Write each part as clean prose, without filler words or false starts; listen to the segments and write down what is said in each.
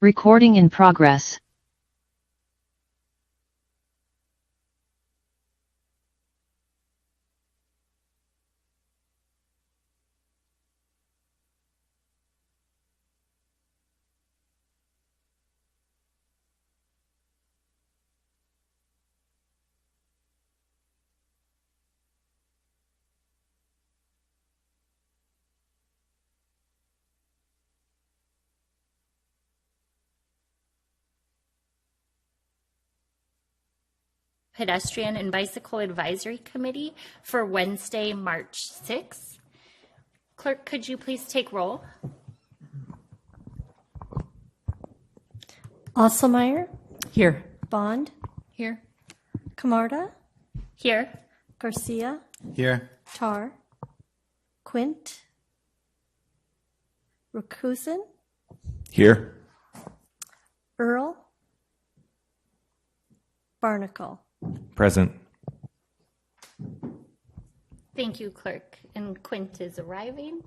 Recording in progress. Pedestrian and Bicycle Advisory Committee for Wednesday, March 6th. Clerk, could you please take roll? Osselmeyer, Here. Bond, Here. Camarda, Here. Garcia, Here. Tar, Quint, Rakusin, Here. Earl, Barnacle. Present. Thank you, Clerk. And Quint is arriving.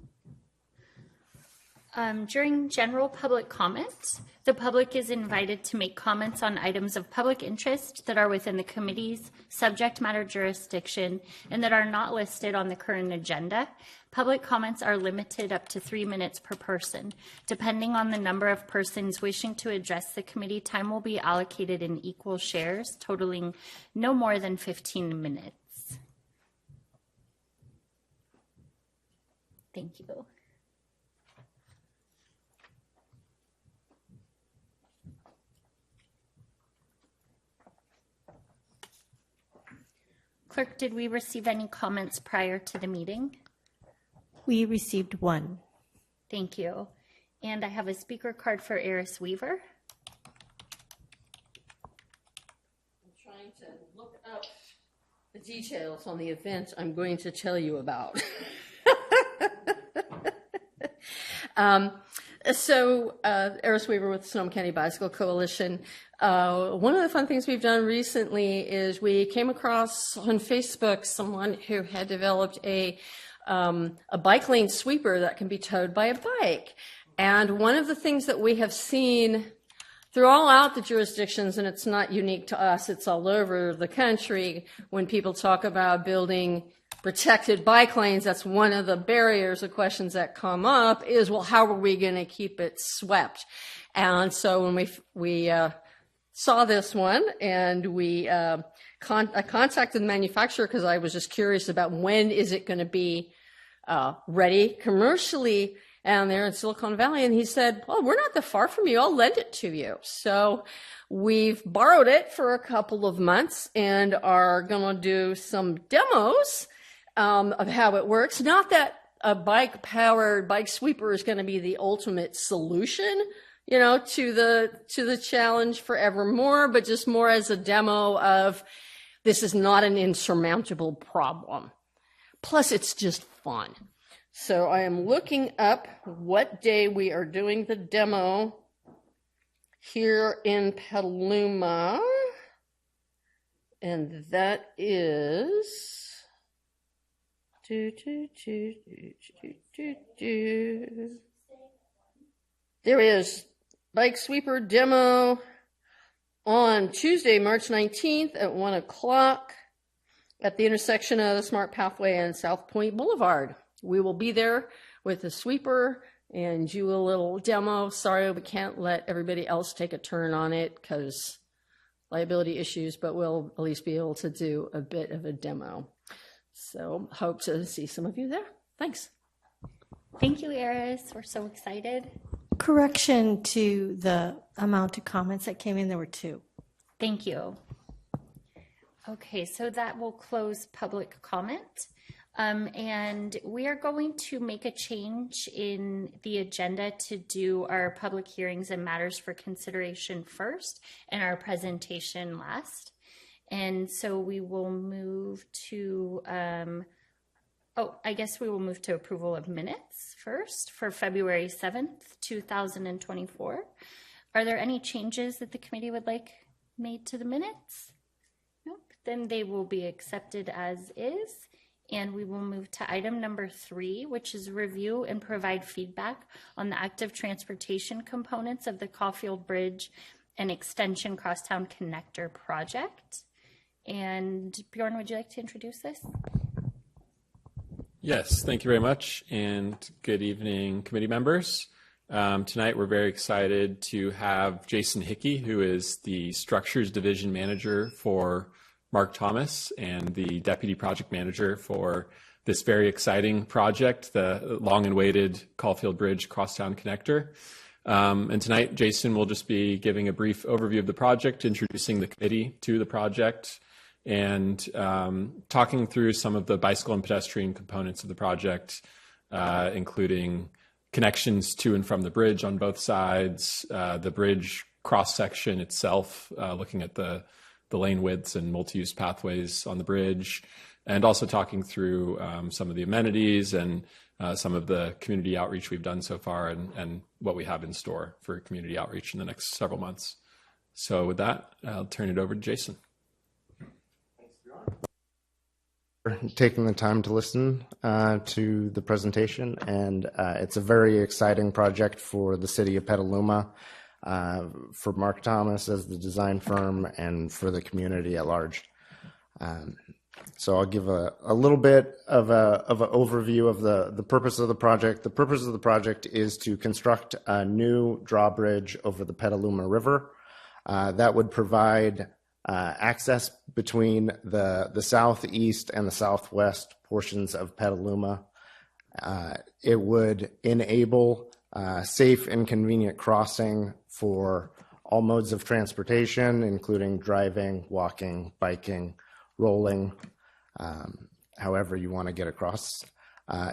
During general public comment, the public is invited to make comments on items of public interest that are within the committee's subject matter jurisdiction and that are not listed on the current agenda. Public comments are limited up to 3 minutes per person. Depending on the number of persons wishing to address the committee, time will be allocated in equal shares, totaling no more than 15 minutes. Thank you. Clerk, did we receive any comments prior to the meeting? We received one. Thank you. And I have a speaker card for Eris Weaver. I'm trying to look up the details on the event I'm going to tell you about. Eris Weaver with Sonoma County Bicycle Coalition. One of the fun things we've done recently is we came across on Facebook someone who had developed a bike lane sweeper that can be towed by a bike. And one of the things that we have seen throughout the jurisdictions, and it's not unique to us, it's all over the country, when people talk about building protected bike lanes, that's one of the barriers or questions that come up is, well, how are we going to keep it swept? And so when we saw this one, and I contacted the manufacturer because I was just curious about when is it going to be ready commercially down there in Silicon Valley. And he said, well, we're not that far from you. I'll lend it to you. So we've borrowed it for a couple of months and are going to do some demos of how it works. Not that a bike-powered bike sweeper is going to be the ultimate solution, you know, to the challenge forevermore, but just more as a demo of this is not an insurmountable problem. Plus, it's just fun. So I am looking up what day we are doing the demo here in Petaluma, and that is there is bike sweeper demo on Tuesday, March 19th at 1 o'clock at the intersection of the Smart Pathway and South Point Boulevard. We will be there with a sweeper and do a little demo. Sorry, we can't let everybody else take a turn on it because liability issues, but we'll at least be able to do a bit of a demo. So hope to see some of you there. Thanks. Thank you, Eris. We're so excited. Correction to the amount of comments that came in, there were 2. Thank you. Okay, so that will close public comment. And we are going to make a change in the agenda to do our public hearings and matters for consideration first and our presentation last. And so we will move to, I guess we will move to approval of minutes first for February 7th, 2024. Are there any changes that the committee would like made to the minutes? Nope. Then they will be accepted as is. And we will move to item number 3, which is review and provide feedback on the active transportation components of the Caulfield Bridge and Extension Crosstown Connector project. And Bjorn, would you like to introduce this? Yes, thank you very much, and good evening, committee members. Tonight we're very excited to have Jason Hickey, who is the Structures Division Manager for Mark Thomas and the Deputy Project Manager for this very exciting project, the long and awaited Caulfield Bridge Crosstown Connector. And tonight Jason will just be giving a brief overview of the project, introducing the committee to the project, and talking through some of the bicycle and pedestrian components of the project, including connections to and from the bridge on both sides, the bridge cross-section itself, looking at the lane widths and multi-use pathways on the bridge, and also talking through some of the amenities and some of the community outreach we've done so far and what we have in store for community outreach in the next several months. So with that, I'll turn it over to Jason. Taking the time to listen to the presentation, and it's a very exciting project for the city of Petaluma, for Mark Thomas as the design firm, and for the community at large. So I'll give a little bit of an overview of the purpose of the project. The purpose of the project is to construct a new drawbridge over the Petaluma River that would provide access between the southeast and the southwest portions of Petaluma. It would enable safe and convenient crossing for all modes of transportation, including driving, walking, biking, rolling, however you want to get across.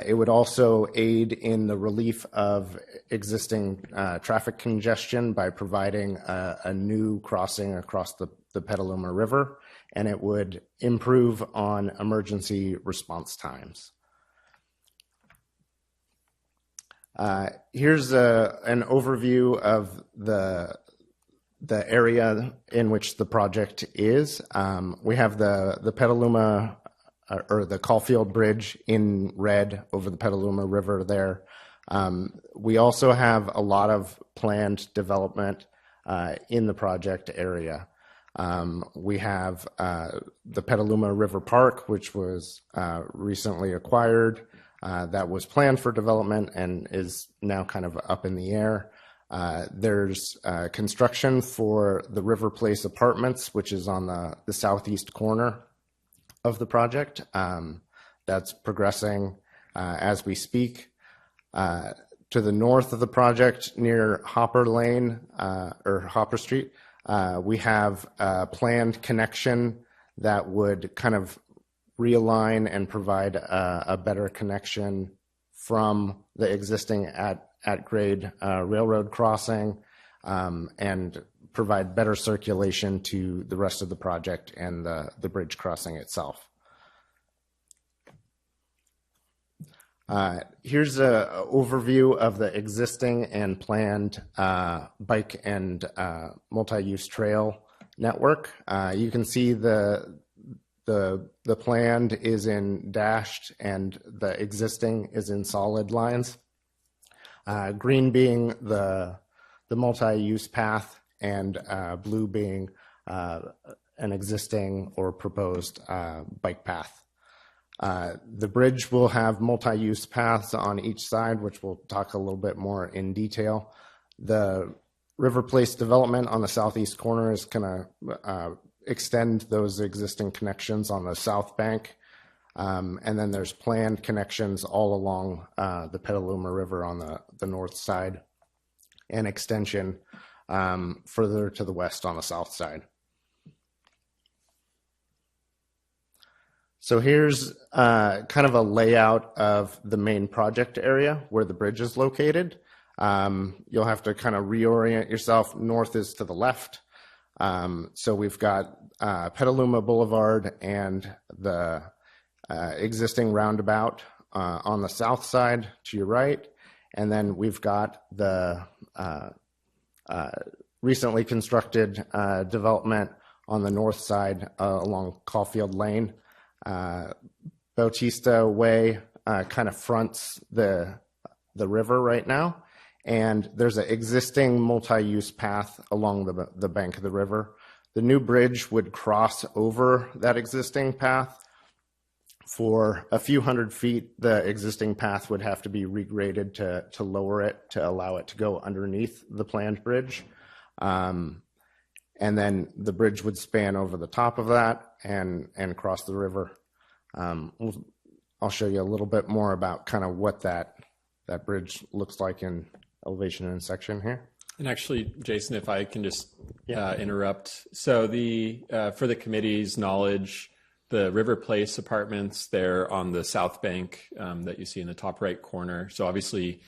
It would also aid in the relief of existing traffic congestion by providing a new crossing across the Petaluma River, and it would improve on emergency response times. Here's an overview of the area in which the project is. We have the Petaluma or the Caulfield Bridge in red over the Petaluma River there. We also have a lot of planned development in the project area. We have the Petaluma River Park, which was recently acquired, that was planned for development and is now kind of up in the air. There's construction for the River Place Apartments, which is on the southeast corner of the project. That's progressing as we speak. To the north of the project, near Hopper Lane or Hopper Street, we have a planned connection that would kind of realign and provide a better connection from the existing at grade railroad crossing, and provide better circulation to the rest of the project and the bridge crossing itself. Here's an overview of the existing and planned bike and multi-use trail network. You can see the planned is in dashed and the existing is in solid lines. Green being the multi-use path, and blue being an existing or proposed bike path. The bridge will have multi-use paths on each side, which we'll talk a little bit more in detail. The River Place development on the southeast corner is going to extend those existing connections on the south bank. And then there's planned connections all along the Petaluma River on the north side, and extension further to the west on the south side. So here's kind of a layout of the main project area where the bridge is located. You'll have to kind of reorient yourself. North is to the left. So we've got Petaluma Boulevard and the existing roundabout on the south side to your right. And then we've got the recently constructed development on the north side along Caulfield Lane. Bautista Way kind of fronts the river right now, and there's an existing multi-use path along the bank of the river. The new bridge would cross over that existing path. For a few hundred feet, the existing path would have to be regraded to lower it, to allow it to go underneath the planned bridge. And then the bridge would span over the top of that and cross the river. I'll show you a little bit more about kind of what that bridge looks like in elevation and section here. And actually, Jason, if I can just interrupt. So for the committee's knowledge, the River Place apartments, they're on the south bank that you see in the top right corner. So obviously,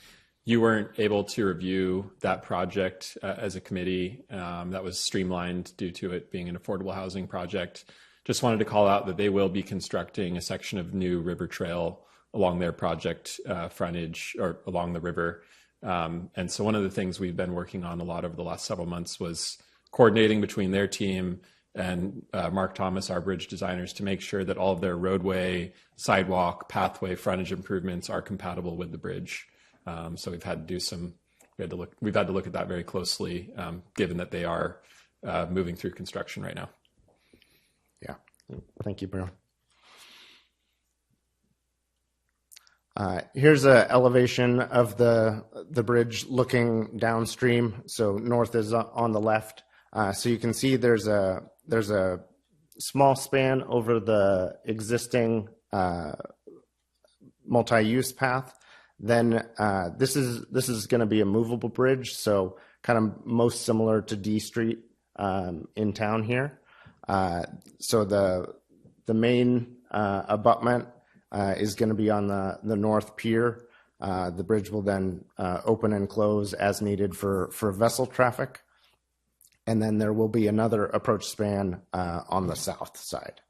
you weren't able to review that project as a committee. That was streamlined due to it being an affordable housing project. Just wanted to call out that they will be constructing a section of new river trail along their project frontage or along the river. And so one of the things we've been working on a lot over the last several months was coordinating between their team and Mark Thomas, our bridge designers, to make sure that all of their roadway, sidewalk, pathway, frontage improvements are compatible with the bridge. So we've had to look at that very closely, given that they are moving through construction right now. Yeah, thank you, Bruno. Here's an elevation of the bridge looking downstream. So north is on the left. So you can see there's a small span over the existing multi-use path. Then this is going to be a movable bridge, so kind of most similar to D Street in town here. So the main abutment is going to be on the north pier. The bridge will then open and close as needed for vessel traffic. And then there will be another approach span on the south side.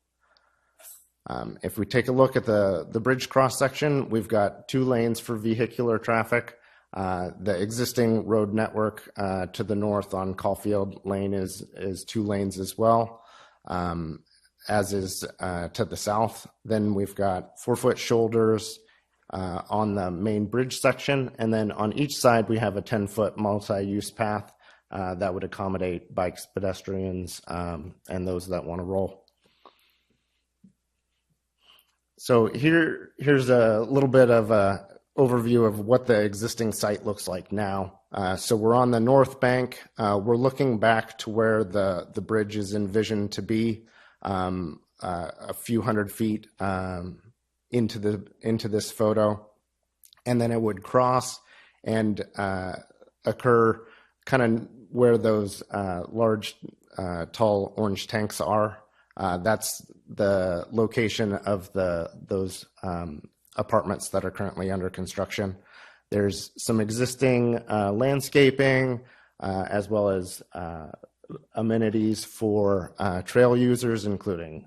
If we take a look at the bridge cross section, we've got 2 lanes for vehicular traffic. The existing road network to the north on Caulfield Lane is 2 lanes as well, as is to the south. Then we've got 4-foot shoulders on the main bridge section. And then on each side, we have a 10-foot multi-use path that would accommodate bikes, pedestrians, and those that want to roll. So here's a little bit of an overview of what the existing site looks like now. So we're on the north bank. We're looking back to where the bridge is envisioned to be, a few hundred feet into this photo, and then it would cross and occur kind of where those large, tall orange tanks are. That's the location of those apartments that are currently under construction. There's some existing landscaping as well as amenities for trail users, including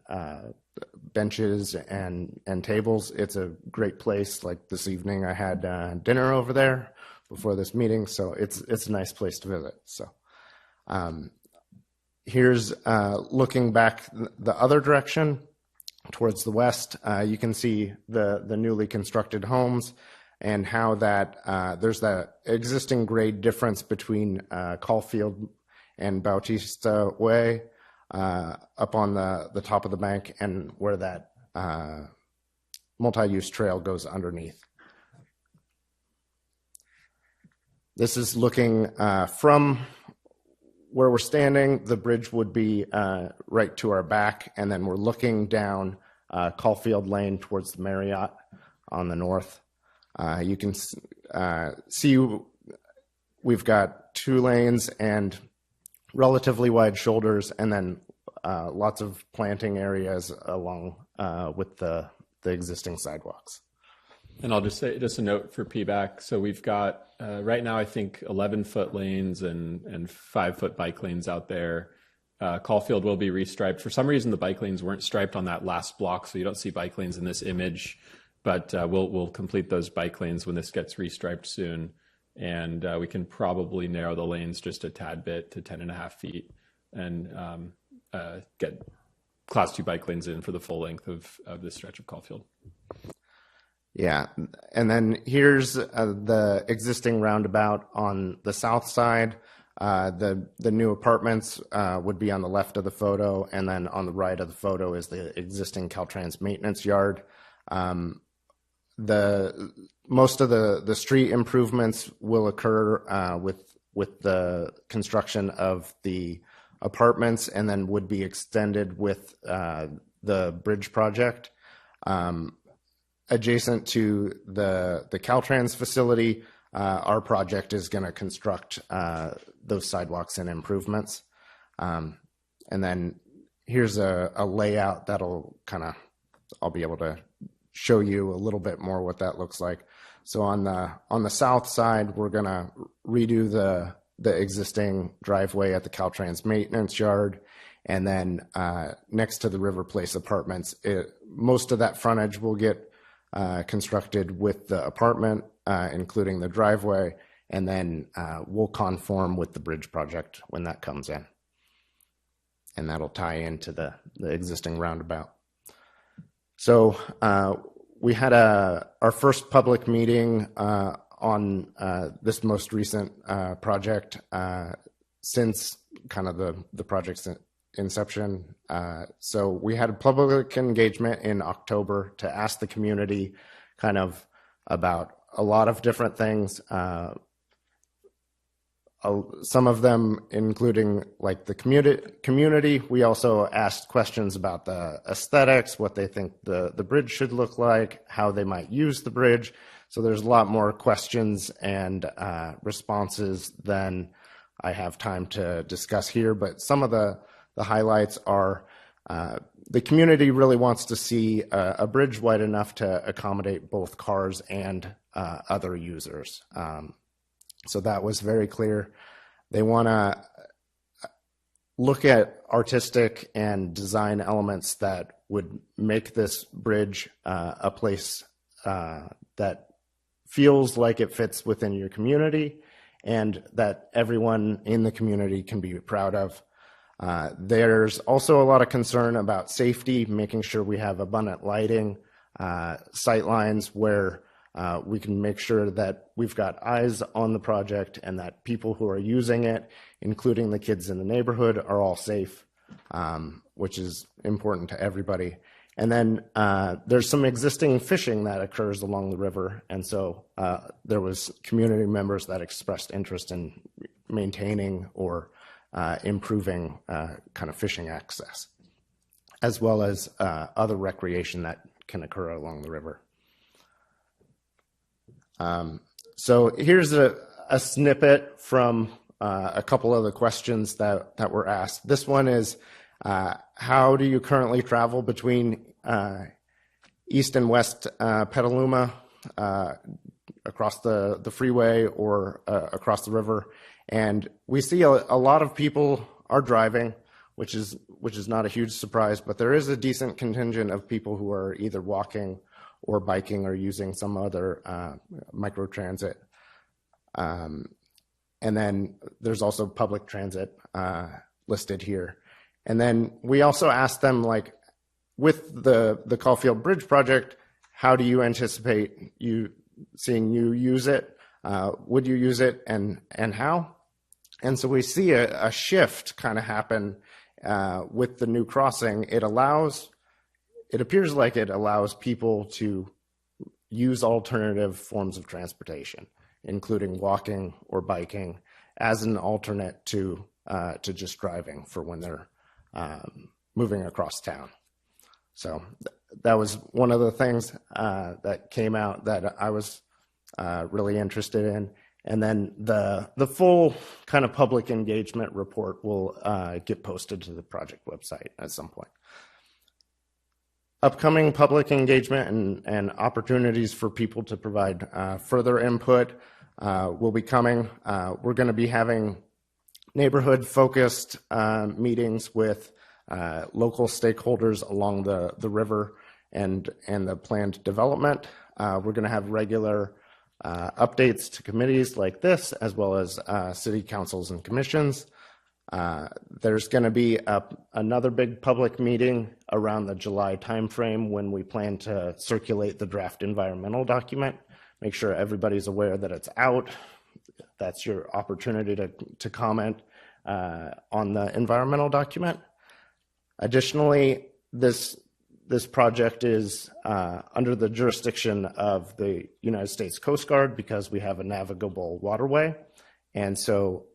benches and tables. It's a great place. Like this evening, I had dinner over there before this meeting, so it's a nice place to visit. So here's looking back the other direction towards the west. You can see the newly constructed homes and how that there's that existing grade difference between Caulfield and Bautista Way up on the top of the bank, and where that multi-use trail goes underneath. This is looking from where we're standing. The bridge would be right to our back, and then we're looking down Caulfield Lane towards the Marriott on the north. You can see we've got 2 lanes and relatively wide shoulders, and then lots of planting areas along with the existing sidewalks. And I'll just say, just a note for PBAC. So we've got right now, I think 11-foot lanes and 5-foot bike lanes out there. Caulfield will be restriped. For some reason, the bike lanes weren't striped on that last block, so you don't see bike lanes in this image. But we'll complete those bike lanes when this gets restriped soon. And we can probably narrow the lanes just a tad bit to 10.5 feet and get Class 2 bike lanes in for the full length of this stretch of Caulfield. Yeah, and then here's the existing roundabout on the south side. The new apartments would be on the left of the photo, and then on the right of the photo is the existing Caltrans maintenance yard. Most of the street improvements will occur with the construction of the apartments, and then would be extended with the bridge project. Adjacent to the Caltrans facility, our project is going to construct those sidewalks and improvements. And then here's a layout that'll I'll be able to show you a little bit more what that looks like. So on the south side, we're going to redo the existing driveway at the Caltrans maintenance yard. And then next to the River Place apartments, most of that frontage will get constructed with the apartment, including the driveway, and then we'll conform with the bridge project when that comes in. And that'll tie into the existing roundabout. So we had our first public meeting on this most recent project since kind of the project's inception. So we had a public engagement in October to ask the community kind of about a lot of different things. Some of them including like the community. We also asked questions about the aesthetics, what they think the bridge should look like, how they might use the bridge. So there's a lot more questions and responses than I have time to discuss here, but some of the highlights are the community really wants to see a bridge wide enough to accommodate both cars and other users. So that was very clear. They want to look at artistic and design elements that would make this bridge a place that feels like it fits within your community and that everyone in the community can be proud of. There's also a lot of concern about safety, making sure we have abundant lighting, sight lines where we can make sure that we've got eyes on the project and that people who are using it, including the kids in the neighborhood, are all safe, which is important to everybody. And then there's some existing fishing that occurs along the river. And so there was community members that expressed interest in maintaining or improving kind of fishing access, as well as other recreation that can occur along the river. So here's a snippet from a couple of the questions that were asked. This one is, how do you currently travel between east and west Petaluma across the freeway or across the river? And we see a lot of people are driving, which is not a huge surprise, but there is a decent contingent of people who are either walking or biking or using some other microtransit. And then there's also public transit listed here. And then we also asked them, like, with the Caulfield Bridge project, how do you anticipate seeing you use it? Would you use it, and how? And so we see a shift kind of happen with the new crossing. It appears like it allows people to use alternative forms of transportation, including walking or biking, as an alternate to just driving for when they're moving across town. So that was one of the things that came out that I was really interested in. And then the full kind of public engagement report will get posted to the project website at some point. Upcoming public engagement and opportunities for people to provide further input will be coming. We're going to be having neighborhood-focused meetings with local stakeholders along the river and the planned development. We're going to have regular updates to committees like this, as well as city councils and commissions. There's going to be another big public meeting around the July timeframe when we plan to circulate the draft environmental document. Make sure everybody's aware that it's out. That's your opportunity to comment on the environmental document. Additionally, this project is under the jurisdiction of the United States Coast Guard because we have a navigable waterway. And so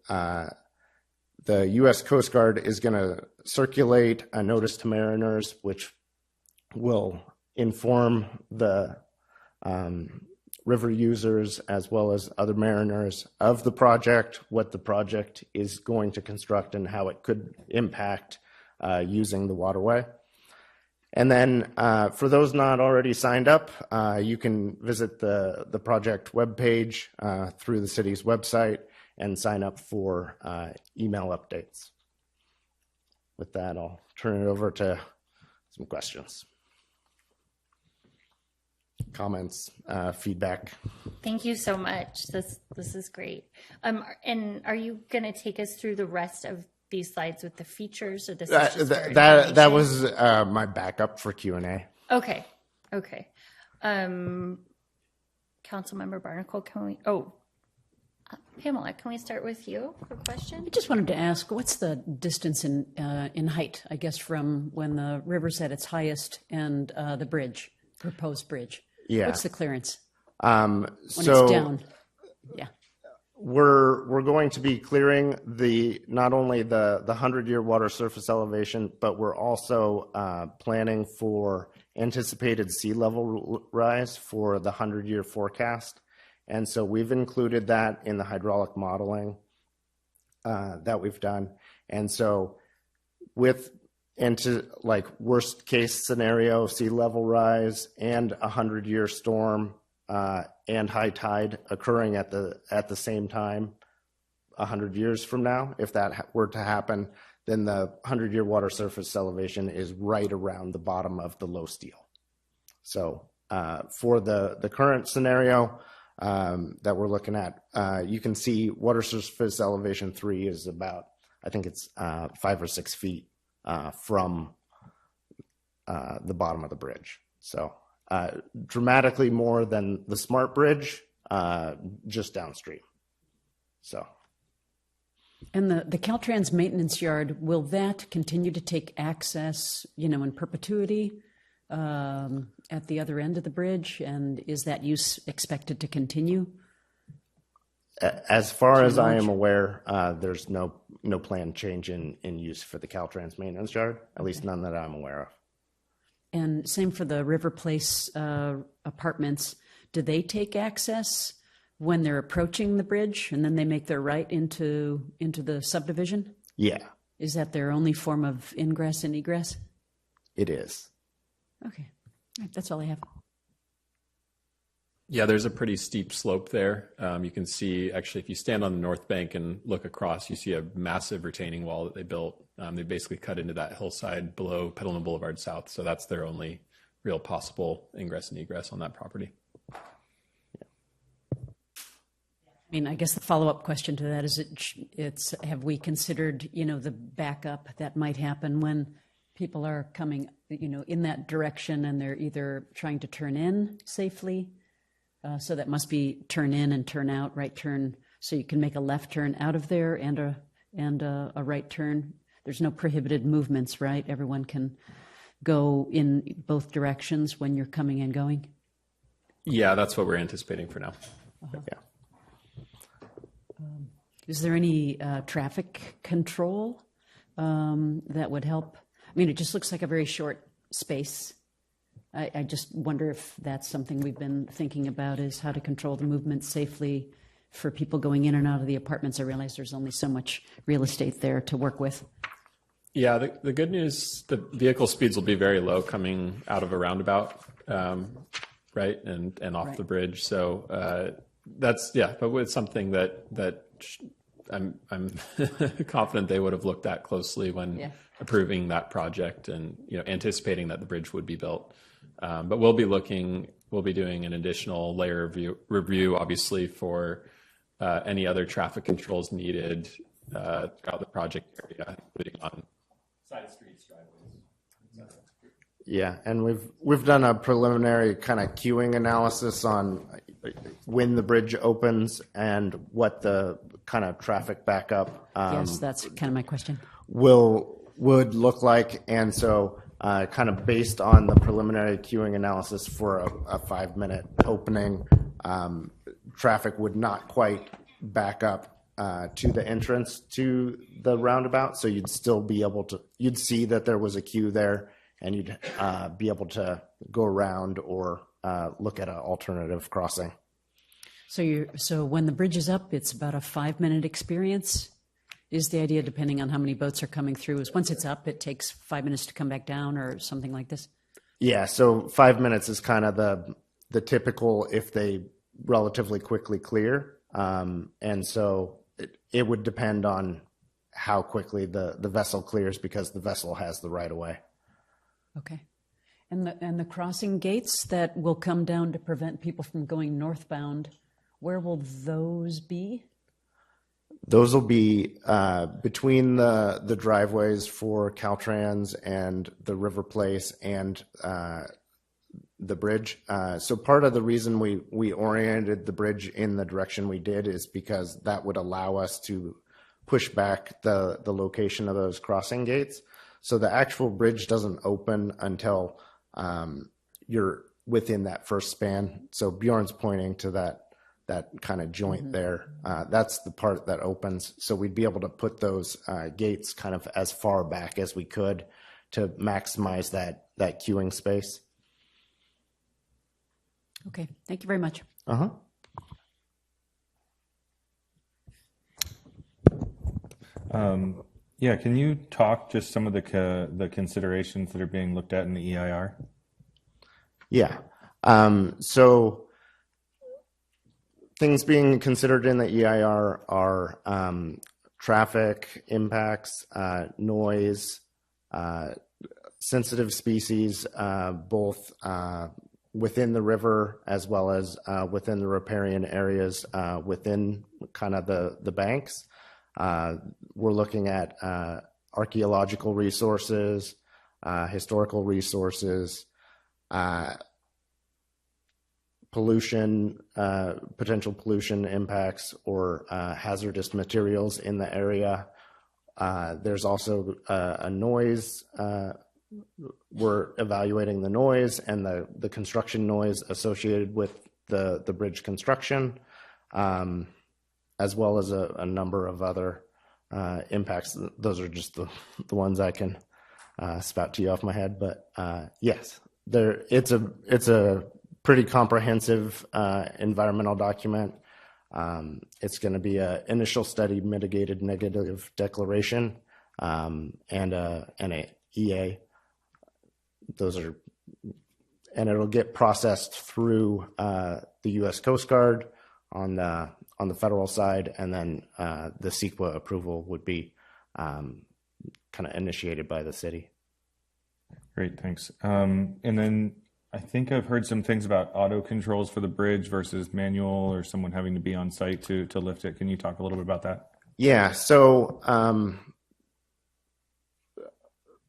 the U.S. Coast Guard is going to circulate a notice to mariners, which will inform the river users as well as other mariners of the project, what the project is going to construct, and how it could impact using the waterway. And then for those not already signed up, you can visit the project webpage through the city's website and sign up for email updates. With that, I'll turn it over to some questions, comments, feedback. Thank you so much. This is great. And are you going to take us through the rest of these slides with the features, or this is just for that was my backup for Q&A. Okay. Councilmember Barnacle, Pamela, can we start with you for a question? I just wanted to ask, what's the distance in height, I guess, from when the river's at its highest and the bridge, proposed bridge? Yeah. What's the clearance when it's down? Yeah. We're going to be clearing not only the 100-year water surface elevation, but we're also planning for anticipated sea level rise for the 100-year forecast. And so we've included that in the hydraulic modeling that we've done. And so like worst case scenario, sea level rise and a 100-year storm and high tide occurring at the same time 100 years from now, if that were to happen, then the 100-year water surface elevation is right around the bottom of the low steel. So for the current scenario that we're looking at, you can see water surface elevation 3 is about, I think it's 5 or 6 feet from the bottom of the bridge. So dramatically more than the Smart Bridge, just downstream. So. And the Caltrans maintenance yard, will that continue to take access, in perpetuity at the other end of the bridge? And is that use expected to continue? As far as I am aware, there's no planned change in use for the Caltrans maintenance yard, at least none that I'm aware of. And same for the River Place apartments. Do they take access when they're approaching the bridge and then they make their right into the subdivision? Yeah. Is that their only form of ingress and egress? It is. Okay. All right, that's all I have. Yeah, there's a pretty steep slope there. You can see, actually, if you stand on the north bank and look across, you see a massive retaining wall that they built. They basically cut into that hillside below Petaluma Boulevard South. So that's their only real possible ingress and egress on that property. I guess the follow-up question to that is, have we considered, the backup that might happen when people are coming, in that direction and they're either trying to turn in safely, so that must be turn in and turn out, right turn, so you can make a left turn out of there and a right turn. There's no prohibited movements, right? Everyone can go in both directions when you're coming and going? Yeah, that's what we're anticipating for now. Uh-huh. Yeah. Is there any traffic control that would help? It just looks like a very short space. I just wonder if that's something we've been thinking about, is how to control the movement safely for people going in and out of the apartments. I realize there's only so much real estate there to work with. Yeah, the good news, the vehicle speeds will be very low coming out of a roundabout, right, and off Right. the bridge. So that's, but with something that I'm confident they would have looked at closely when approving that project and anticipating that the bridge would be built. But we'll be doing an additional layer of review, obviously, for any other traffic controls needed throughout the project area, including on side streets, driveways, etc. Yeah, and we've done a preliminary kind of queuing analysis on when the bridge opens and what the kind of traffic backup Yes, that's kind of my question. would look like, and so kind of based on the preliminary queuing analysis for a 5-minute opening, traffic would not quite back up to the entrance to the roundabout, so you'd still be able to, you'd see that there was a queue there, and you'd be able to go around or look at an alternative crossing. So when the bridge is up, it's about a 5-minute experience, is the idea, depending on how many boats are coming through. Is once it's up, it takes 5 minutes to come back down or something like this? Yeah, so 5 minutes is kind of the typical if they relatively quickly clear. And so it would depend on how quickly the vessel clears, because the vessel has the right of way. Okay. And the crossing gates that will come down to prevent people from going northbound, where will those be? Those will be between the driveways for Caltrans and the River Place and the bridge. So part of the reason we oriented the bridge in the direction we did is because that would allow us to push back the location of those crossing gates. So the actual bridge doesn't open until you're within that first span. So Bjorn's pointing to that kind of joint there. That's the part that opens. So we'd be able to put those gates kind of as far back as we could to maximize that queuing space. Okay, thank you very much. Uh-huh. Yeah, can you talk just some of the considerations that are being looked at in the EIR? Yeah. So things being considered in the EIR are traffic impacts, noise, sensitive species, both within the river as well as within the riparian areas within kind of the banks. We're looking at archaeological resources, historical resources, pollution, potential pollution impacts or hazardous materials in the area. There's also a noise. We're evaluating the noise and the construction noise associated with the bridge construction, as well as a number of other impacts. Those are just the ones I can spout to you off my head. But yes, it's a pretty comprehensive environmental document. It's going to be an initial study mitigated negative declaration and a EA. Those are, and it'll get processed through the U.S. Coast Guard on the federal side, and then the CEQA approval would be kind of initiated by the city. Great, thanks. And then I think I've heard some things about auto controls for the bridge versus manual, or someone having to be on site to lift it. Can you talk a little bit about that? Yeah, so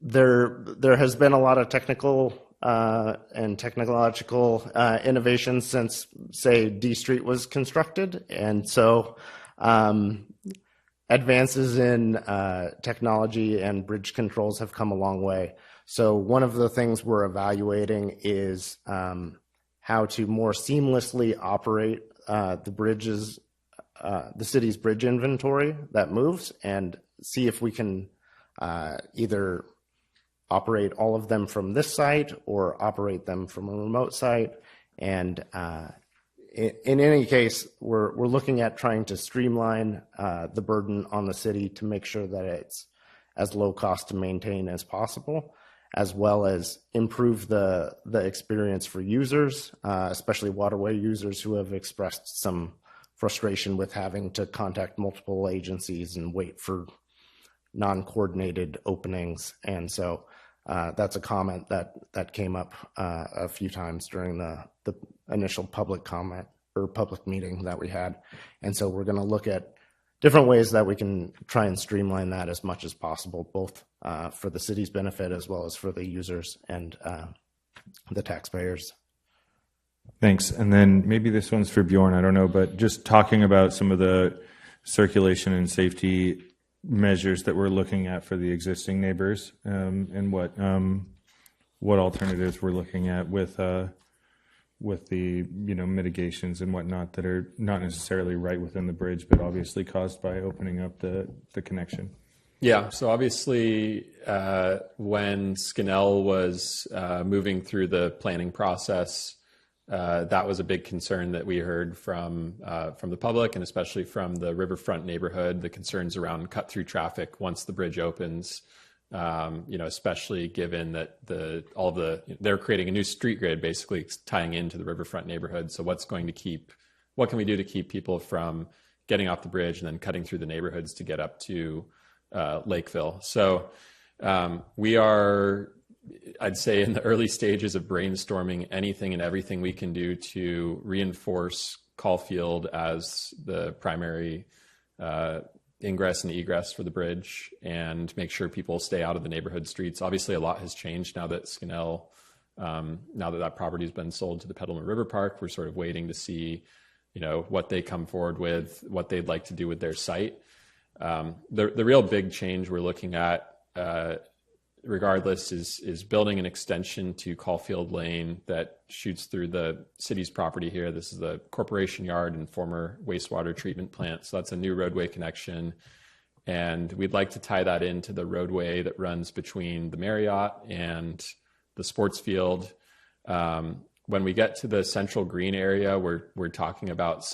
there has been a lot of technical and technological innovation since, say, D Street was constructed. And so advances in technology and bridge controls have come a long way. So one of the things we're evaluating is how to more seamlessly operate the bridges, the city's bridge inventory that moves, and see if we can either operate all of them from this site or operate them from a remote site. And in any case, we're looking at trying to streamline the burden on the city to make sure that it's as low cost to maintain as possible, as well as improve the experience for users, especially waterway users who have expressed some frustration with having to contact multiple agencies and wait for non-coordinated openings. And so that's a comment that came up a few times during the initial public comment or public meeting that we had. And so we're going to look at different ways that we can try and streamline that as much as possible, both for the city's benefit as well as for the users and the taxpayers. Thanks. And then maybe this one's for Bjorn, I don't know, but just talking about some of the circulation and safety measures that we're looking at for the existing neighbors, and what alternatives we're looking at with the mitigations and whatnot that are not necessarily right within the bridge, but obviously caused by opening up the connection. Yeah, so obviously when Skinell was moving through the planning process, that was a big concern that we heard from the public and especially from the riverfront neighborhood, the concerns around cut-through traffic once the bridge opens, especially given that they're creating a new street grid basically tying into the riverfront neighborhood. So what can we do to keep people from getting off the bridge and then cutting through the neighborhoods to get up to Lakeville? So we are, I'd say, in the early stages of brainstorming anything and everything we can do to reinforce Caulfield as the primary ingress and egress for the bridge and make sure people stay out of the neighborhood streets. Obviously, a lot has changed now that Skinell, now that property has been sold to the Petaluma River Park. We're sort of waiting to see, what they come forward with, what they'd like to do with their site. The real big change we're looking at, regardless, is building an extension to Caulfield Lane that shoots through the city's property here. This is the corporation yard and former wastewater treatment plant. So that's a new roadway connection. And we'd like to tie that into the roadway that runs between the Marriott and the sports field. When we get to the Central Green area, we're talking about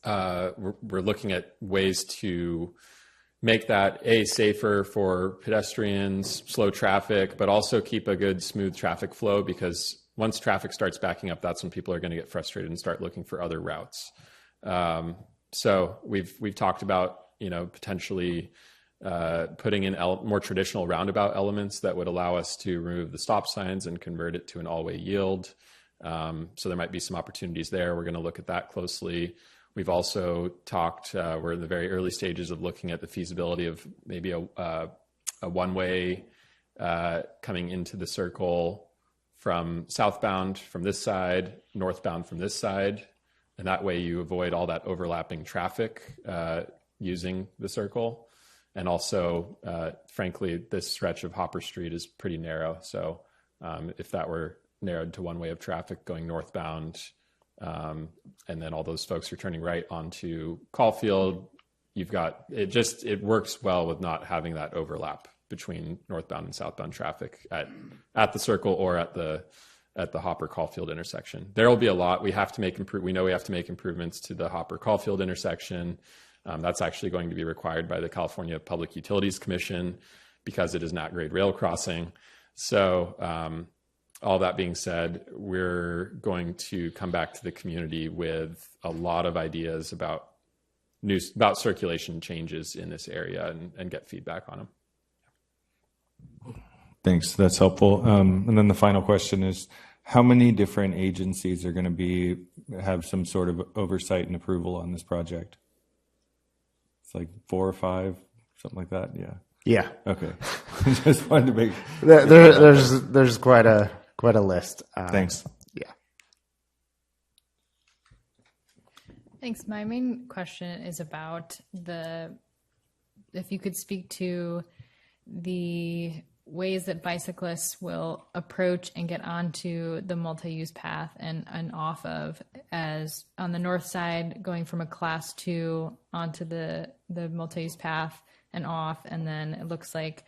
we're looking at ways to make that safer for pedestrians, slow traffic, but also keep a good smooth traffic flow, because once traffic starts backing up, that's when people are going to get frustrated and start looking for other routes. So we've talked about, potentially putting in more traditional roundabout elements that would allow us to remove the stop signs and convert it to an all-way yield. So there might be some opportunities there. We're going to look at that closely. We've also talked, we're in the very early stages of looking at the feasibility of maybe a one-way coming into the circle from southbound from this side, northbound from this side. And that way you avoid all that overlapping traffic using the circle. And also, frankly, this stretch of Hopper Street is pretty narrow. So if that were narrowed to one way of traffic going northbound, and then all those folks are turning right onto Caulfield, it works well with not having that overlap between northbound and southbound traffic at the circle or at the Hopper Caulfield intersection. There will be a lot. We know we have to make improvements to the Hopper Caulfield intersection. That's actually going to be required by the California Public Utilities Commission because it is not grade rail crossing. So all that being said, we're going to come back to the community with a lot of ideas about circulation changes in this area and get feedback on them. Thanks, that's helpful. And then the final question is, how many different agencies are going to have some sort of oversight and approval on this project? It's like 4 or 5, something like that. Yeah. Yeah. Okay. Just wanted to make. There's quite a list. Thanks. Yeah. Thanks. My main question is about if you could speak to the ways that bicyclists will approach and get onto the multi-use path and off of, as on the north side, going from a class 2 onto the multi-use path and off. And then it looks like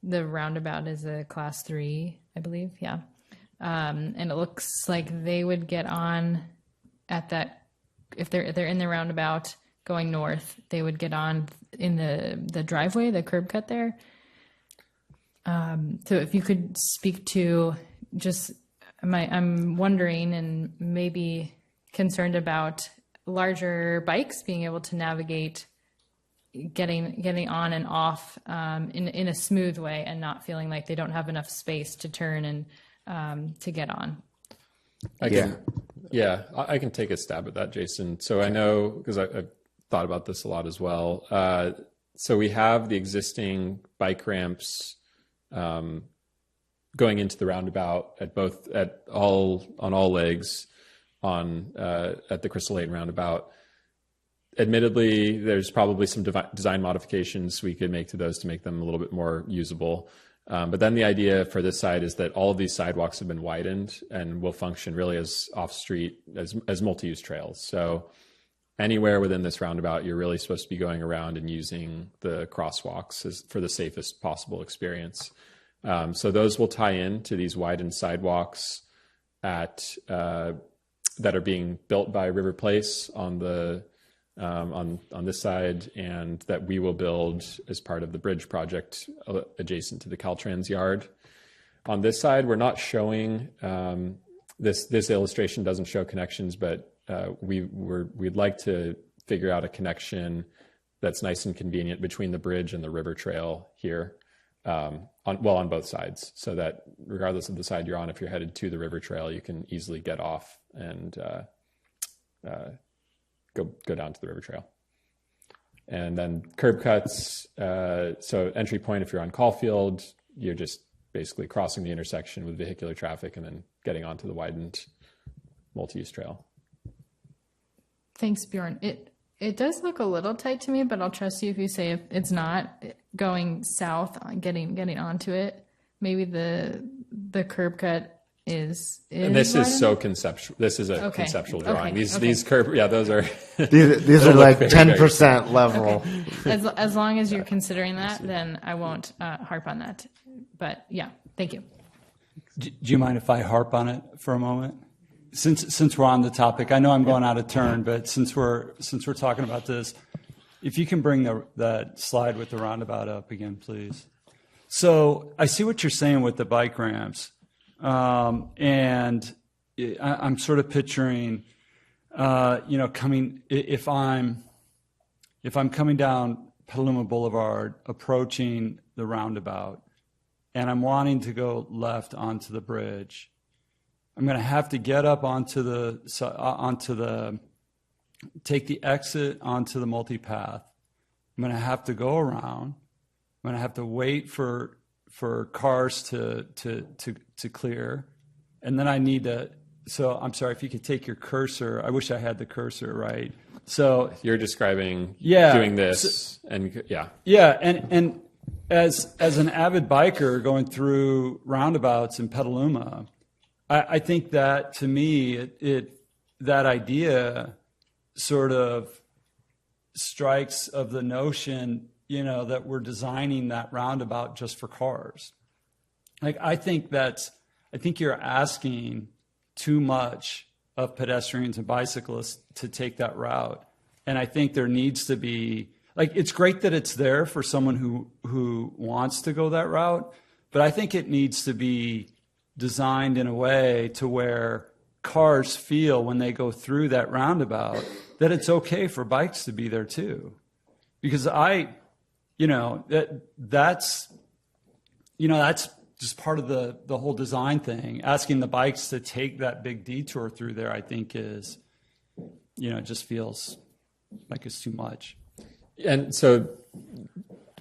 the roundabout is a class 3, I believe. Yeah. And it looks like they would get on at that, if they're in the roundabout going north, they would get on in the driveway, the curb cut there. So if you could speak to I'm wondering and maybe concerned about larger bikes being able to navigate getting on and off in a smooth way and not feeling like they don't have enough space to turn and to get on. I can take a stab at that, Jason. So I know, because I've thought about this a lot as well. So we have the existing bike ramps going into the roundabout on all legs at the Crystal Lane roundabout. Admittedly, there's probably some design modifications we could make to those to make them a little bit more usable. But then the idea for this side is that all of these sidewalks have been widened and will function really as off-street, as multi-use trails. So anywhere within this roundabout, you're really supposed to be going around and using the crosswalks for the safest possible experience. So those will tie in to these widened sidewalks that are being built by River Place on this side, and that we will build as part of the bridge project adjacent to the Caltrans yard. On this side, we're not showing this illustration doesn't show connections, but we'd like to figure out a connection that's nice and convenient between the bridge and the river trail here, on both sides, so that regardless of the side you're on, if you're headed to the river trail, you can easily get off and go down to the river trail. And then curb cuts. So entry point, if you're on Caulfield, you're just basically crossing the intersection with vehicular traffic and then getting onto the widened multi-use trail. Thanks, Bjorn. It does look a little tight to me, but I'll trust you if you say it's not. Going south, getting onto it, maybe the curb cut is. And this is so conceptual. This is a conceptual drawing. These curb, those are. these are like 10% level. As long as you're considering that, then I won't harp on that. But yeah, thank you. Do you mind if I harp on it for a moment? Since we're on the topic, I know I'm going out of turn, but since we're talking about this, if you can bring that slide with the roundabout up again, please. So I see what you're saying with the bike ramps, and I'm sort of picturing, coming if I'm coming down Petaluma Boulevard, approaching the roundabout, and I'm wanting to go left onto the bridge. I'm going to have to get up take the exit onto the multipath. I'm going to have to go around. I'm going to have to wait for cars to clear. And then I need to, so I'm sorry, if you could take your cursor. I wish I had the cursor, right? So you're describing doing this and Yeah, and as an avid biker going through roundabouts in Petaluma, I think that, to me, that idea sort of strikes of the notion, that we're designing that roundabout just for cars. Like, I think you're asking too much of pedestrians and bicyclists to take that route. And I think there needs to be, it's great that it's there for someone who wants to go that route, but I think it needs to be designed in a way to where cars feel when they go through that roundabout that it's okay for bikes to be there too. Because that's just part of the whole design thing. Asking the bikes to take that big detour through there, I think is, just feels like it's too much. And so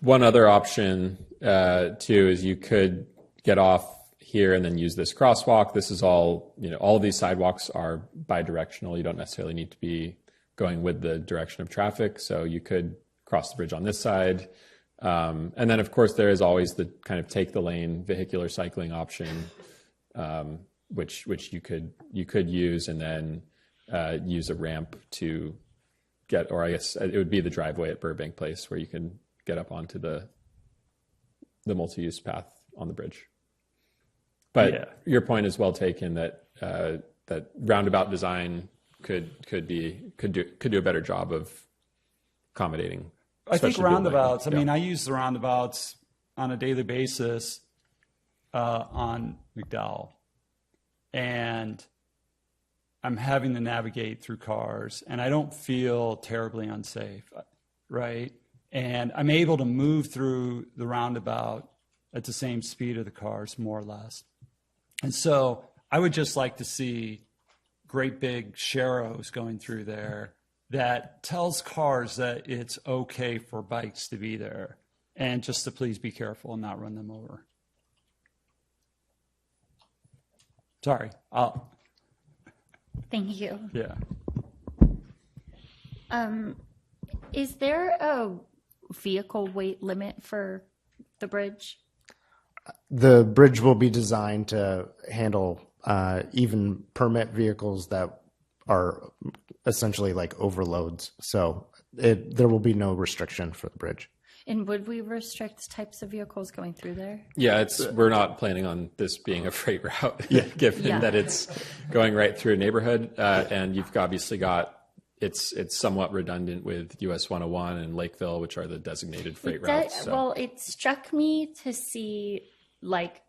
one other option too is you could get off here and then use this crosswalk. This is all, all of these sidewalks are bi-directional. You don't necessarily need to be going with the direction of traffic. So you could cross the bridge on this side. And then, of course, there is always the kind of take the lane vehicular cycling option, which you could use and then use a ramp to get, or I guess it would be the driveway at Burbank Place where you can get up onto the multi-use path on the bridge. But your point is well taken that that roundabout design could do a better job of accommodating. I think roundabouts. I mean, I use the roundabouts on a daily basis on McDowell, and I'm having to navigate through cars, and I don't feel terribly unsafe, right? And I'm able to move through the roundabout at the same speed of the cars, more or less. And so I would just like to see great big sharrows going through there that tells cars that it's okay for bikes to be there, and just to please be careful and not run them over. Sorry. Thank you. Yeah. Is there a vehicle weight limit for the bridge? The bridge will be designed to handle even permit vehicles that are essentially like overloads. So there will be no restriction for the bridge. And would we restrict types of vehicles going through there? Yeah, we're not planning on this being a freight route, given that it's going right through a neighborhood, and you've obviously got it's somewhat redundant with US 101 and Lakeville, which are the designated freight routes. So. Well, it struck me to see like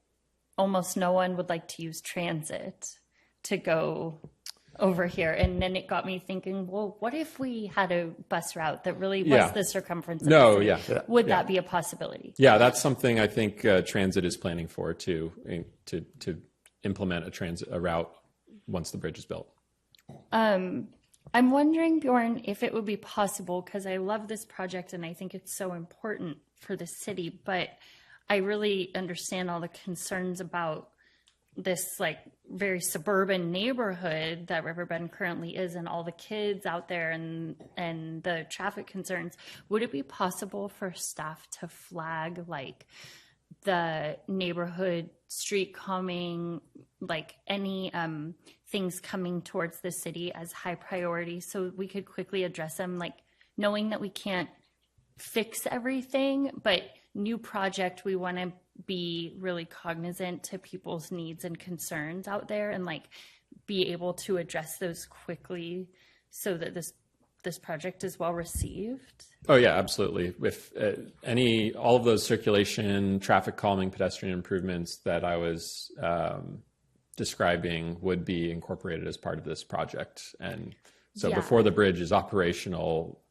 almost no one would like to use transit to go over here, and then it got me thinking, well, what if we had a bus route that really was the circumference of the city? Would that be a possibility? Yeah, that's something I think transit is planning for too, to implement a route once the bridge is built. I'm wondering, Bjorn, if it would be possible, because I love this project and I think it's so important for the city, but I really understand all the concerns about this like very suburban neighborhood that Riverbend currently is, and all the kids out there and the traffic concerns. Would it be possible for staff to flag like the neighborhood street calming, like any things coming towards the city as high priority, so we could quickly address them, like knowing that we can't fix everything, but new project, we want to be really cognizant to people's needs and concerns out there, and like be able to address those quickly so that this project is well received? Oh yeah, absolutely. With all of those circulation, traffic calming, pedestrian improvements that I was describing would be incorporated as part of this project. And so before the bridge is operational,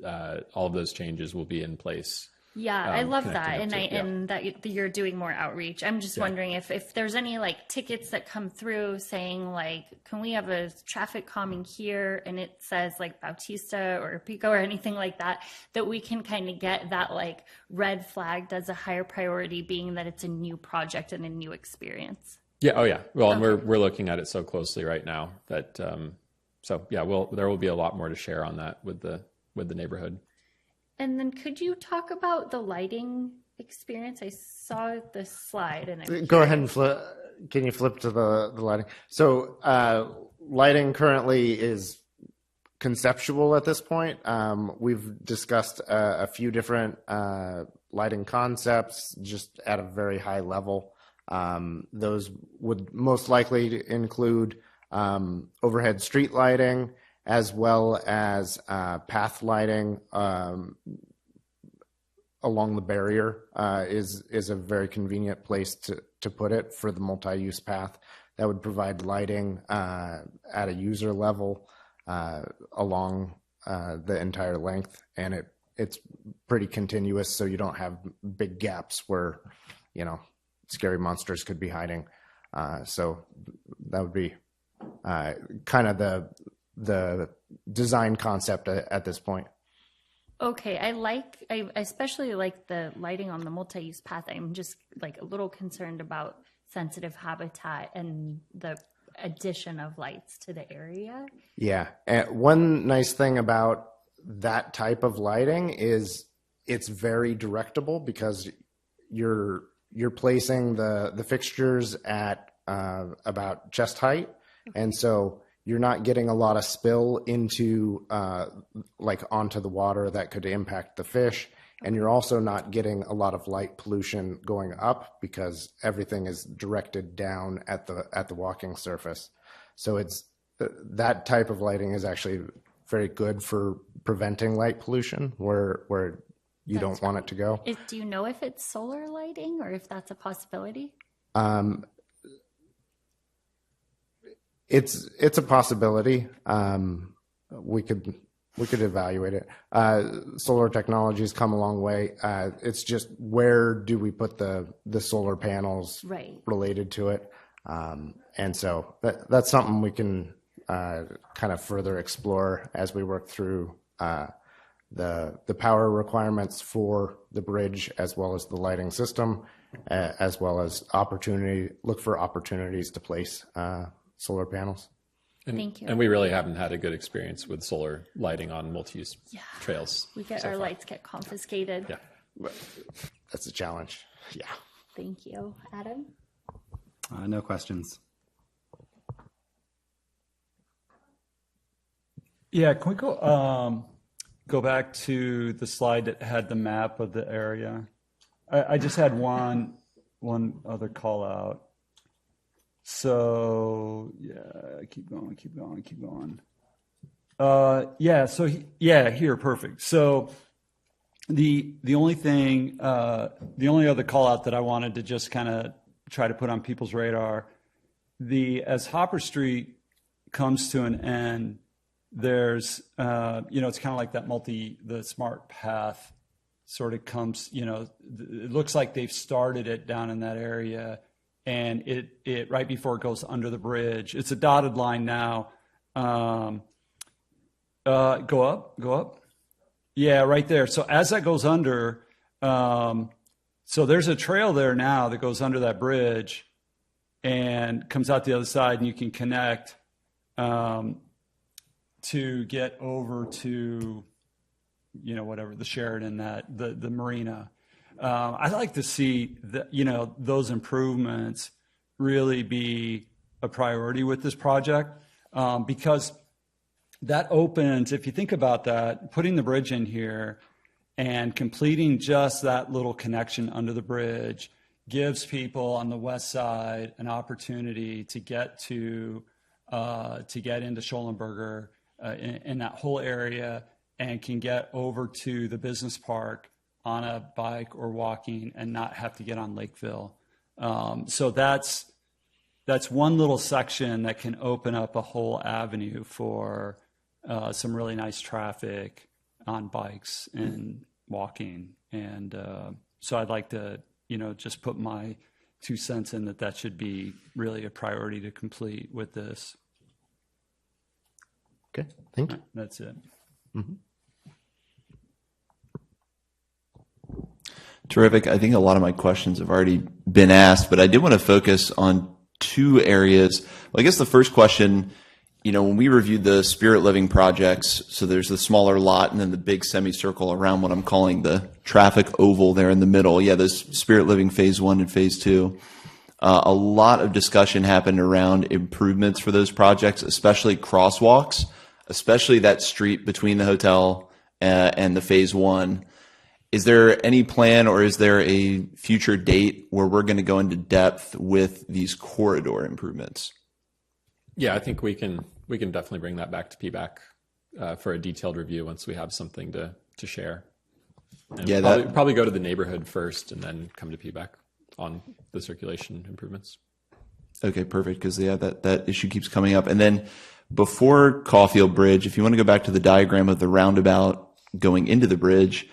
all of those changes will be in place. Yeah, I love that. And that you're doing more outreach. I'm just wondering if there's any like tickets that come through saying like, can we have a traffic calming here? And it says like Bautista or Pico or anything like that, that we can kind of get that like red flagged as a higher priority, being that it's a new project and a new experience. Yeah. Oh yeah. Well, and we're looking at it so closely right now that, so yeah, there will be a lot more to share on that with the neighborhood. And then could you talk about the lighting experience? I saw the slide and Go ahead and flip. Can you flip to the lighting? So lighting currently is conceptual at this point. We've discussed a few different lighting concepts just at a very high level. Those would most likely include overhead street lighting, as well as path lighting along the barrier is a very convenient place to put it for the multi-use path. That would provide lighting at a user level along the entire length, and it's pretty continuous, so you don't have big gaps where, scary monsters could be hiding. So that would be kind of the design concept at this point. Okay, I especially like the lighting on the multi-use path. I'm just like a little concerned about sensitive habitat and the addition of lights to the area. Yeah, and one nice thing about that type of lighting is it's very directable, because you're placing the fixtures at about chest height, and so you're not getting a lot of spill into onto the water that could impact the fish. And you're also not getting a lot of light pollution going up, because everything is directed down at the walking surface. So it's that type of lighting is actually very good for preventing light pollution where you don't want it to go. Do you know if it's solar lighting or if that's a possibility? It's a possibility. We could evaluate it. Solar technologies come a long way. It's just, where do we put the solar panels related to it? And so that's something we can kind of further explore as we work through the power requirements for the bridge, as well as the lighting system, as well as look for opportunities to place solar panels. Thank you. And we really haven't had a good experience with solar lighting on multi-use trails. We get our lights get confiscated. Yeah. That's a challenge. Yeah. Thank you. Adam? No questions. Yeah, can we go back to the slide that had the map of the area? I just had one other call out. So yeah, keep going. Here, perfect. So the only other call out that I wanted to just kind of try to put on people's radar, as Hopper Street comes to an end, there's it's kind of like that the smart path sort of comes, it looks like they've started it down in that area, and it right before it goes under the bridge, it's a dotted line now. Go up. Yeah, right there. So as that goes under, so there's a trail there now that goes under that bridge and comes out the other side, and you can connect to get over to, whatever, the Sheridan, the marina. I'd like to see those improvements really be a priority with this project, because that opens, if you think about that, putting the bridge in here and completing just that little connection under the bridge gives people on the west side an opportunity to get into Schollenberger in that whole area, and can get over to the business park on a bike or walking and not have to get on Lakeville. So that's one little section that can open up a whole avenue for some really nice traffic on bikes and walking. And so I'd like to, just put my 2 cents in that should be really a priority to complete with this. Okay, thank you. That's it. Mm-hmm. Terrific. I think a lot of my questions have already been asked, but I did want to focus on 2 areas. Well, I guess the first question, when we reviewed the Spirit Living projects, so there's the smaller lot and then the big semicircle around what I'm calling the traffic oval there in the middle. Yeah, there's Spirit Living phase 1 and phase 2. A lot of discussion happened around improvements for those projects, especially crosswalks, especially that street between the hotel and the phase 1. Is there any plan, or is there a future date where we're going to go into depth with these corridor improvements? Yeah, I think we can definitely bring that back to PBAC for a detailed review once we have something to share. And probably go to the neighborhood first and then come to PBAC on the circulation improvements. Okay, perfect, because that issue keeps coming up. And then before Caulfield Bridge, if you want to go back to the diagram of the roundabout going into the bridge,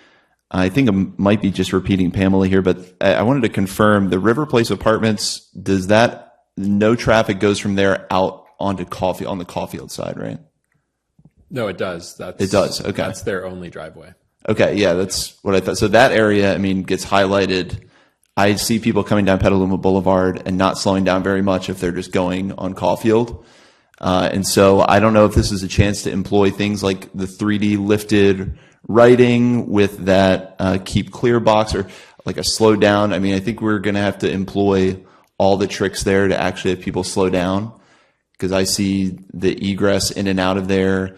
I think I might be just repeating Pamela here, but I wanted to confirm the River Place Apartments, no traffic goes from there out onto Caulfield, on the Caulfield side, right? No, it does. It does. Okay. That's their only driveway. Okay. Yeah, that's what I thought. So that area, gets highlighted. I see people coming down Petaluma Boulevard and not slowing down very much if they're just going on Caulfield. And so I don't know if this is a chance to employ things like the 3D lifted writing with that keep clear box, or like a slow down. I think we're going to have to employ all the tricks there to actually have people slow down, because I see the egress in and out of there,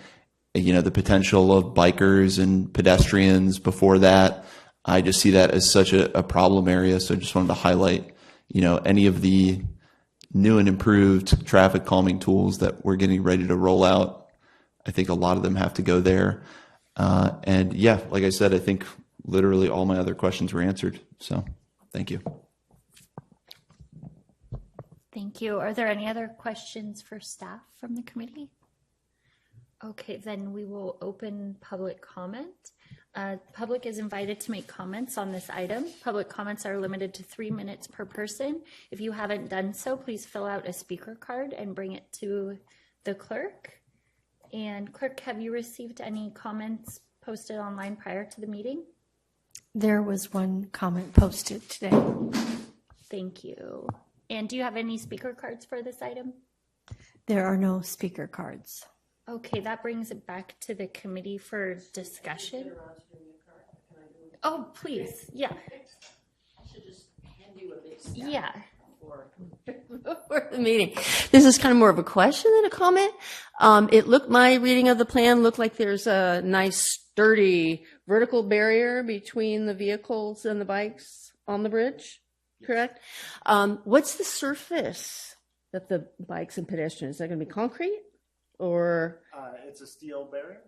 the potential of bikers and pedestrians before that. I just see that as such a problem area. So I just wanted to highlight, any of the new and improved traffic calming tools that we're getting ready to roll out. I think a lot of them have to go there. And yeah, like I said, I think literally all my other questions were answered. So thank you. Thank you. Are there any other questions for staff from the committee? Okay, then we will open public comment. Public is invited to make comments on this item. Public comments are limited to 3 minutes per person. If you haven't done so, please fill out a speaker card and bring it to the clerk. And clerk, have you received any comments posted online prior to the meeting? There was one comment posted today. Thank you. And do you have any speaker cards for this item? There are no speaker cards. Okay, that brings it back to the committee for discussion. Oh, please, yeah. I should just hand you a big Yeah. for the meeting. This is kind of more of a question than a comment. My reading of the plan looked like there's a nice sturdy vertical barrier between the vehicles and the bikes on the bridge, correct? What's the surface that the bikes and pedestrians, is that going to be concrete or? It's a steel barrier.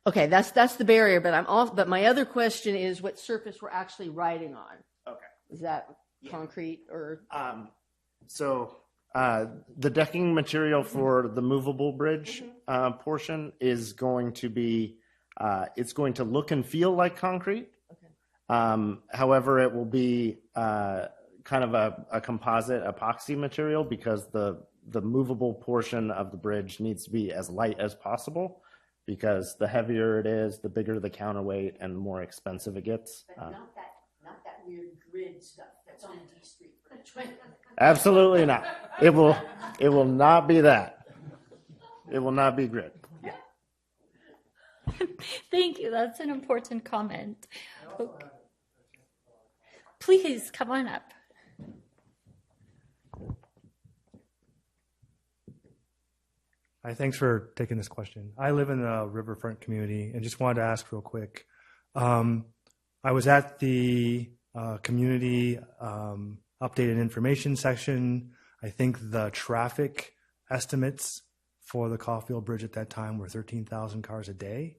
Okay, that's the barrier, but my other question is what surface we're actually riding on. Okay. Is that concrete or? The decking material for the movable bridge portion is going to be, it's going to look and feel like concrete. Okay. However, it will be kind of a composite epoxy material because the movable portion of the bridge needs to be as light as possible because the heavier it is, the bigger the counterweight and the more expensive it gets. But not that weird grid stuff that's on D Street Bridge. Absolutely not. It will not be that. It will not be grid. Yeah. Thank you. That's an important comment. Okay. Please come on up. Hi, thanks for taking this question. I live in a riverfront community and just wanted to ask real quick. I was at the community updated information section. I think the traffic estimates for the Caulfield Bridge at that time were 13,000 cars a day.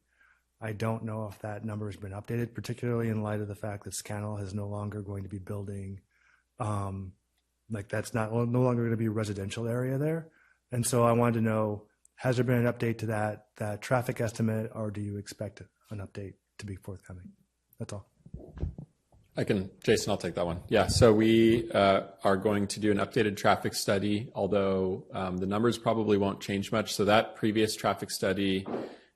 I don't know if that number has been updated, particularly in light of the fact that Scannell is no longer going to be building, that's no longer going to be a residential area there. And so I wanted to know, has there been an update to that traffic estimate, or do you expect an update to be forthcoming? That's all. Jason, I'll take that one. Yeah, so we are going to do an updated traffic study, although the numbers probably won't change much. So that previous traffic study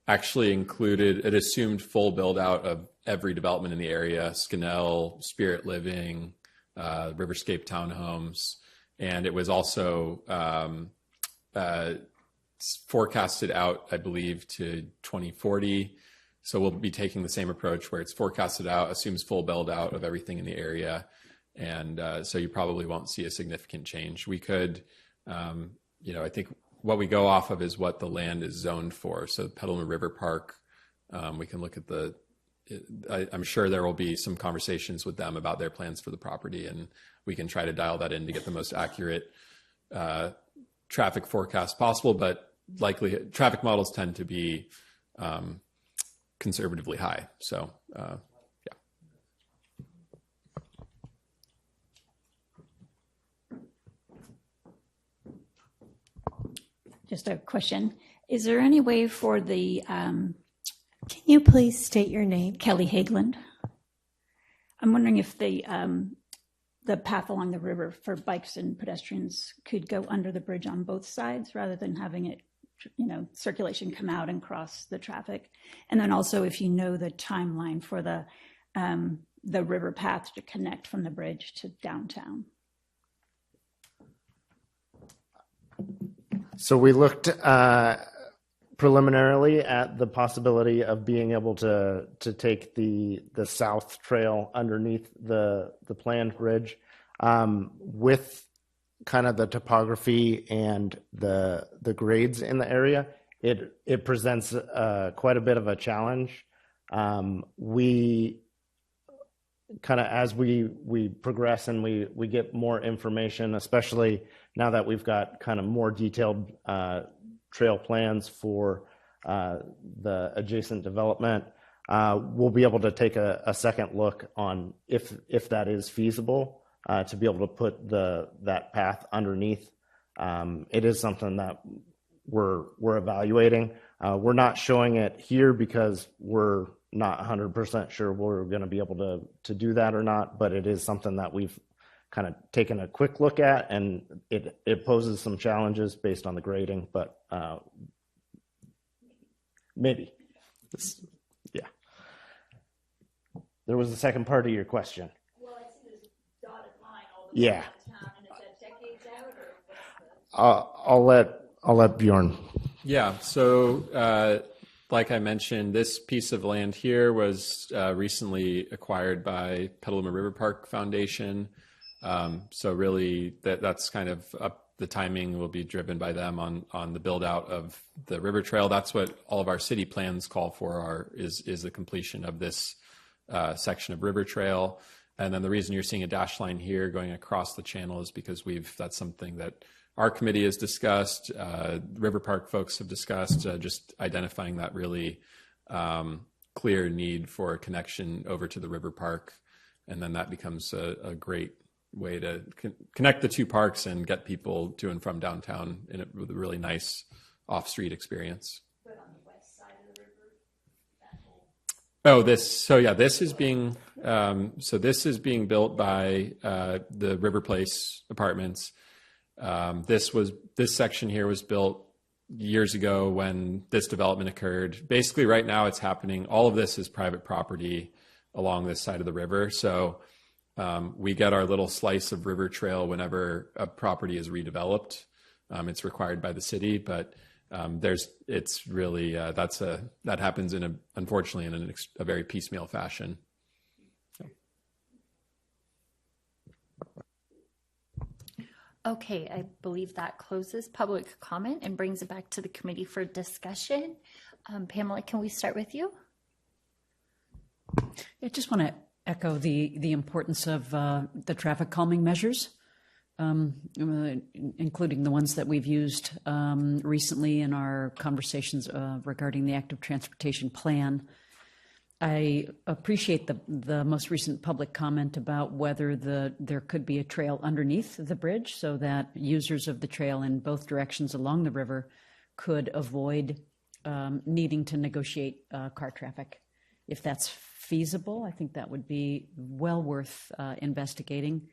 actually it assumed full build out of every development in the area, Scannell, Spirit Living, Riverscape Townhomes, and it was also forecasted out, I believe, to 2040. So we'll be taking the same approach where it's forecasted out, assumes full build out of everything in the area. And so you probably won't see a significant change. We could, I think what we go off of is what the land is zoned for. So Petaluma River Park, we can look at I'm sure there will be some conversations with them about their plans for the property, and we can try to dial that in to get the most accurate traffic forecast possible. But likely traffic models tend to be conservatively high. So, yeah. Just a question. Is there any way for the... Can you please state your name? Kelly Hageland. I'm wondering if the path along the river for bikes and pedestrians could go under the bridge on both sides rather than having it, circulation come out and cross the traffic. And then also if you know the timeline for the river path to connect from the bridge to downtown. So we looked preliminarily at the possibility of being able to take the south trail underneath the planned bridge with kind of the topography and the grades in the area. It presents quite a bit of a challenge. We kind of, as we progress and we get more information, especially now that we've got kind of more detailed trail plans for the adjacent development, we'll be able to take a second look on if that is feasible to be able to put that path underneath. It is something that we're evaluating. We're not showing it here because we're not 100% sure we're going to be able to do that or not, but it is something that we've kind of taken a quick look at, and it poses some challenges based on the grading, but Maybe. Yeah. There was a second part of your question. Well, I see this dotted line all the way downtown, and is that decades out, or what's the... I'll let Bjorn. Yeah. So, like I mentioned, this piece of land here was recently acquired by Petaluma River Park Foundation. So really, that's kind of up. The timing will be driven by them on the build out of the river trail. That's what all of our city plans call for is the completion of this section of river trail. And then the reason you're seeing a dash line here going across the channel is because that's something that our committee has discussed, River Park folks have discussed, just identifying that really clear need for a connection over to the river park. And then that becomes a great way to connect the two parks and get people to and from downtown with a really nice off-street experience. But on the west side of the river, that whole... this is being built by the River Place Apartments. This section here was built years ago when this development occurred. Basically, right now it's happening. All of this is private property along this side of the river. So we get our little slice of river trail whenever a property is redeveloped. It's required by the city, but it's really that happens unfortunately in a very piecemeal fashion. Okay, I believe that closes public comment and brings it back to the committee for discussion. Pamela, can we start with you? I just want to echo the importance of the traffic calming measures, including the ones that we've used recently in our conversations regarding the active transportation plan. I appreciate the most recent public comment about whether there could be a trail underneath the bridge so that users of the trail in both directions along the river could avoid needing to negotiate car traffic. If that's feasible, I think that would be well worth investigating.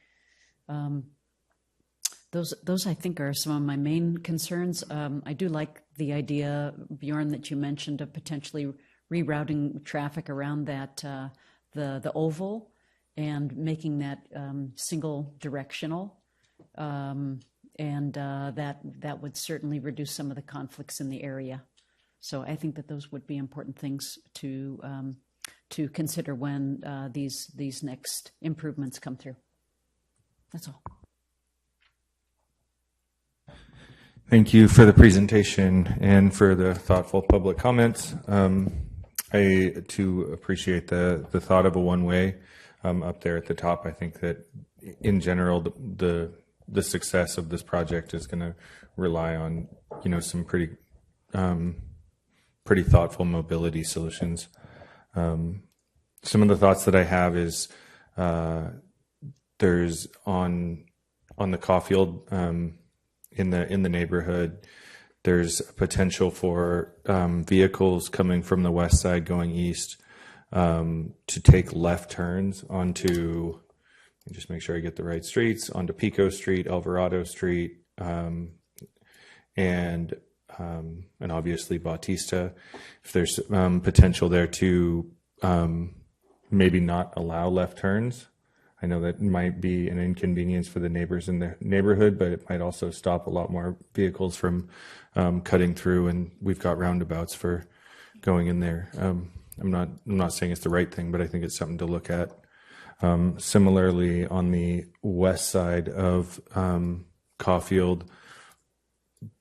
Those I think are some of my main concerns. I do like the idea, Bjorn, that you mentioned of potentially rerouting traffic around that the oval and making that single directional, and that would certainly reduce some of the conflicts in the area. So I think that those would be important things to consider when these next improvements come through. That's all. Thank you for the presentation and for the thoughtful public comments. I too appreciate the thought of a one-way up there at the top. I think that in general the success of this project is going to rely on some pretty thoughtful mobility solutions. Some of the thoughts that I have is there's on the Caulfield in the neighborhood. There's a potential for vehicles coming from the west side going east to take left turns onto, just make sure I get the right streets, onto Pico Street, Alvarado Street, and obviously Bautista. If there's potential there to maybe not allow left turns. I know that might be an inconvenience for the neighbors in the neighborhood, but it might also stop a lot more vehicles from cutting through, and we've got roundabouts for going in there. I'm not saying it's the right thing, but I think it's something to look at. Similarly, on the west side of Caulfield,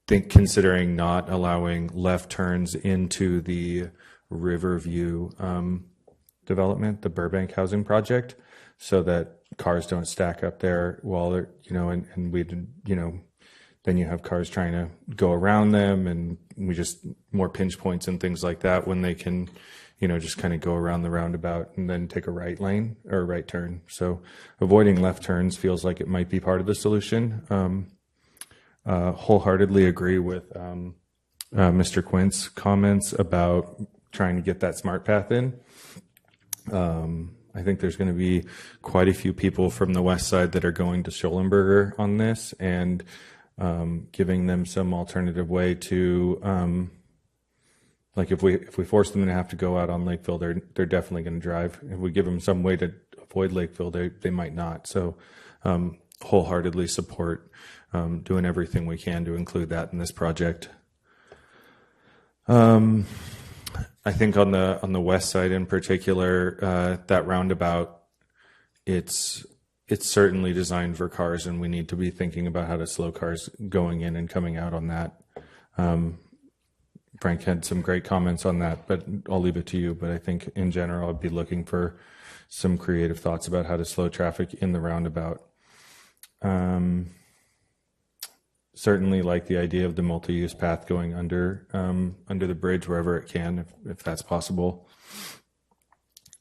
considering not allowing left turns into the Riverview development, the Burbank housing project, so that cars don't stack up there while they're, and we, then you have cars trying to go around them, and we just more pinch points and things like that when they can, just kind of go around the roundabout and then take a right lane or a right turn. So avoiding left turns feels like it might be part of the solution. Wholeheartedly agree with Mr. Quint's comments about trying to get that smart path in. I think there's going to be quite a few people from the west side that are going to Schollenberger on this, and giving them some alternative way to like if we force them to have to go out on Lakeville, they're definitely going to drive. If we give them some way to avoid Lakeville, they might not. So wholeheartedly support doing everything we can to include that in this project. I think on the west side in particular, that roundabout, it's certainly designed for cars, and we need to be thinking about how to slow cars going in and coming out on that. Frank had some great comments on that, but I'll leave it to you. But I think in general, I'd be looking for some creative thoughts about how to slow traffic in the roundabout. Certainly like the idea of the multi-use path going under the bridge wherever it can, if that's possible.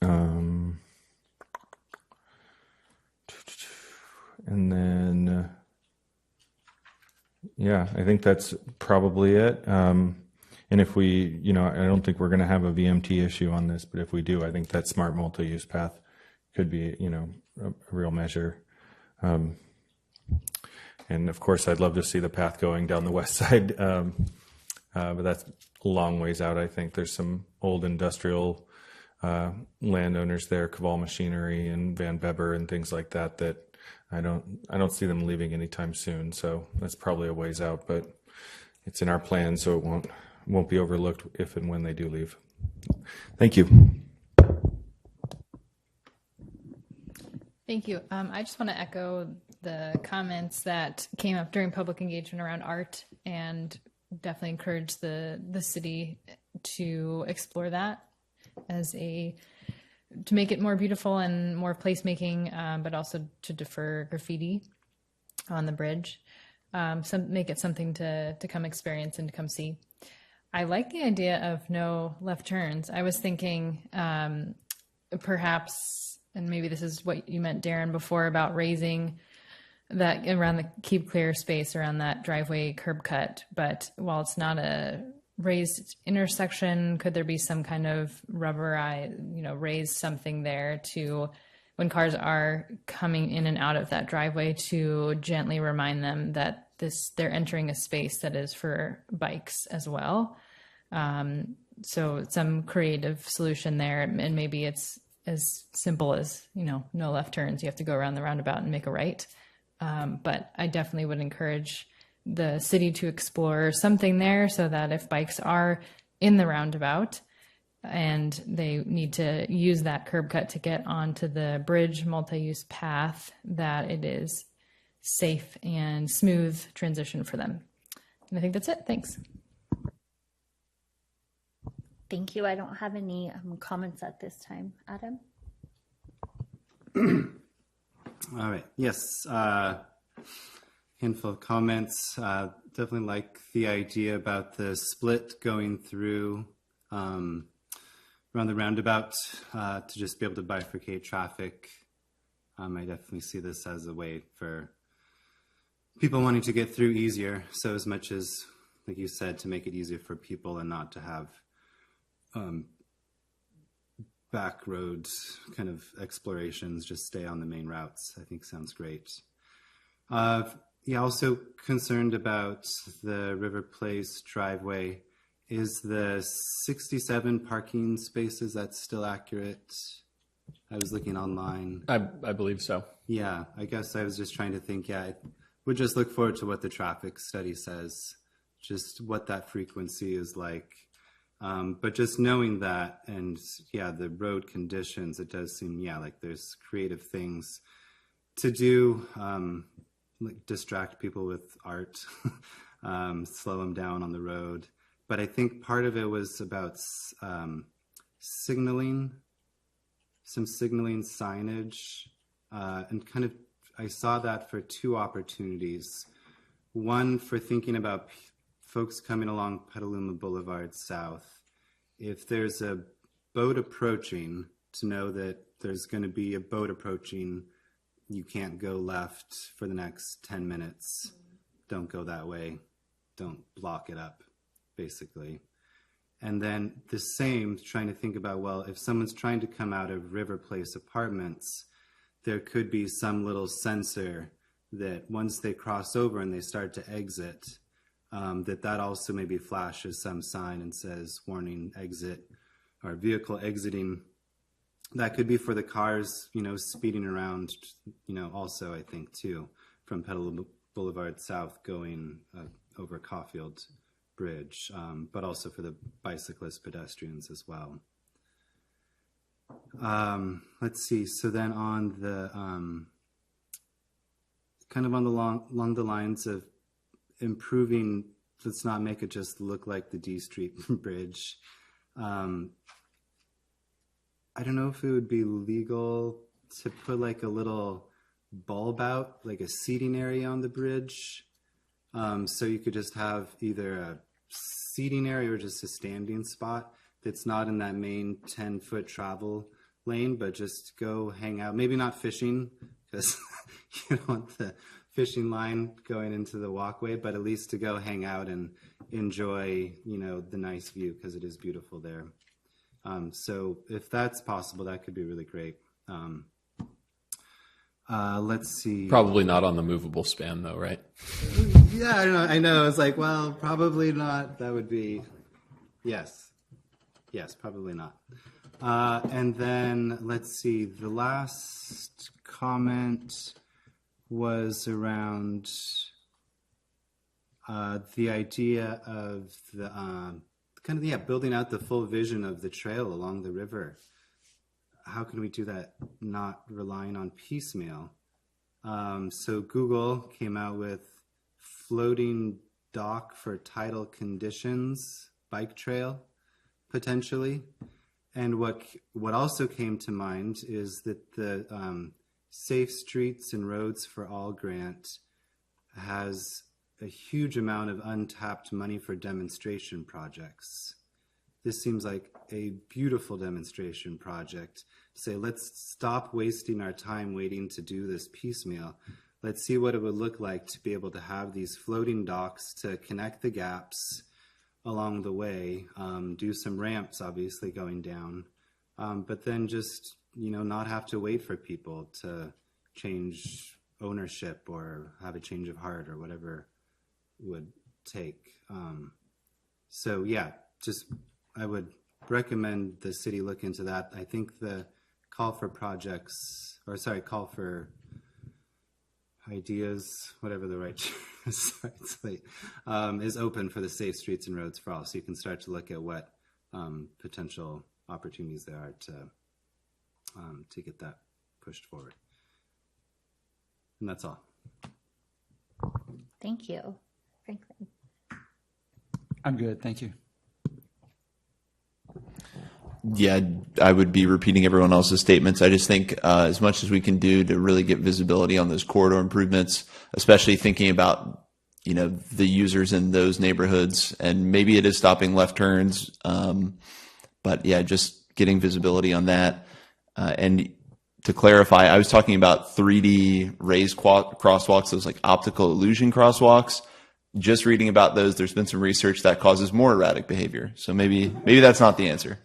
And then, yeah, I think that's probably it. And if we, I don't think we're going to have a VMT issue on this, but if we do, I think that smart multi-use path could be, a real measure. And of course, I'd love to see the path going down the west side, but that's a long ways out. I think there's some old industrial landowners there, Caval Machinery and Van Beber and things like that. That I don't see them leaving anytime soon. So that's probably a ways out, but it's in our plan, so it won't be overlooked if and when they do leave. Thank you. Thank you. I just want to echo the comments that came up during public engagement around art, and definitely encourage the city to explore that to make it more beautiful and more placemaking, but also to defer graffiti on the bridge. Make it something to come experience and to come see. I like the idea of no left turns. I was thinking perhaps, and maybe this is what you meant, Darren, before, about raising that around the keep clear space around that driveway curb cut. But while it's not a raised intersection, could there be some kind of raise something there to, when cars are coming in and out of that driveway, to gently remind them that they're entering a space that is for bikes as well. So some creative solution there, and maybe it's as simple as, no left turns. You have to go around the roundabout and make a right. But I definitely would encourage the city to explore something there, so that if bikes are in the roundabout and they need to use that curb cut to get onto the bridge multi-use path, that it is safe and smooth transition for them. And I think that's it. Thanks. Thank you. I don't have any comments at this time. Adam? All right. Yes. Handful of comments. Definitely like the idea about the split going through around the roundabout to just be able to bifurcate traffic. I definitely see this as a way for people wanting to get through easier. So as much as, like you said, to make it easier for people and not to have back roads kind of explorations, just stay on the main routes, I think sounds great. Also concerned about the River Place driveway. Is the 67 parking spaces, that's still accurate? I was looking online. I believe so. Yeah, I guess I was just trying to think, I would just look forward to what the traffic study says, just what that frequency is like. But just knowing that, and the road conditions, it does seem, like there's creative things to do, like distract people with art, slow them down on the road. But I think part of it was about signaling, some signaling signage, and kind of, I saw that for two opportunities. One, for thinking about folks coming along Petaluma Boulevard South. If there's a boat approaching, to know that there's going to be a boat approaching, you can't go left for the next 10 minutes. Don't go that way. Don't block it up, basically. And then the same, trying to think about, well, if someone's trying to come out of River Place Apartments, there could be some little sensor that once they cross over and they start to exit, that also maybe flashes some sign and says warning exit or vehicle exiting. That could be for the cars, speeding around, also I think too, from Petaluma Boulevard South going over Caulfield Bridge, but also for the bicyclists, pedestrians as well. Let's see. So then on the kind of along the lines of improving, let's not make it just look like the D Street Bridge. I don't know if it would be legal to put like a little bulb out, like a seating area on the bridge. So you could just have either a seating area or just a standing spot that's not in that main 10-foot travel lane, but just go hang out. Maybe not fishing, because you don't want the fishing line going into the walkway, but at least to go hang out and enjoy, the nice view, because it is beautiful there. So if that's possible, that could be really great. Let's see. Probably not on the movable span, though, right? Yeah, I know. It's like, well, probably not. That would be, yes, probably not. And then let's see. The last comment was around the idea of the building out the full vision of the trail along the river. How can we do that not relying on piecemeal? So Google came out with floating dock for tidal conditions, bike trail, potentially. And what also came to mind is that the Safe Streets and Roads for All grant has a huge amount of untapped money for demonstration projects. This seems like a beautiful demonstration project. Say, let's stop wasting our time waiting to do this piecemeal. Let's see what it would look like to be able to have these floating docks to connect the gaps along the way, do some ramps, obviously, going down, but then just, not have to wait for people to change ownership or have a change of heart or whatever would take. So yeah, I would recommend the city look into that. I think the call for ideas, whatever the right slate, is open for the Safe Streets and Roads for All. So you can start to look at what potential opportunities there are to get that pushed forward. And that's all. Thank you, Franklin. I'm good. Thank you. Yeah, I would be repeating everyone else's statements. I just think as much as we can do to really get visibility on those corridor improvements, especially thinking about, the users in those neighborhoods, and maybe it is stopping left turns. But yeah, just getting visibility on that. And to clarify, I was talking about 3D raised crosswalks, those like optical illusion crosswalks. Just reading about those, there's been some research that causes more erratic behavior. So maybe that's not the answer.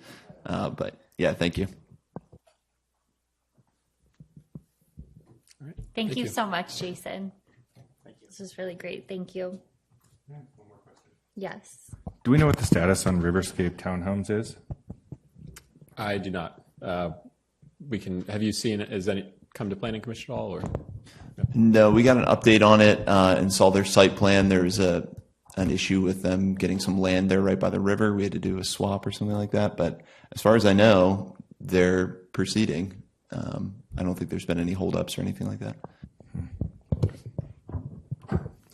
But yeah, thank you. All right. Thank you so much, Jason. This is really great. Thank you. Yeah, one more question. Yes. Do we know what the status on Riverscape Townhomes is? I do not. Have you seen it? Has any come to planning commission at all, or? No, we got an update on it and saw their site plan. There was an issue with them getting some land there right by the river. We had to do a swap or something like that. But as far as I know, they're proceeding. I don't think there's been any holdups or anything like that.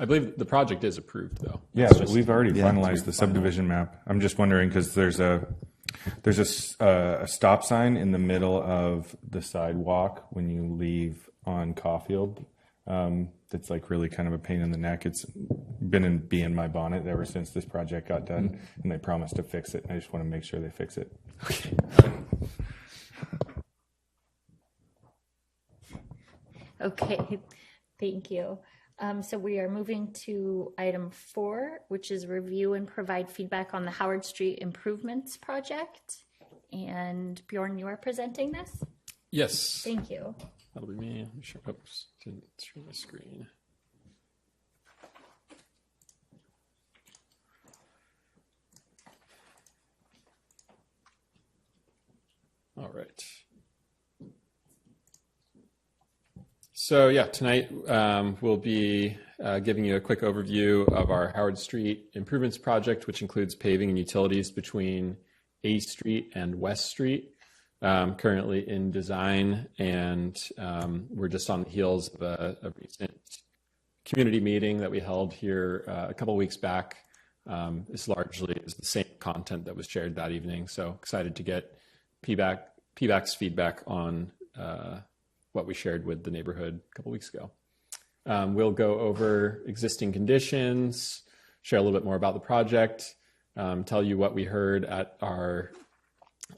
I believe the project is approved, though. Yeah, we've already finalized the subdivision map. I'm just wondering because there's a stop sign in the middle of the sidewalk when you leave on Caulfield. That's like really kind of a pain in the neck. It's been in my bonnet ever since this project got done, and they promised to fix it. And I just want to make sure they fix it. Okay. Okay, thank you. So we are moving to item 4, which is review and provide feedback on the Howard Street Improvements Project. And Bjorn, you are presenting this? Yes. Thank you. That'll be me. Oops, didn't share my screen. All right. So yeah, tonight we'll be giving you a quick overview of our Howard Street improvements project, which includes paving and utilities between A Street and West Street. Currently in design, and we're just on the heels of a recent community meeting that we held here a couple of weeks back. This largely is the same content that was shared that evening, so excited to get PBAC's feedback on what we shared with the neighborhood a couple weeks ago. We'll go over existing conditions, share a little bit more about the project, tell you what we heard at our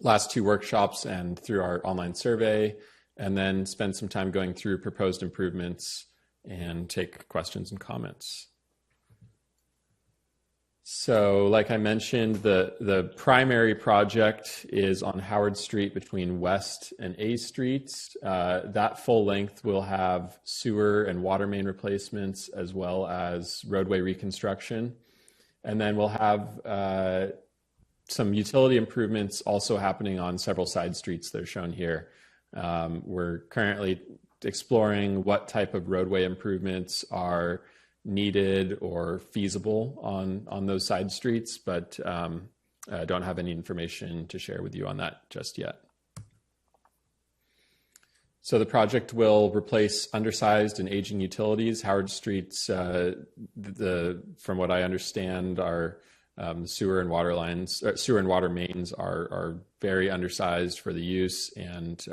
last two workshops and through our online survey, and then spend some time going through proposed improvements and take questions and comments. So like I mentioned, the primary project is on Howard Street between West and A Streets. That full length will have sewer and water main replacements as well as roadway reconstruction. And then we'll have some utility improvements also happening on several side streets that are shown here. We're currently exploring what type of roadway improvements are needed or feasible on those side streets, but I don't have any information to share with you on that just yet. So the project will replace undersized and aging utilities. Howard Street's, from what I understand, are sewer and water lines, sewer and water mains are very undersized for the use and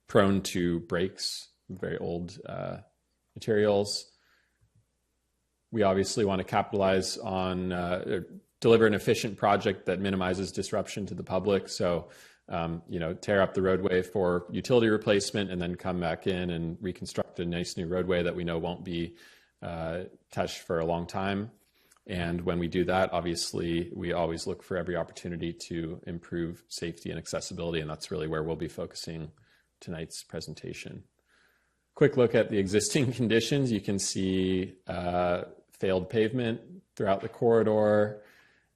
prone to breaks, very old materials. We obviously want to capitalize on deliver an efficient project that minimizes disruption to the public. So, tear up the roadway for utility replacement and then come back in and reconstruct a nice new roadway that we know won't be touched for a long time. And when we do that, obviously, we always look for every opportunity to improve safety and accessibility, and that's really where we'll be focusing tonight's presentation. Quick look at the existing conditions. You can see failed pavement throughout the corridor.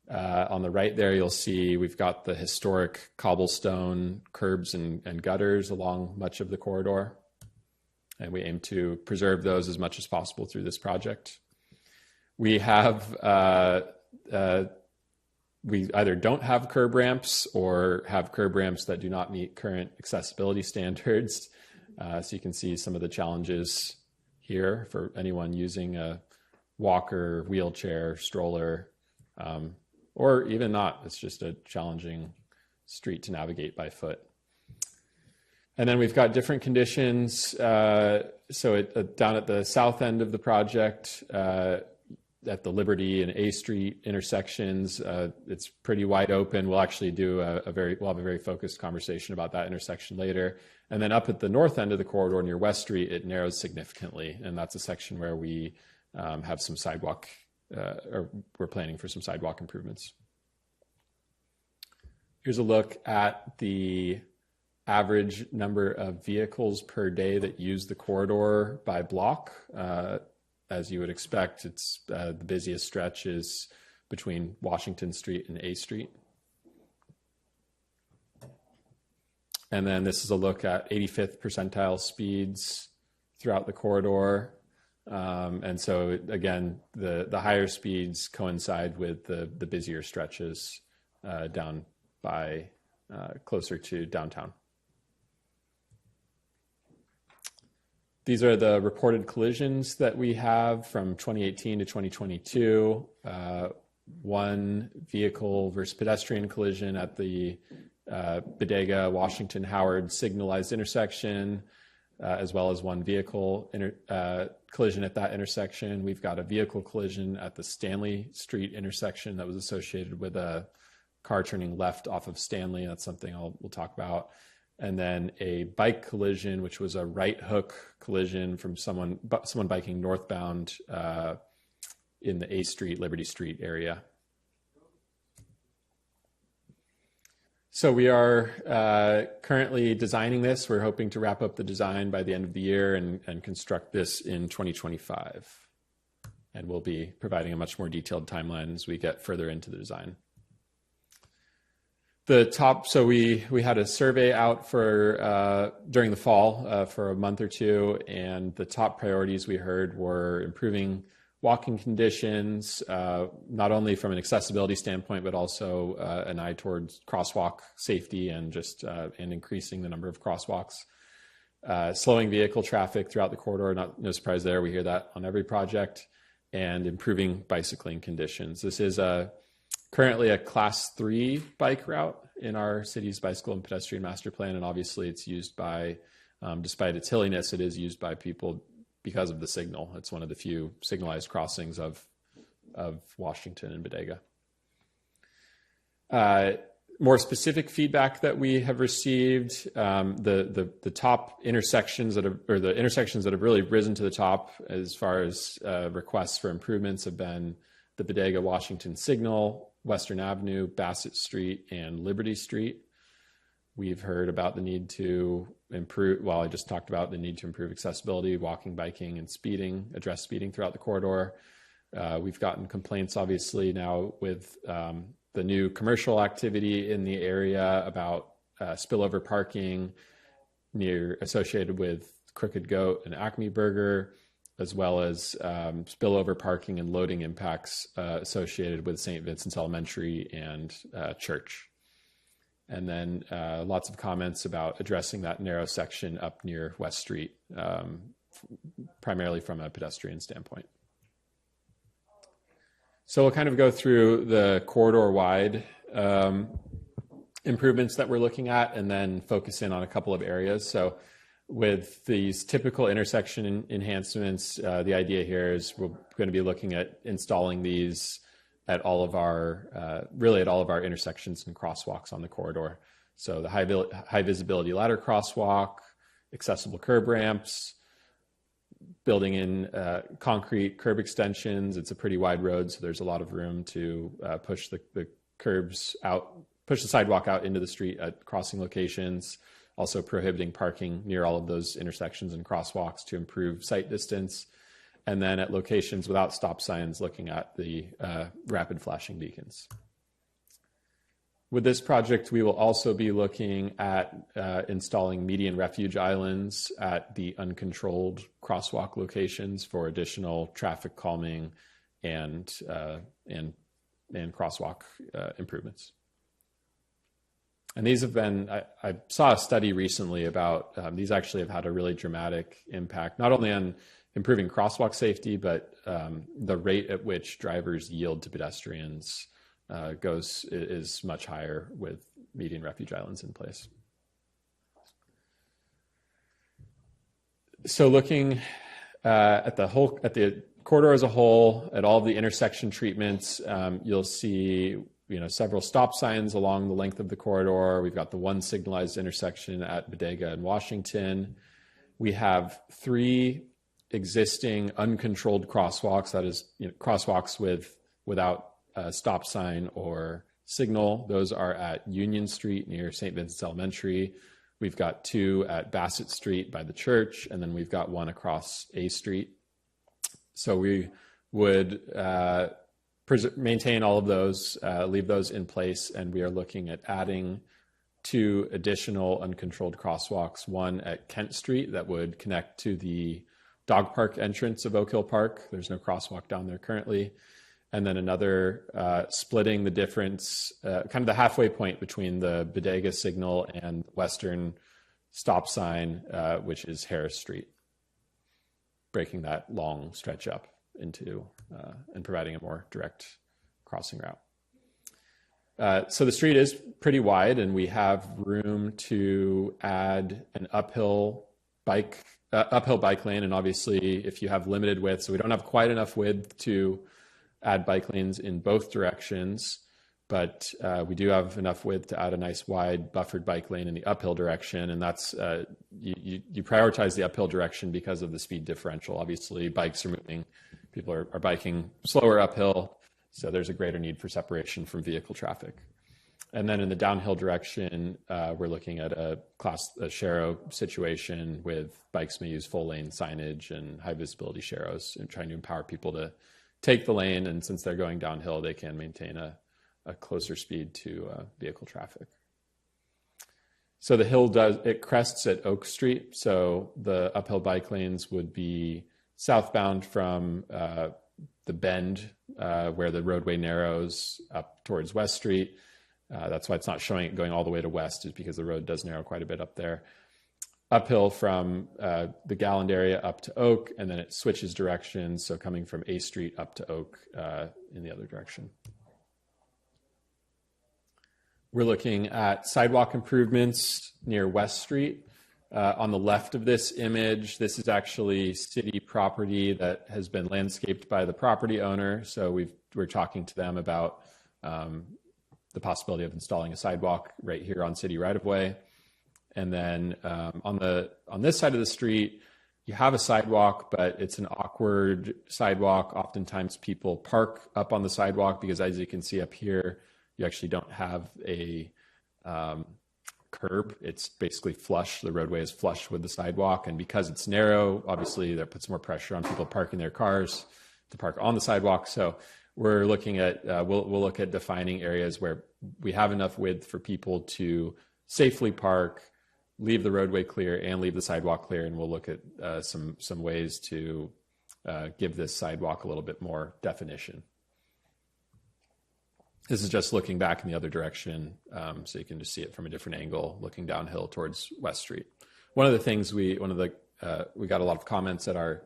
On the right there, you'll see we've got the historic cobblestone curbs and gutters along much of the corridor, and we aim to preserve those as much as possible through this project. We have, we either don't have curb ramps or have curb ramps that do not meet current accessibility standards. So you can see some of the challenges here for anyone using a walker, wheelchair, stroller, or even not. It's just a challenging street to navigate by foot. And then we've got different conditions. So down at the south end of the project, at the Liberty and A Street intersections, it's pretty wide open. We'll actually do we'll have a very focused conversation about that intersection later. And then up at the north end of the corridor near West Street, it narrows significantly. And that's a section where we have some sidewalk, or we're planning for some sidewalk improvements. Here's a look at the average number of vehicles per day that use the corridor by block. As you would expect, it's the busiest stretch is between Washington Street and A Street. And then this is a look at 85th percentile speeds throughout the corridor. And so again, the higher speeds coincide with the busier stretches down by closer to downtown. These are the reported collisions that we have from 2018 to 2022. One vehicle versus pedestrian collision at the Bodega, Washington, Howard signalized intersection, as well as one vehicle collision at that intersection. We've got a vehicle collision at the Stanley Street intersection that was associated with a car turning left off of Stanley. That's something we'll talk about. And then a bike collision, which was a right hook collision from someone biking northbound in the A Street, Liberty Street area. So we are currently designing this. We're hoping to wrap up the design by the end of the year and construct this in 2025. And we'll be providing a much more detailed timeline as we get further into the design. The top, so we had a survey out for during the fall for a month or two, and the top priorities we heard were improving walking conditions, not only from an accessibility standpoint, but also an eye towards crosswalk safety and just and increasing the number of crosswalks. Slowing vehicle traffic throughout the corridor, no surprise there, we hear that on every project, and improving bicycling conditions. This is currently a class 3 bike route in our city's bicycle and pedestrian master plan, and obviously it's used by, despite its hilliness, it is used by people because of the signal. It's one of the few signalized crossings of Washington and Bodega. More specific feedback that we have received, the top intersections that have, or the intersections that have really risen to the top as far as requests for improvements have been the Bodega Washington Signal, Western Avenue, Bassett Street, and Liberty Street. We've heard about the need to improve, well, I just talked about the need to improve accessibility, walking, biking, and speeding, address speeding throughout the corridor. We've gotten complaints, obviously, now with the new commercial activity in the area about spillover parking associated with Crooked Goat and Acme Burger, as well as spillover parking and loading impacts associated with St. Vincent's Elementary and Church. And then lots of comments about addressing that narrow section up near West Street, primarily from a pedestrian standpoint. So we'll kind of go through the corridor-wide improvements that we're looking at and then focus in on a couple of areas. So with these typical intersection enhancements, the idea here is we're going to be looking at installing these at all of our, really at all of our intersections and crosswalks on the corridor. So the high visibility ladder crosswalk, accessible curb ramps, building in concrete curb extensions. It's a pretty wide road, so there's a lot of room to push the curbs out, push the sidewalk out into the street at crossing locations. Also prohibiting parking near all of those intersections and crosswalks to improve sight distance. And then at locations without stop signs, looking at the rapid flashing beacons. With this project, we will also be looking at installing median refuge islands at the uncontrolled crosswalk locations for additional traffic calming and crosswalk improvements. And these have been, I saw a study recently about, these actually have had a really dramatic impact, not only on improving crosswalk safety, but the rate at which drivers yield to pedestrians is much higher with median refuge islands in place. So looking at the corridor as a whole, at all of the intersection treatments, you'll see several stop signs along the length of the corridor. We've got the one signalized intersection at Bodega and Washington. We have 3 existing uncontrolled crosswalks, that is, crosswalks without a stop sign or signal. Those are at Union Street near St. Vincent's Elementary. We've got 2 at Bassett Street by the church, and then we've got 1 across A Street. So we would maintain all of those, leave those in place, and we are looking at adding 2 additional uncontrolled crosswalks, one at Kent Street that would connect to the dog park entrance of Oak Hill Park. There's no crosswalk down there currently. And then another splitting the difference, kind of the halfway point between the Bodega signal and western stop sign, which is Harris Street, breaking that long stretch up into and providing a more direct crossing route. So the street is pretty wide, and we have room to add an uphill bike lane. And obviously, if you have limited width, so we don't have quite enough width to add bike lanes in both directions, but we do have enough width to add a nice wide buffered bike lane in the uphill direction. And that's, you prioritize the uphill direction because of the speed differential. Obviously, bikes are moving, people are biking slower uphill, so there's a greater need for separation from vehicle traffic. And then in the downhill direction, we're looking at a Sharrow situation with bikes may use full lane signage and high visibility Sharrows, and trying to empower people to take the lane, and since they're going downhill, they can maintain a closer speed to vehicle traffic. So the hill it crests at Oak Street. So the uphill bike lanes would be southbound from the bend where the roadway narrows up towards West Street. That's why it's not showing it going all the way to west, is because the road does narrow quite a bit up there. Uphill from the Galland area up to Oak, and then it switches directions. So coming from A Street up to Oak in the other direction. We're looking at sidewalk improvements near West Street. On the left of this image, this is actually city property that has been landscaped by the property owner. So we're talking to them about the possibility of installing a sidewalk right here on city right-of-way. And then on this side of the street, you have a sidewalk, but it's an awkward sidewalk. Oftentimes people park up on the sidewalk because, as you can see up here, you actually don't have a curb. It's basically flush. The roadway is flush with the sidewalk. And because it's narrow, obviously that puts more pressure on people parking their cars to park on the sidewalk. So we're looking at, we'll look at defining areas where we have enough width for people to safely park, leave the roadway clear, and leave the sidewalk clear. And we'll look at some ways to give this sidewalk a little bit more definition. This is just looking back in the other direction, so you can just see it from a different angle, looking downhill towards West Street. One of the things we got a lot of comments at our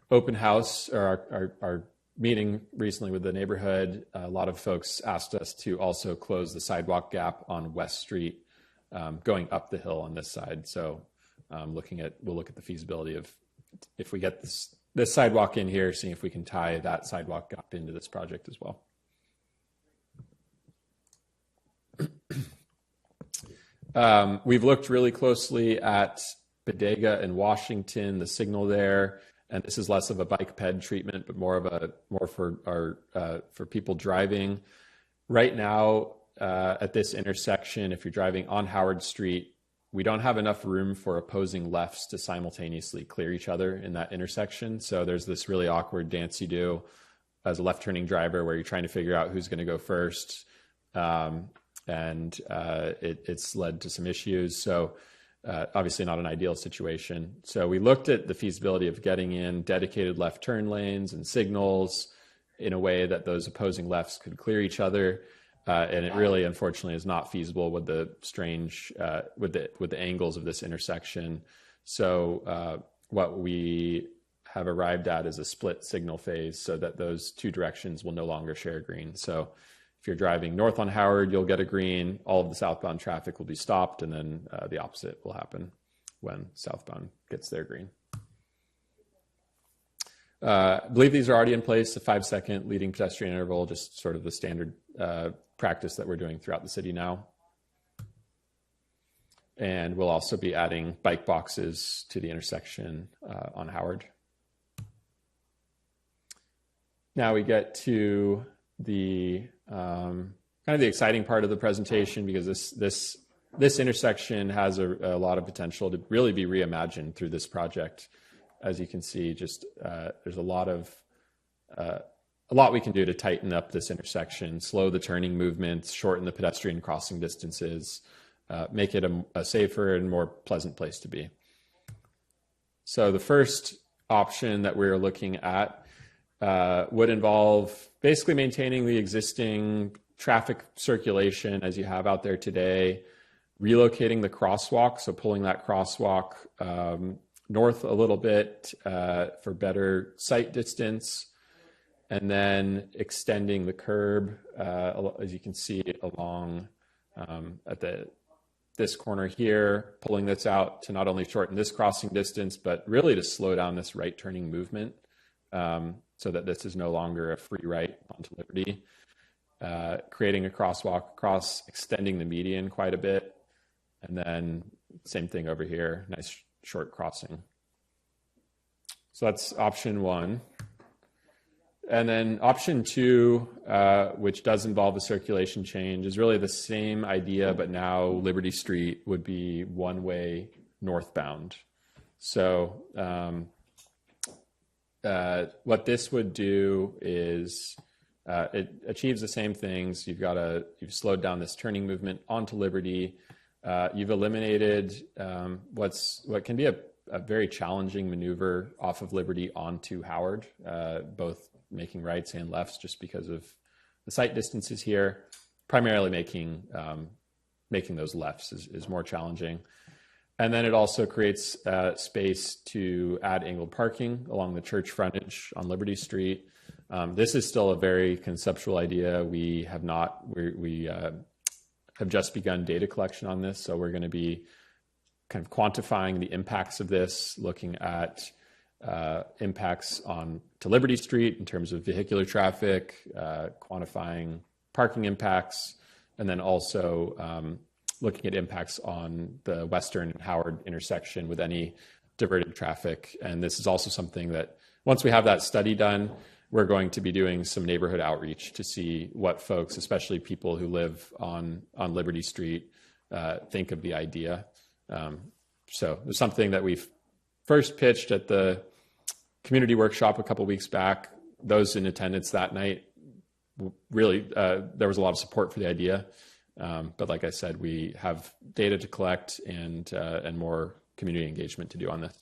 open house, or our meeting recently with the neighborhood. A lot of folks asked us to also close the sidewalk gap on West Street, going up the hill on this side. So we'll look at the feasibility of, if we get this sidewalk in here, seeing if we can tie that sidewalk gap into this project as well. We've looked really closely at Bodega and Washington, the signal there, and this is less of a bike ped treatment, but more for people driving. Right now, at this intersection, if you're driving on Howard Street, we don't have enough room for opposing lefts to simultaneously clear each other in that intersection. So there's this really awkward dance you do as a left turning driver where you're trying to figure out who's going to go first. And it's led to some issues. So obviously not an ideal situation. So we looked at the feasibility of getting in dedicated left turn lanes and signals in a way that those opposing lefts could clear each other. And it really, unfortunately, is not feasible with the strange, with the angles of this intersection. So what we have arrived at is a split signal phase so that those two directions will no longer share green. So if you're driving north on Howard, you'll get a green. All of the southbound traffic will be stopped, and then the opposite will happen when southbound gets their green. I believe these are already in place, a 5-second leading pedestrian interval, just sort of the standard practice that we're doing throughout the city now. And we'll also be adding bike boxes to the intersection on Howard. Now we get to the kind of the exciting part of the presentation, because this intersection has a lot of potential to really be reimagined through this project. As you can see, just there's a lot we can do to tighten up this intersection, slow the turning movements, shorten the pedestrian crossing distances, make it a safer and more pleasant place to be. So the first option that we're looking at would involve basically maintaining the existing traffic circulation as you have out there today, relocating the crosswalk, so pulling that crosswalk north a little bit for better sight distance, and then extending the curb, as you can see along at this corner here, pulling this out to not only shorten this crossing distance, but really to slow down this right turning movement, so that this is no longer a free right onto Liberty. Creating a crosswalk across, extending the median quite a bit, and then same thing over here, nice short crossing. So that's option one. And then option two, which does involve a circulation change, is really the same idea, but now Liberty Street would be one-way northbound. So what this would do is it achieves the same things. You've slowed down this turning movement onto Liberty. You've eliminated what can be a very challenging maneuver off of Liberty onto Howard, both making rights and lefts just because of the sight distances here. Primarily making those lefts is more challenging. And then it also creates space to add angled parking along the church frontage on Liberty Street. This is still a very conceptual idea. We have just begun data collection on this, so we're going to be kind of quantifying the impacts of this, looking at impacts to Liberty Street in terms of vehicular traffic, quantifying parking impacts, and then also looking at impacts on the Western and Howard intersection with any diverted traffic. And this is also something that once we have that study done, we're going to be doing some neighborhood outreach to see what folks, especially people who live on Liberty Street, think of the idea. So there's something that we've first pitched at the community workshop a couple weeks back. Those in attendance that night, really, there was a lot of support for the idea. But like I said, we have data to collect and more community engagement to do on this.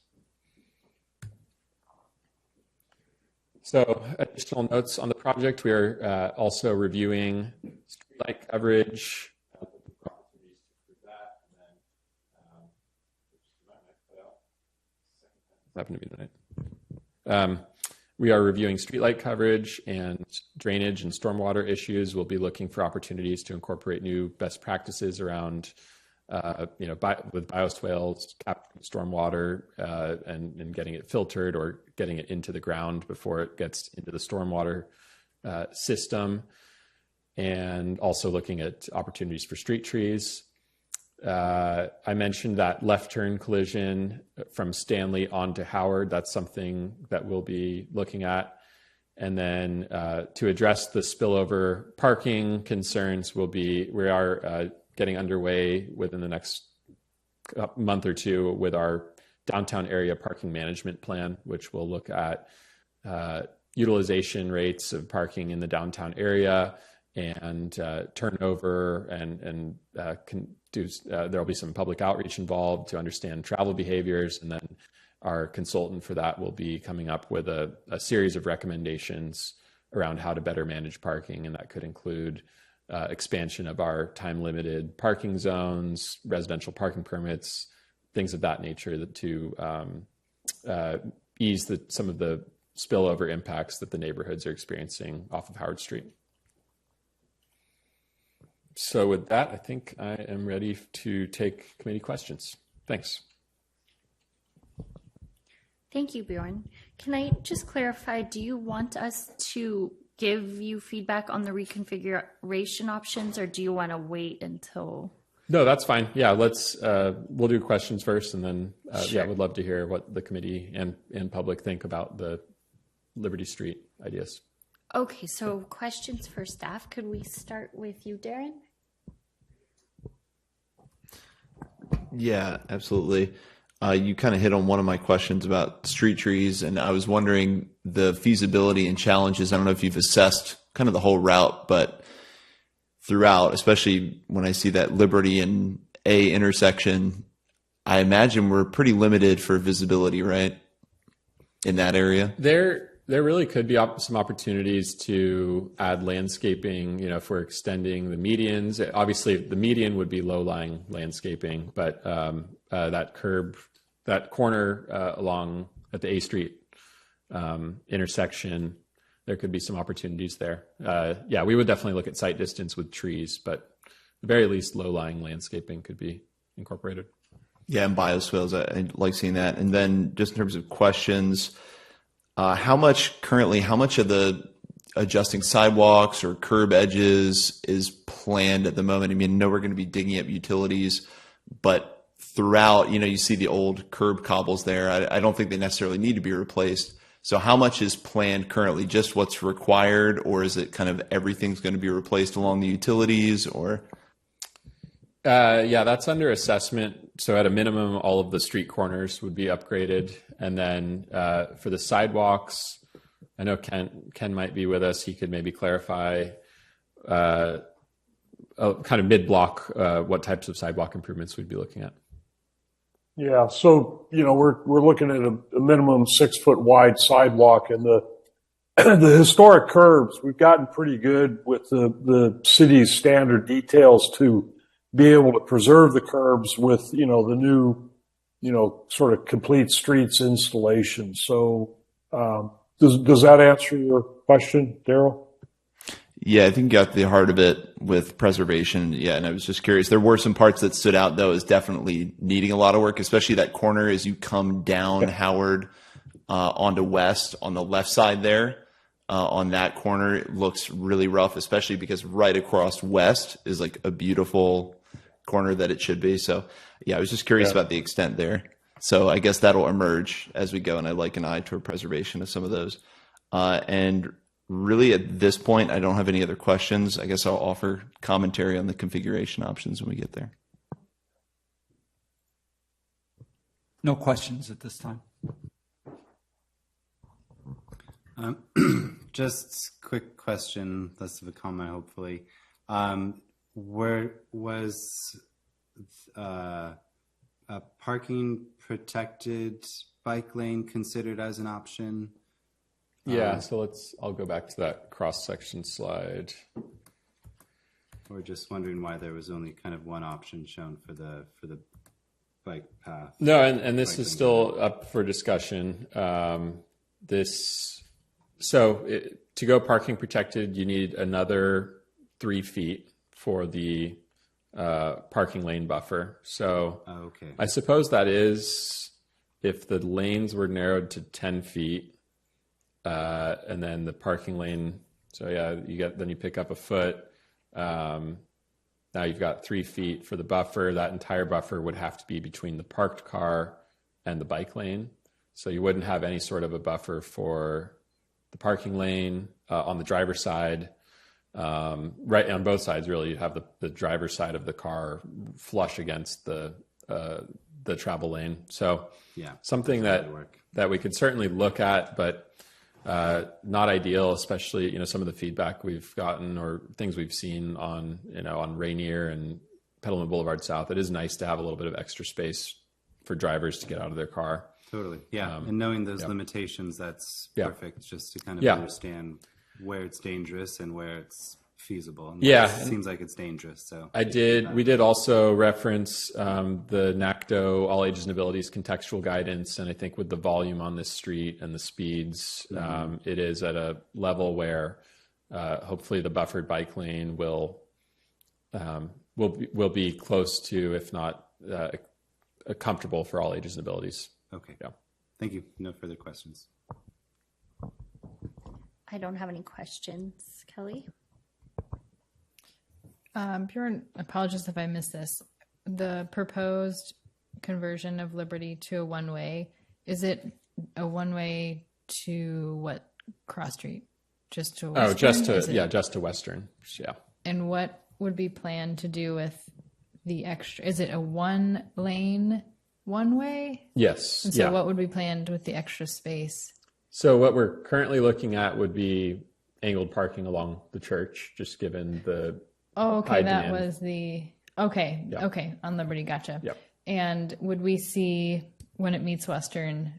So additional notes on the project, we are also reviewing streetlight coverage. Happened to be tonight. We are reviewing streetlight coverage and drainage and stormwater issues. We'll be looking for opportunities to incorporate new best practices around, with bioswales, capturing stormwater and getting it filtered or getting it into the ground before it gets into the stormwater system, and also looking at opportunities for street trees. I mentioned that left turn collision from Stanley onto Howard. That's something that we'll be looking at. And then to address the spillover parking concerns, we are getting underway within the next month or two with our downtown area parking management plan, which will look at utilization rates of parking in the downtown area and turnover and there'll be some public outreach involved to understand travel behaviors, and then our consultant for that will be coming up with a series of recommendations around how to better manage parking, and that could include expansion of our time-limited parking zones, residential parking permits, things of that nature to ease some of the spillover impacts that the neighborhoods are experiencing off of Howard Street. So with that, I think I am ready to take committee questions. Thanks. Thank you, Bjorn. Can I just clarify, do you want us to give you feedback on the reconfiguration options, or do you want to wait until? No, that's fine. Yeah, we'll do questions first, and then Sure. we'd love to hear what the committee and public think about the Liberty Street ideas. Okay, so questions for staff. Could we start with you, Darren? Yeah, absolutely. You kind of hit on one of my questions about street trees, and I was wondering the feasibility and challenges. I don't know if you've assessed kind of the whole route, but throughout, especially when I see that Liberty and A intersection, I imagine we're pretty limited for visibility, right, in that area? There really could be some opportunities to add landscaping, if we're extending the medians. Obviously, the median would be low-lying landscaping, but that corner along at the A Street intersection, there could be some opportunities there. We would definitely look at site distance with trees, but at the very least, low-lying landscaping could be incorporated. Yeah, and bioswales, I like seeing that. And then just in terms of questions, how much of the adjusting sidewalks or curb edges is planned at the moment? I mean, I know we're going to be digging up utilities, but throughout, you see the old curb cobbles there. I don't think they necessarily need to be replaced. So how much is planned currently? Just what's required, or is it kind of everything's going to be replaced along the utilities, or? That's under assessment. So at a minimum, all of the street corners would be upgraded. And then for the sidewalks, I know Ken might be with us. He could maybe clarify kind of mid-block, what types of sidewalk improvements we'd be looking at. Yeah, so we're looking at a minimum 6 foot wide sidewalk, and the the historic curbs. We've gotten pretty good with the city's standard details to be able to preserve the curbs with the new sort of complete streets installation. So does that answer your question, Daryl? Yeah, I think you got the heart of it with preservation. Yeah, and I was just curious. There were some parts that stood out, though, as definitely needing a lot of work, especially that corner as you come down Howard onto West on the left side there. On that corner, it looks really rough, especially because right across West is like a beautiful corner that it should be. So, yeah, I was just curious about the extent there. So I guess that'll emerge as we go, and I like an eye toward preservation of some of those. And really, at this point, I don't have any other questions. I guess I'll offer commentary on the configuration options when we get there. No questions at this time. Just quick question, less of a comment, hopefully. Where was a parking protected bike lane considered as an option? Yeah, so I'll go back to that cross-section slide. We're just wondering why there was only kind of one option shown for the bike path. No, and this is still up for discussion. To go parking protected, you need another 3 feet for the parking lane buffer. So I suppose that is if the lanes were narrowed to 10 feet, and then the parking lane. So yeah, you pick up a foot. Now you've got 3 feet for the buffer. That entire buffer would have to be between the parked car and the bike lane. So you wouldn't have any sort of a buffer for the parking lane on the driver's side. Right on both sides, really, you have the driver's side of the car flush against the travel lane. So something that we could certainly look at, but not ideal, especially some of the feedback we've gotten or things we've seen on Rainier and Petaluma Boulevard South. It is nice to have a little bit of extra space for drivers to get out of their car. Totally, yeah. And knowing those limitations, that's perfect, just to kind of understand where it's dangerous and where it's feasible. And it seems like it's dangerous. So we did also reference the NACDO All Ages and Abilities contextual guidance, and I think with the volume on this street and the speeds, it is at a level where hopefully the buffered bike lane will be close to, if not comfortable for all ages and abilities. Okay. Yeah. Thank you. No further questions. I don't have any questions. Kelly? Bjorn, apologies if I missed this. The proposed conversion of Liberty to a one-way, is it a one-way to what cross street? Just to Western? Just to Western. Yeah. And what would be planned to do with the extra? Is it a one lane, one way? Yes. And so what would be planned with the extra space? So what we're currently looking at would be angled parking along the church, just given the high that demand. Was the okay on Liberty, gotcha. Yep. And would we see when it meets Western,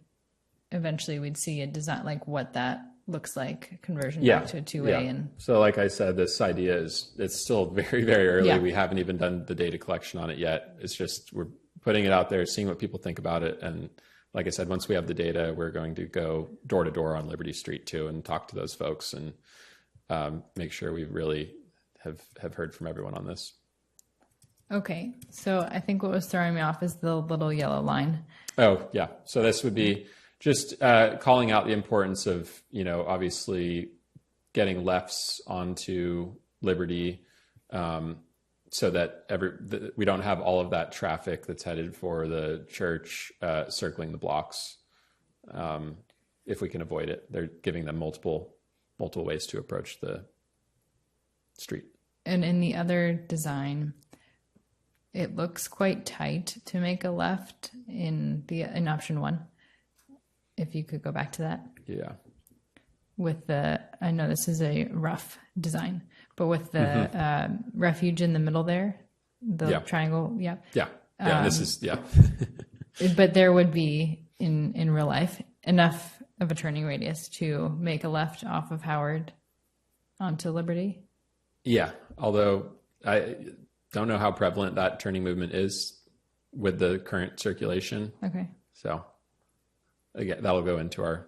eventually we'd see a design like what that looks like, conversion back to a two-way. And so like I said, this idea it's still very, very early. We haven't even done the data collection on it yet. It's just we're putting it out there, seeing what people think about it. And like I said, once we have the data, we're going to go door to door on Liberty Street too and talk to those folks and make sure we really have heard from everyone on this. Okay. So I think what was throwing me off is the little yellow line. Oh, yeah. So this would be just calling out the importance of, obviously getting lefts onto Liberty so that we don't have all of that traffic that's headed for the church circling the blocks. If we can avoid it, they're giving them multiple ways to approach the street. And in the other design, it looks quite tight to make a left in option one. If you could go back to that. Yeah. with the, I know this is a rough design, but with the refuge in the middle there, the triangle. Yeah. Yeah. Yeah. This is, But there would be in real life enough of a turning radius to make a left off of Howard onto Liberty. Yeah. Although I don't know how prevalent that turning movement is with the current circulation. Okay. So again, that'll go into our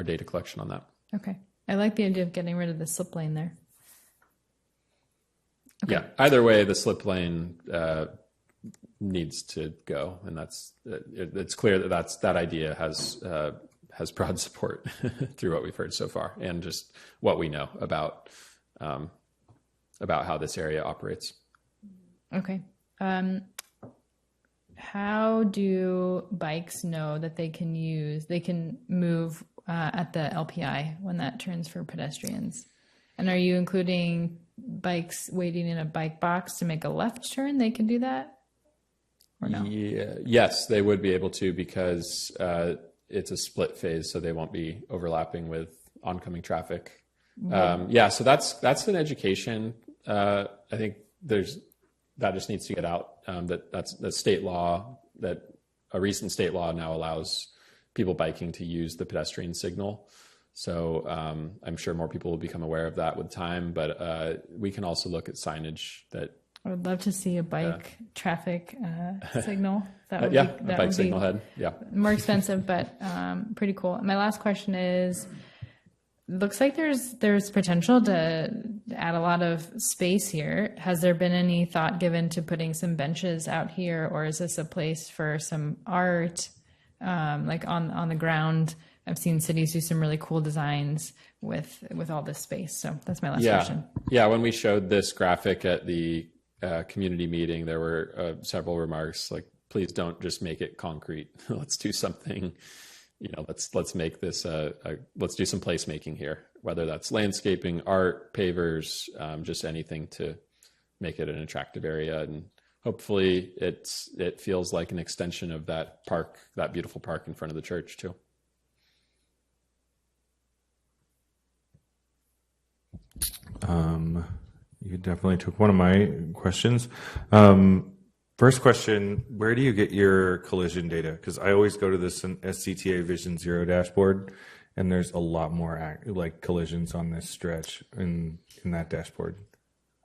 data collection on that. Okay. I like the idea of getting rid of the slip lane there. Okay. Yeah. Either way, the slip lane needs to go, and it's clear that idea has broad support through what we've heard so far, and just what we know about how this area operates. Okay. How do bikes know that they can move at the LPI when that turns for pedestrians? And are you including bikes waiting in a bike box to make a left turn? They can do that, or no? Yeah, yes, they would be able to, because it's a split phase, so they won't be overlapping with oncoming traffic. So that's an education. I think that just needs to get out. That's state law, that a recent state law now allows people biking to use the pedestrian signal. So I'm sure more people will become aware of that with time, but we can also look at signage that. I would love to see a bike traffic signal. That would a be, bike signal head. Yeah. More expensive, but pretty cool. My last question is, looks like there's potential to add a lot of space here. Has there been any thought given to putting some benches out here, or is this a place for some art, like on the ground? I've seen cities do some really cool designs with all this space. So that's my last question. Yeah. When we showed this graphic at the community meeting, there were several remarks like, please don't just make it concrete. Let's do something, let's make this, let's do some placemaking here, whether that's landscaping, art, pavers, just anything to make it an attractive area. And hopefully it feels like an extension of that park, that beautiful park in front of the church too. You definitely took one of my questions. First question, where do you get your collision data? Because I always go to this SCTA Vision Zero dashboard, and there's a lot more collisions on this stretch in that dashboard.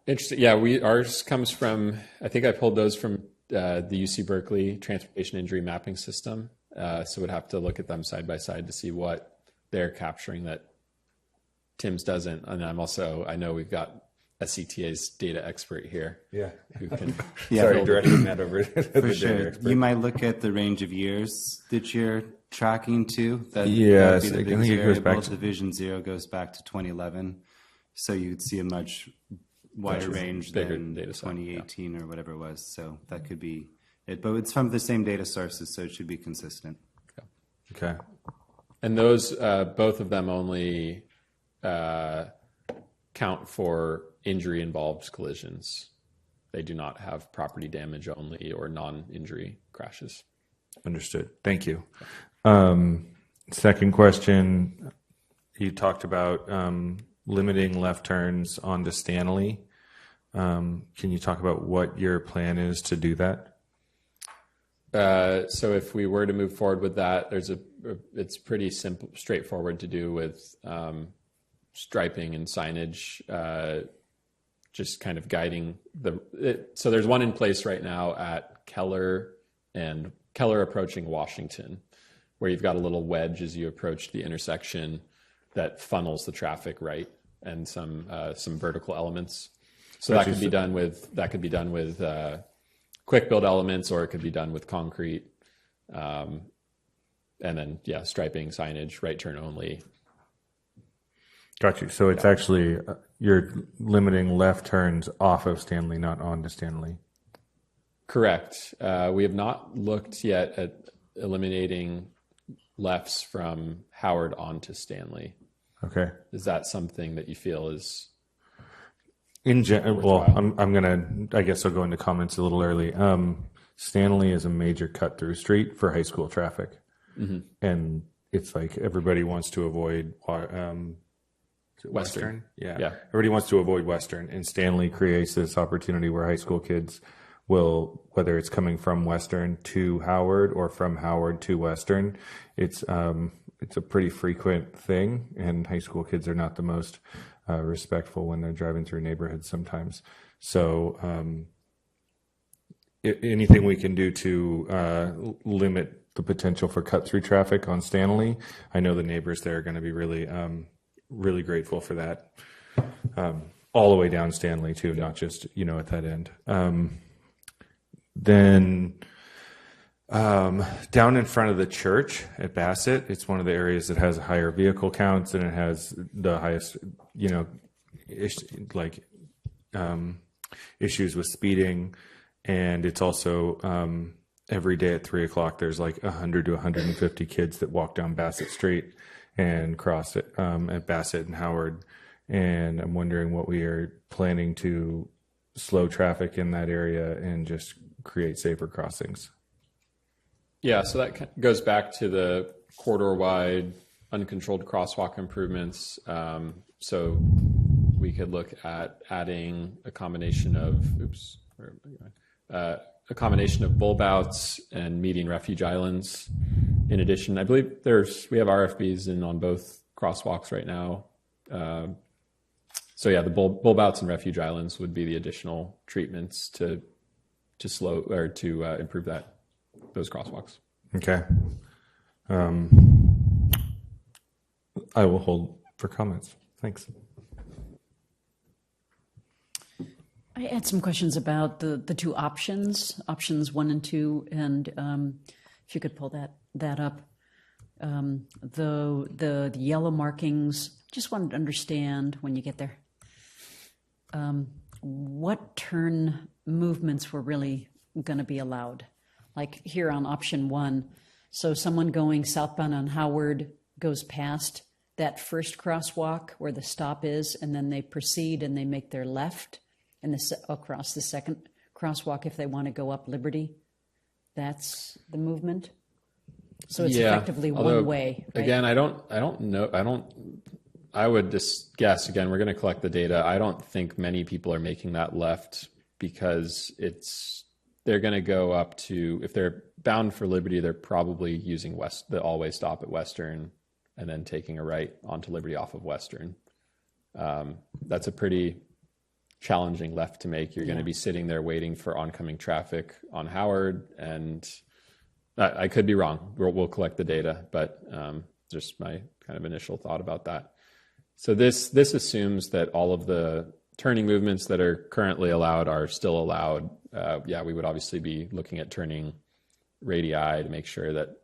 Interesting. Yeah, ours comes from, I think I pulled those from the UC Berkeley Transportation Injury Mapping System. So we'd have to look at them side by side to see what they're capturing that Tim's doesn't. And I know we've got SCTA's data expert here. Yeah. Who can Sorry, directing that over to For sure. You might look at the range of years that you're tracking to. I think it goes back to the Vision Zero goes back to 2011. So you'd see a much wider range than 2018 or whatever it was. So that could be it. But it's from the same data sources, so it should be consistent. Okay. And those, both of them only count for injury-involved collisions. They do not have property damage only or non-injury crashes. Understood. Thank you. Second question, you talked about limiting left turns onto Stanley. Can you talk about what your plan is to do that? So if we were to move forward with that, it's pretty simple, straightforward to do with striping and signage, just kind of guiding so there's one in place right now at Keller approaching Washington, where you've got a little wedge as you approach the intersection that funnels the traffic right, and some vertical elements. So that could be done with quick build elements, or it could be done with concrete, and then striping, signage, right turn only. Got you. So it's actually you're limiting left turns off of Stanley, not onto Stanley. Correct. We have not looked yet at eliminating lefts from Howard onto Stanley. Okay. Is that something that you feel is well, I guess I'll go into comments a little early. Stanley is a major cut through street for high school traffic. Mm-hmm. And it's like everybody wants to avoid is it Western. Yeah. Everybody wants to avoid Western, and Stanley creates this opportunity where high school kids will, whether it's coming from Western to Howard or from Howard to Western, it's a pretty frequent thing, and high school kids are not the most respectful when they're driving through neighborhoods sometimes. So anything we can do to limit the potential for cut through traffic on Stanley, I know the neighbors there are going to be really grateful for that. All the way down Stanley too, not just, at that end. Then down in front of the church at Bassett, it's one of the areas that has higher vehicle counts, and it has the highest, issues with speeding. And it's also, every day at 3:00, there's like 100 to 150 kids that walk down Bassett Street and cross it, at Bassett and Howard. And I'm wondering what we are planning to slow traffic in that area and just create safer crossings. Yeah, so that goes back to the corridor-wide uncontrolled crosswalk improvements. So we could look at adding a combination of, a combination of bulb outs and median refuge islands. In addition, I believe we have RFBs in on both crosswalks right now. So yeah, the bulb outs and refuge islands would be the additional treatments to slow or to improve those crosswalks. Okay. I will hold for comments. Thanks. I had some questions about the two options 1 and 2, and if you could pull that up. The yellow markings, just wanted to understand when you get there, what turn movements were really going to be allowed. Like here on option 1, so someone going southbound on Howard goes past that first crosswalk where the stop is, and then they proceed and they make their left and across the second crosswalk if they want to go up Liberty. That's the movement. So it's effectively one way. Right? Again, I don't know. I would just guess, again, we're going to collect the data. I don't think many people are making that left because they're going to go up to, if they're bound for Liberty, they're probably using the all-way stop at Western and then taking a right onto Liberty off of Western. That's a pretty challenging left to make. You're going to be sitting there waiting for oncoming traffic on Howard, and I could be wrong. We'll collect the data, but just my kind of initial thought about that. So this assumes that all of the turning movements that are currently allowed are still allowed. We would obviously be looking at turning radii to make sure that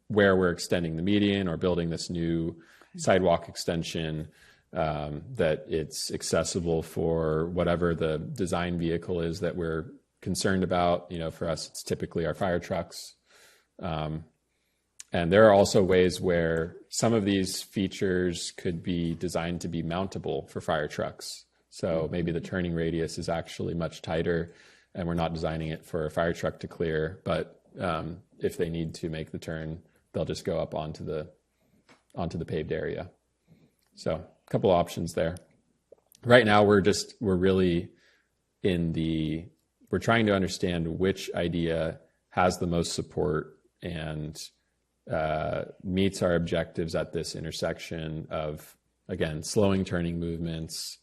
where we're extending the median or building this new sidewalk extension, that it's accessible for whatever the design vehicle is that we're concerned about. For us, it's typically our fire trucks. And there are also ways where some of these features could be designed to be mountable for fire trucks. So maybe the turning radius is actually much tighter and we're not designing it for a fire truck to clear, but if they need to make the turn, they'll just go up onto the paved area. So a couple options there. Right now, we're really we're trying to understand which idea has the most support and meets our objectives at this intersection of, again, slowing turning movements,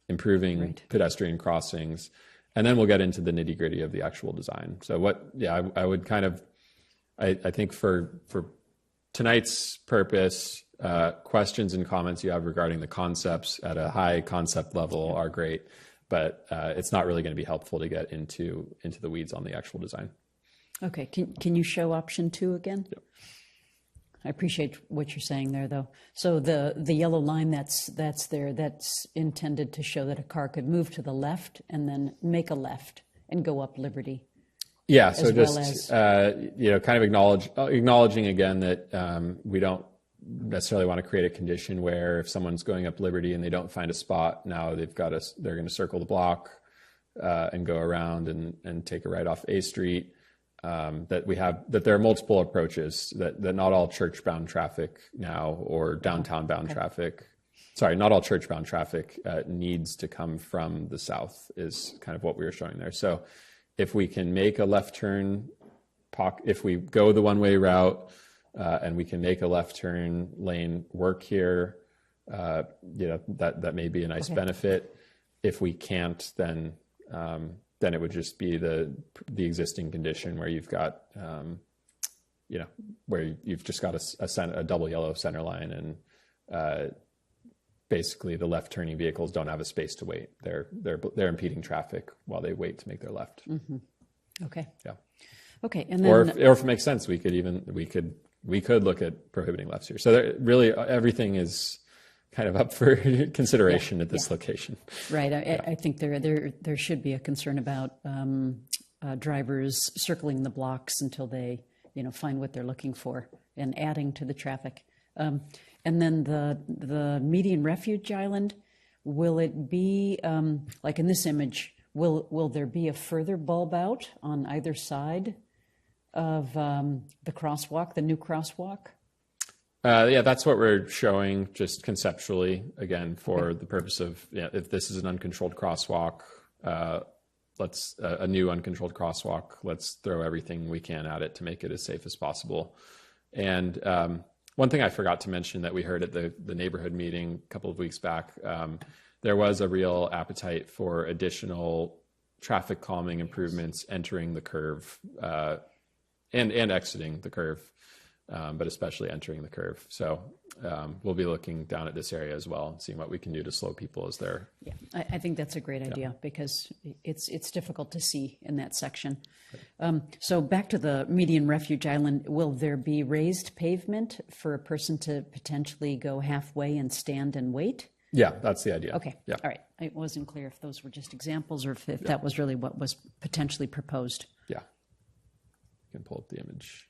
improving pedestrian crossings, and then we'll get into the nitty gritty of the actual design. So I would I think for tonight's purpose, questions and comments you have regarding the concepts at a high concept level are great, but it's not really going to be helpful to get into the weeds on the actual design. Okay, can you show option 2 again? Yep. I appreciate what you're saying there, though. So the yellow line that's there, that's intended to show that a car could move to the left and then make a left and go up Liberty. Yeah, so just kind of acknowledging again that we don't necessarily want to create a condition where if someone's going up Liberty and they don't find a spot, now they're going to circle the block and go around and take a right off A Street. that there are multiple approaches, that not all church-bound traffic now or downtown-bound traffic, not all church-bound traffic needs to come from the south is kind of what we were showing there. So if we can make a left turn, if we go the one-way route and we can make a left turn lane work here, that may be a nice benefit. If we can't, then it would just be the existing condition where you've got, where you've just got a double yellow center line, and basically the left turning vehicles don't have a space to wait. They're impeding traffic while they wait to make their left. Mm-hmm. Okay. Yeah. Okay. And then, or if it makes sense, we could look at prohibiting lefts here. So really, everything is kind of up for consideration at this location. Right. I think there should be a concern about drivers circling the blocks until they find what they're looking for and adding to the traffic. And then the median refuge island, will it be like in this image? Will there be a further bulb out on either side of the crosswalk, the new crosswalk? That's what we're showing just conceptually, again, for the purpose of, if this is an uncontrolled crosswalk, a new uncontrolled crosswalk, let's throw everything we can at it to make it as safe as possible. And one thing I forgot to mention that we heard at the neighborhood meeting a couple of weeks back, there was a real appetite for additional traffic calming improvements entering the curve and exiting the curve. But especially entering the curve. So we'll be looking down at this area as well and seeing what we can do to slow people as they're. Yeah, I think that's a great idea because it's difficult to see in that section. So back to the median refuge island, will there be raised pavement for a person to potentially go halfway and stand and wait? Yeah, that's the idea. Okay. Yeah. All right. It wasn't clear if those were just examples or if that was really what was potentially proposed. Yeah. You can pull up the image.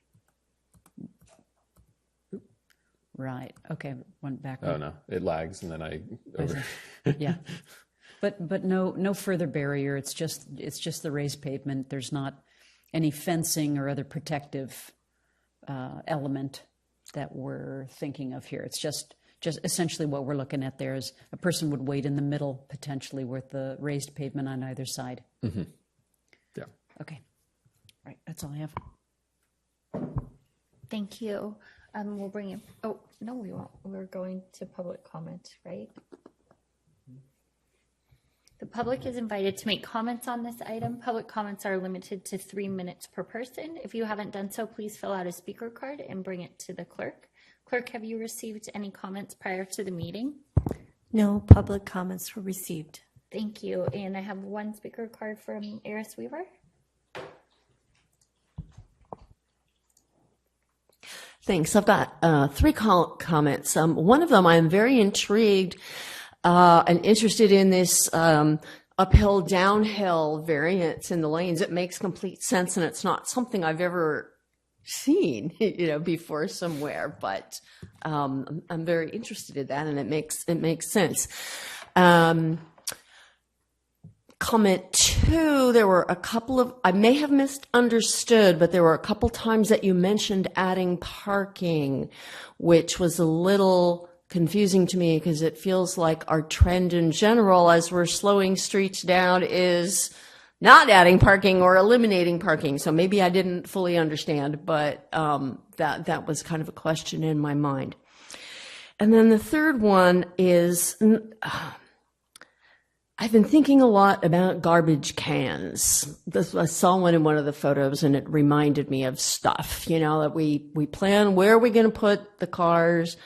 Right. Okay. Went back. Oh no, it lags, and then I. Yeah, but no further barrier. It's just the raised pavement. There's not any fencing or other protective element that we're thinking of here. It's just essentially what we're looking at there is a person would wait in the middle potentially with the raised pavement on either side. Mm-hmm. Yeah. Okay. All right. That's all I have. Thank you. We'll bring it. Oh, no, we won't. We're going to public comment, right? The public is invited to make comments on this item. Public comments are limited to 3 minutes per person. If you haven't done so, please fill out a speaker card and bring it to the clerk. Clerk, have you received any comments prior to the meeting? No public comments were received. Thank you. And I have one speaker card from Eris Weaver. Thanks. I've got 3 comments. One of them, I'm very intrigued and interested in this uphill downhill variance in the lanes. It makes complete sense, and it's not something I've ever seen, before somewhere. But I'm very interested in that, and it makes sense. Comment 2, there were a couple of, I may have misunderstood, but there were a couple times that you mentioned adding parking, which was a little confusing to me because it feels like our trend in general as we're slowing streets down is not adding parking or eliminating parking. So maybe I didn't fully understand, but that was kind of a question in my mind. And then the third one is, I've been thinking a lot about garbage cans. I saw one in one of the photos and it reminded me of stuff, that we plan where are we going to put the cars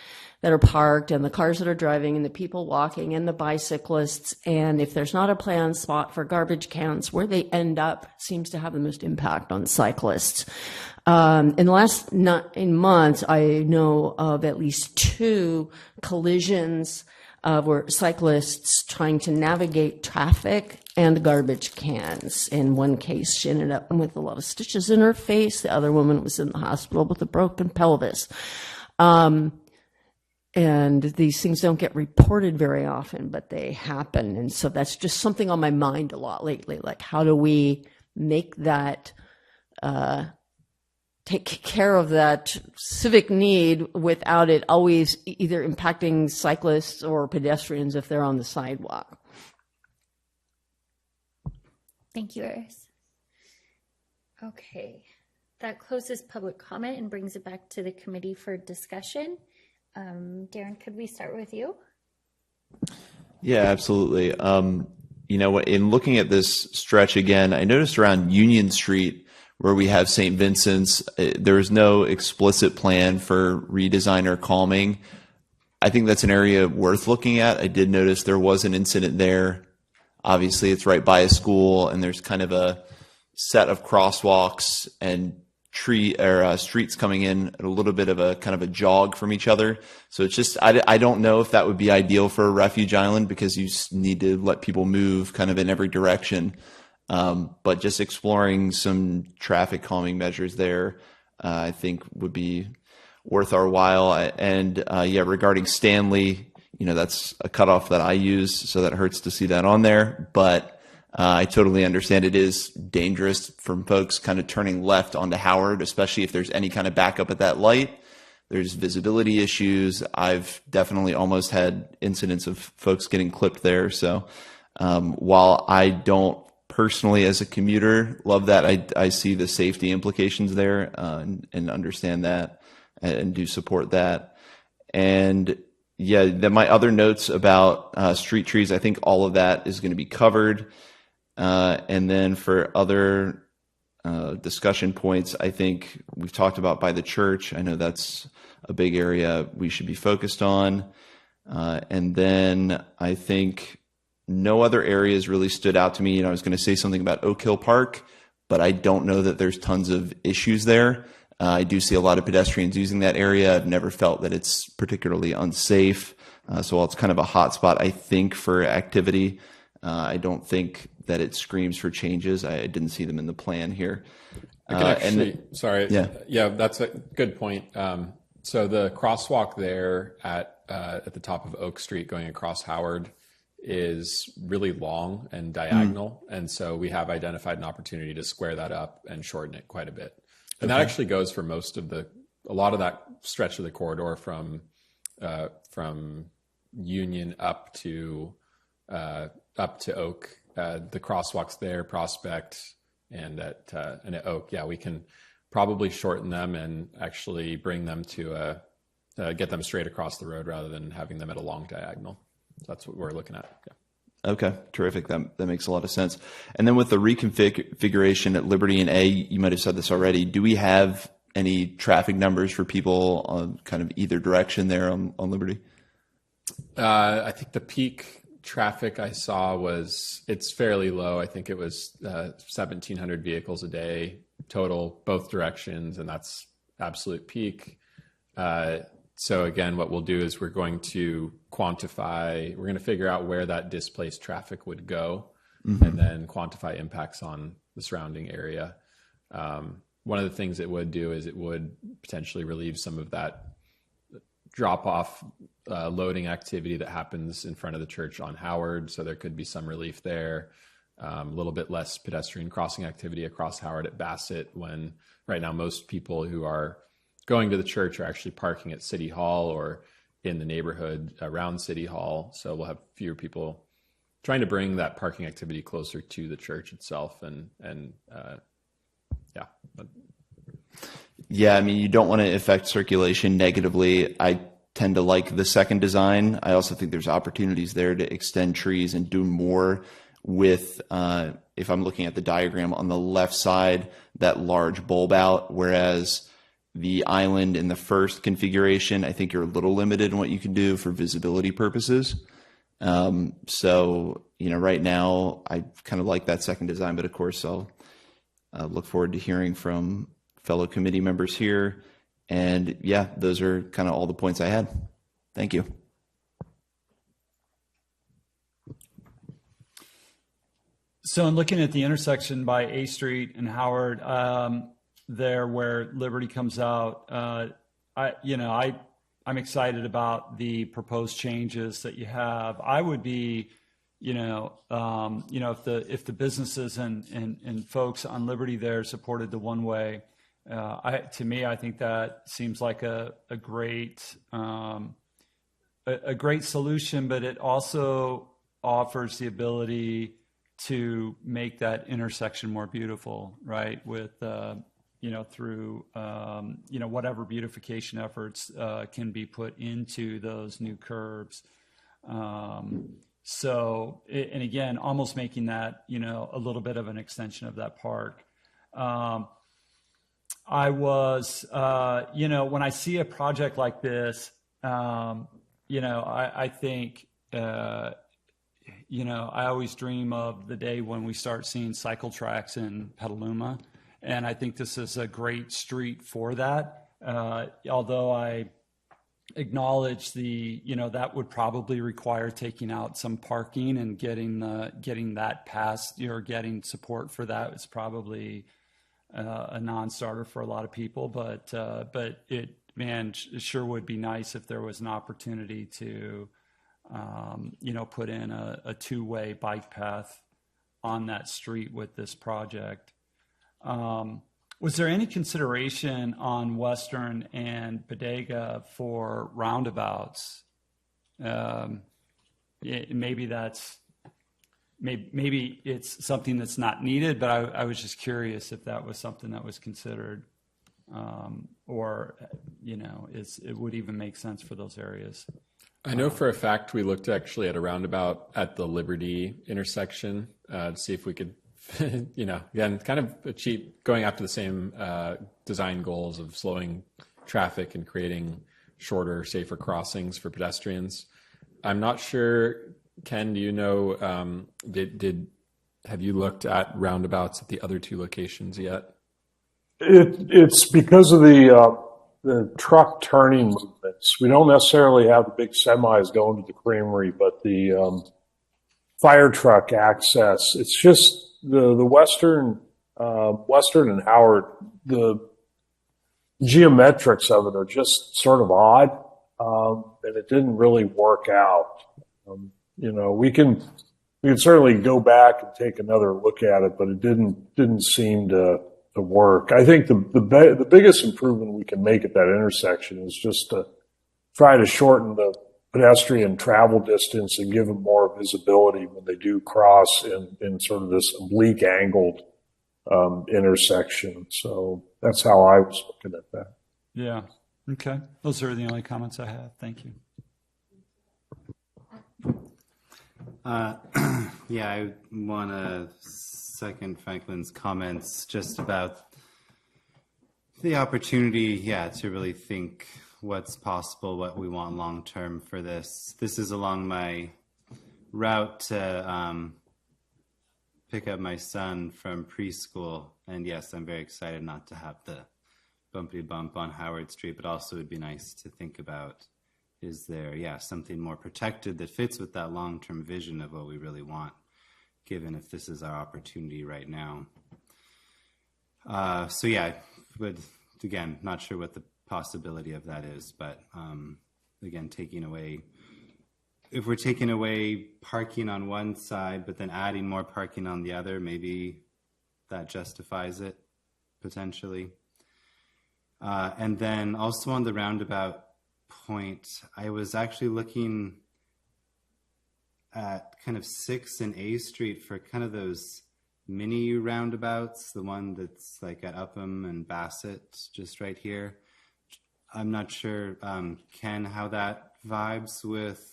that are parked and the cars that are driving and the people walking and the bicyclists. And if there's not a planned spot for garbage cans, where they end up seems to have the most impact on cyclists. In the last 9 months, I know of at least 2 collisions were cyclists trying to navigate traffic and garbage cans. In one case, she ended up with a lot of stitches in her face. The other woman was in the hospital with a broken pelvis. And these things don't get reported very often, but they happen. And so that's just something on my mind a lot lately. Like, how do we make that take care of that civic need without it always either impacting cyclists or pedestrians if they're on the sidewalk. Thank you, Iris. Okay, that closes public comment and brings it back to the committee for discussion. Darren, could we start with you? Yeah, absolutely. In looking at this stretch again, I noticed around Union Street, where we have St. Vincent's, there is no explicit plan for redesign or calming. I think that's an area worth looking at. I did notice there was an incident there. Obviously, it's right by a school, and there's kind of a set of crosswalks and streets coming in at a little bit of a kind of a jog from each other. So it's just, I don't know if that would be ideal for a refuge island, because you need to let people move kind of in every direction. But just exploring some traffic calming measures there, I think would be worth our while. And regarding Stanley, that's a cutoff that I use, so that hurts to see that on there. But I totally understand it is dangerous from folks kind of turning left onto Howard, especially if there's any kind of backup at that light. There's visibility issues. I've definitely almost had incidents of folks getting clipped there. So while I don't personally, as a commuter, love that, I see the safety implications there and understand that and do support that. And my other notes about street trees, I think all of that is going to be covered. And then for other discussion points, I think we've talked about by the church. I know that's a big area we should be focused on. And then I think no other areas really stood out to me. I was going to say something about Oak Hill Park, but I don't know that there's tons of issues there. I do see a lot of pedestrians using that area. I've never felt that it's particularly unsafe. So while it's kind of a hot spot, I think, for activity, I don't think that it screams for changes. I didn't see them in the plan here. That's a good point. So the crosswalk there at the top of Oak Street going across Howard is really long and diagonal. And so we have identified an opportunity to square that up and shorten it quite a bit. And that actually goes for a lot of that stretch of the corridor from Union up to Oak. The crosswalks there, Prospect, and at Oak. Yeah, we can probably shorten them and actually bring them to get them straight across the road rather than having them at a long diagonal. So that's what we're looking at. Yeah. Okay, terrific. That makes a lot of sense. And then with the reconfiguration at Liberty and A, you might have said this already. Do we have any traffic numbers for people on kind of either direction there on Liberty? I think the peak traffic I saw it's fairly low. I think it was 1,700 vehicles a day total, both directions, and that's absolute peak. So again, what we'll do is we're going to figure out where that displaced traffic would go, and then quantify impacts on the surrounding area. One of the things it would do is it would potentially relieve some of that drop-off loading activity that happens in front of the church on Howard. So there could be some relief there. A little bit less pedestrian crossing activity across Howard at Bassett, when right now most people who are going to the church are actually parking at City Hall or in the neighborhood around City Hall. So we'll have fewer people trying to bring that parking activity closer to the church itself. Yeah, I mean, you don't want to affect circulation negatively. I tend to like the second design. I also think there's opportunities there to extend trees and do more with, if I'm looking at the diagram on the left side, that large bulb out, whereas the island in the first configuration, I think you're a little limited in what you can do for visibility purposes. So, right now I kind of like that second design, but of course I'll look forward to hearing from fellow committee members here. And yeah, those are kind of all the points I had. Thank you. So in looking at the intersection by A Street and Howard, there where Liberty comes out, I'm excited about the proposed changes that you have. I would be if the businesses and folks on Liberty there supported the one way, to me, I think that seems like a great solution, but it also offers the ability to make that intersection more beautiful, right? With through whatever beautification efforts can be put into those new curbs. So, and again, almost making that, a little bit of an extension of that park. I was, when I see a project like this, I think, I always dream of the day when we start seeing cycle tracks in Petaluma. And I think this is a great street for that. Although I acknowledge that would probably require taking out some parking and getting that passed, getting support for that is probably a non-starter for a lot of people. But it sure would be nice if there was an opportunity to, put in a two-way bike path on that street with this project. Was there any consideration on Western and Bodega for roundabouts? Maybe it's something that's not needed, but I was just curious if that was something that was considered, or it would even make sense for those areas. I know for a fact we looked actually at a roundabout at the Liberty intersection to see if we could, again, kind of achieve going after the same design goals of slowing traffic and creating shorter, safer crossings for pedestrians. I'm not sure, Ken, do you know, have you looked at roundabouts at the other two locations yet? It's because of the truck turning movements. We don't necessarily have the big semis going to the creamery, but the fire truck access. It's just the Western and Howard. The geometrics of it are just sort of odd, and it didn't really work out. We can certainly go back and take another look at it, but it didn't seem to work. I think the biggest improvement we can make at that intersection is just to try to shorten the pedestrian travel distance and give them more visibility when they do cross in sort of this oblique angled intersection. So that's how I was looking at that. Yeah. Okay. Those are the only comments I have. Thank you. Yeah, I want to second Franklin's comments just about the opportunity, to really think what's possible, what we want long term for this. This is along my route to pick up my son from preschool. And yes, I'm very excited not to have the bumpy bump on Howard Street, but also it'd be nice to think about, is there, something more protected that fits with that long-term vision of what we really want, given if this is our opportunity right now. But again, not sure what the possibility of that is, but again, if we're taking away parking on one side, but then adding more parking on the other, maybe that justifies it, potentially. And then also on the roundabout point, I was actually looking at kind of 6th and A Street for kind of those mini roundabouts, the one that's like at Upham and Bassett, just right here. I'm not sure, Ken, how that vibes with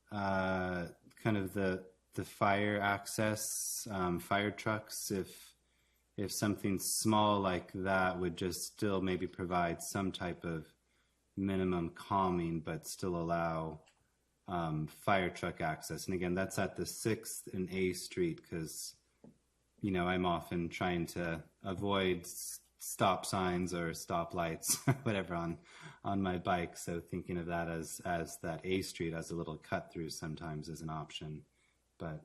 kind of the fire access, fire trucks, if something small like that would just still maybe provide some type of minimum calming, but still allow fire truck access. And again, that's at the 6th and A Street, because I'm often trying to avoid stop signs or stop lights, whatever, on my bike. So thinking of that as that A Street as a little cut through sometimes is an option. But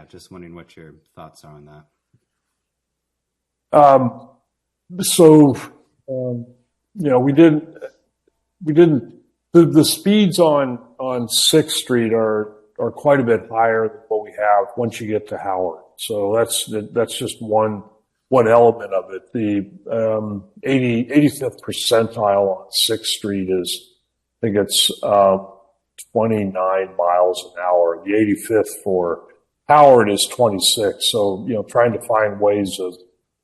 just wondering what your thoughts are on that. We didn't, the speeds on 6th Street are are quite a bit higher than what we have once you get to Howard. So that's just one element of it. The 85th percentile on 6th Street is, I think it's 29 miles an hour. The 85th for Howard is 26. So, trying to find ways of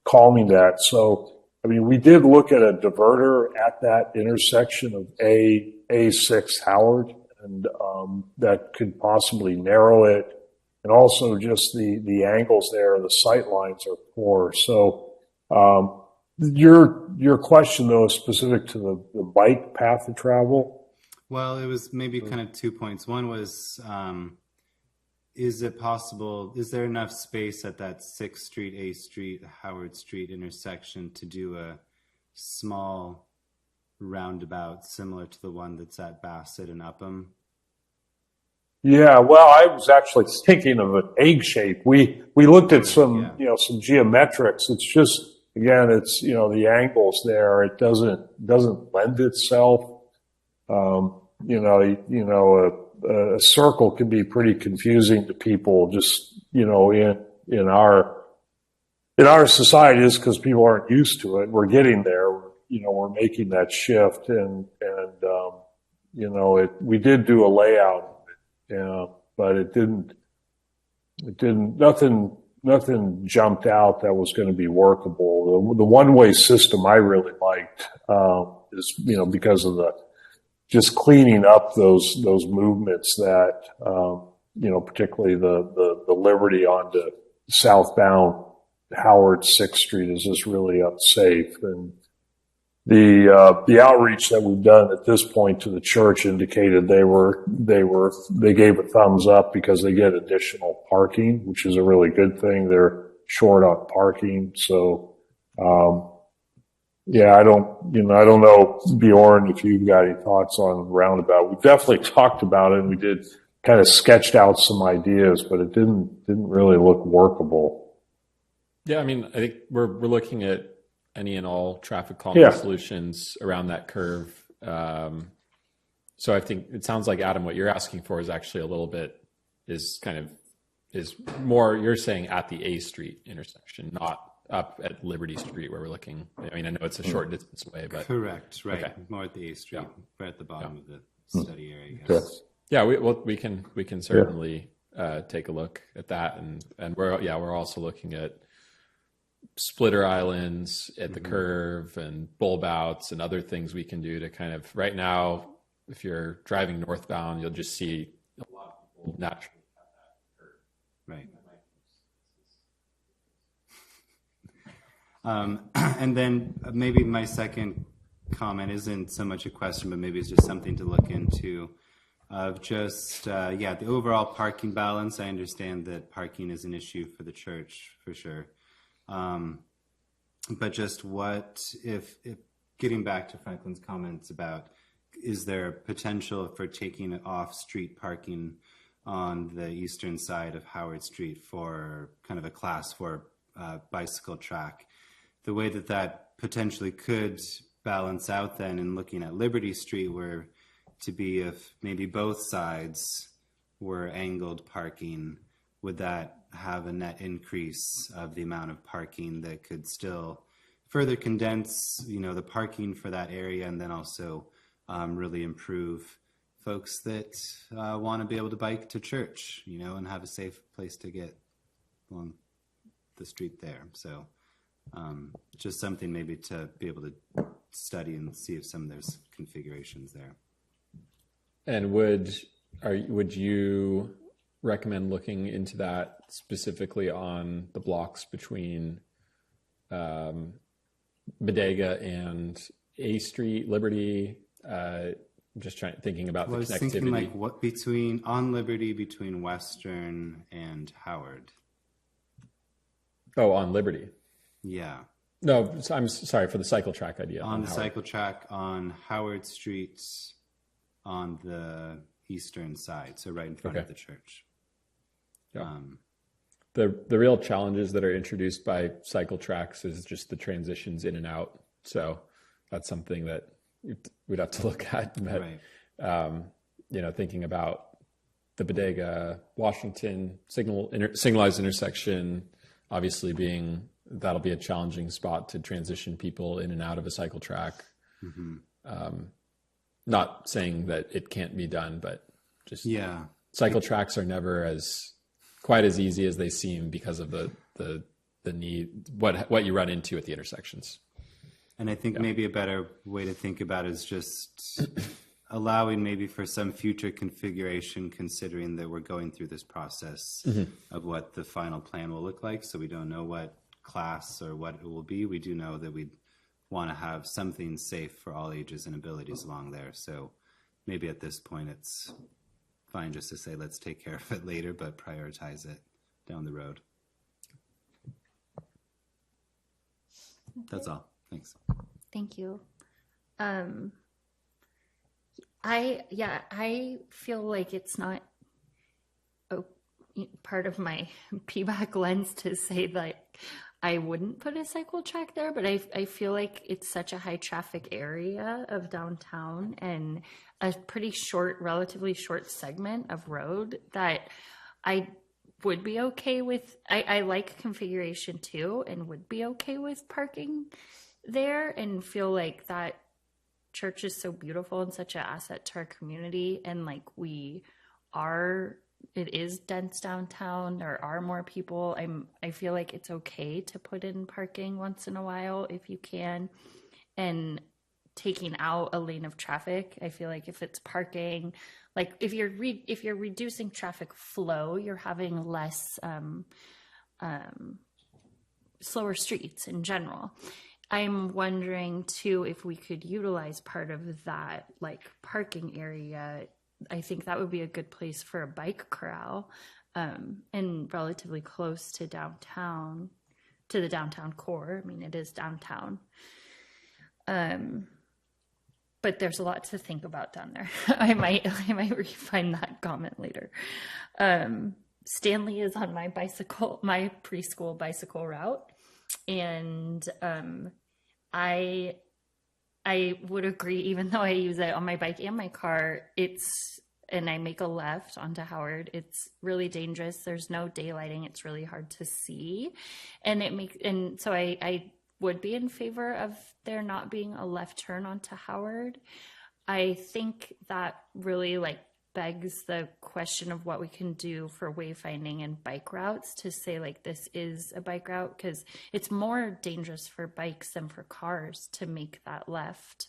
calming that. So, I mean, we did look at a diverter at that intersection of A6 Howard, and that could possibly narrow it. And also just the angles there, the sight lines are poor. So, your question though is specific to the bike path of travel. Well, it was maybe kind of 2 points. One was, is there enough space at that 6th Street, 8th Street, Howard Street intersection to do a small roundabout similar to the one that's at Bassett and Upham? Yeah, well, I was actually thinking of an egg shape. We looked at some geometrics. It's just, again, it's, the angles there. It doesn't lend itself. A circle can be pretty confusing to people just, in our society, just because people aren't used to it. We're getting there. We're making that shift, and we did do a layout. Yeah, but nothing jumped out that was going to be workable. The one-way system I really liked, is, because of just cleaning up those movements that, particularly the Liberty onto southbound Howard 6th Street is just really unsafe. And the outreach that we've done at this point to the church indicated they gave a thumbs up because they get additional parking, which is a really good thing. They're short on parking. So, I don't know, Bjorn, if you've got any thoughts on roundabout. We definitely talked about it, and we did kind of sketched out some ideas, but it didn't really look workable. Yeah, I mean, I think we're looking at any and all traffic calming solutions around that curve. So I think it sounds like, Adam, what you're asking for is actually a little bit is more, you're saying at the A Street intersection, not up at Liberty Street where we're looking. I mean, I know it's a short distance away, but correct, right? Okay. More at the A Street, right at the bottom of the study area. I guess. Yeah, we can certainly take a look at that, and we're also looking at splitter islands at the curve and bulb outs and other things we can do to kind of, right now, if you're driving northbound, you'll just see a lot of people naturally at that curve. Right. And then maybe my second comment isn't so much a question, but maybe it's just something to look into of just, the overall parking balance. I understand that parking is an issue for the church for sure. But just what, if getting back to Franklin's comments about, is there potential for taking off-street parking on the eastern side of Howard Street for kind of a class 4 bicycle track? The way that potentially could balance out then in looking at Liberty Street were to be if maybe both sides were angled parking, would that have a net increase of the amount of parking that could still further condense, the parking for that area, and then also really improve folks that want to be able to bike to church, and have a safe place to get along the street there. So just something maybe to be able to study and see if some of those configurations there. And would you recommend looking into that specifically on the blocks between Bodega and A Street, Liberty? Just thinking about the connectivity. I was thinking like what on Liberty between Western and Howard. Oh, on Liberty. Yeah. No, I'm sorry for the cycle track idea. On the cycle track on Howard Street on the eastern side, so right in front of the church. Yeah. The real challenges that are introduced by cycle tracks is just the transitions in and out. So that's something that we'd have to look at. But, right. Thinking about the Bodega Washington signalized intersection, obviously that'll be a challenging spot to transition people in and out of a cycle track. Not saying that it can't be done, but just cycle tracks are never quite as easy as they seem because of the need, what you run into at the intersections. And I think maybe a better way to think about it is just allowing maybe for some future configuration, considering that we're going through this process of what the final plan will look like. So we don't know what class or what it will be. We do know that we want to have something safe for all ages and abilities along there. So maybe at this point it's fine just to say, let's take care of it later, but prioritize it down the road. That's all. Thanks. Thank you. I feel like it's not part of my PBAC lens to say that I wouldn't put a cycle track there, but I feel like it's such a high traffic area of downtown and a pretty relatively short segment of road that I would be okay with. I like configuration too, and would be okay with parking there, and feel like that church is so beautiful and such an asset to our community. And like it is dense downtown. There are more people. I feel like it's okay to put in parking once in a while if you can, and taking out a lane of traffic. I feel like if it's parking, like if you're reducing traffic flow, you're having less slower streets in general. I'm wondering too if we could utilize part of that like parking area. I think that would be a good place for a bike corral, and relatively close to downtown, to the downtown core. I mean, it is downtown. But there's a lot to think about down there. I might refine that comment later. Stanley is on my preschool bicycle route, and I would agree, even though I use it on my bike and my car, and I make a left onto Howard, it's really dangerous. There's no daylighting. It's really hard to see. And so I would be in favor of there not being a left turn onto Howard. I think that really like begs the question of what we can do for wayfinding and bike routes, to say like this is a bike route, because it's more dangerous for bikes than for cars to make that left,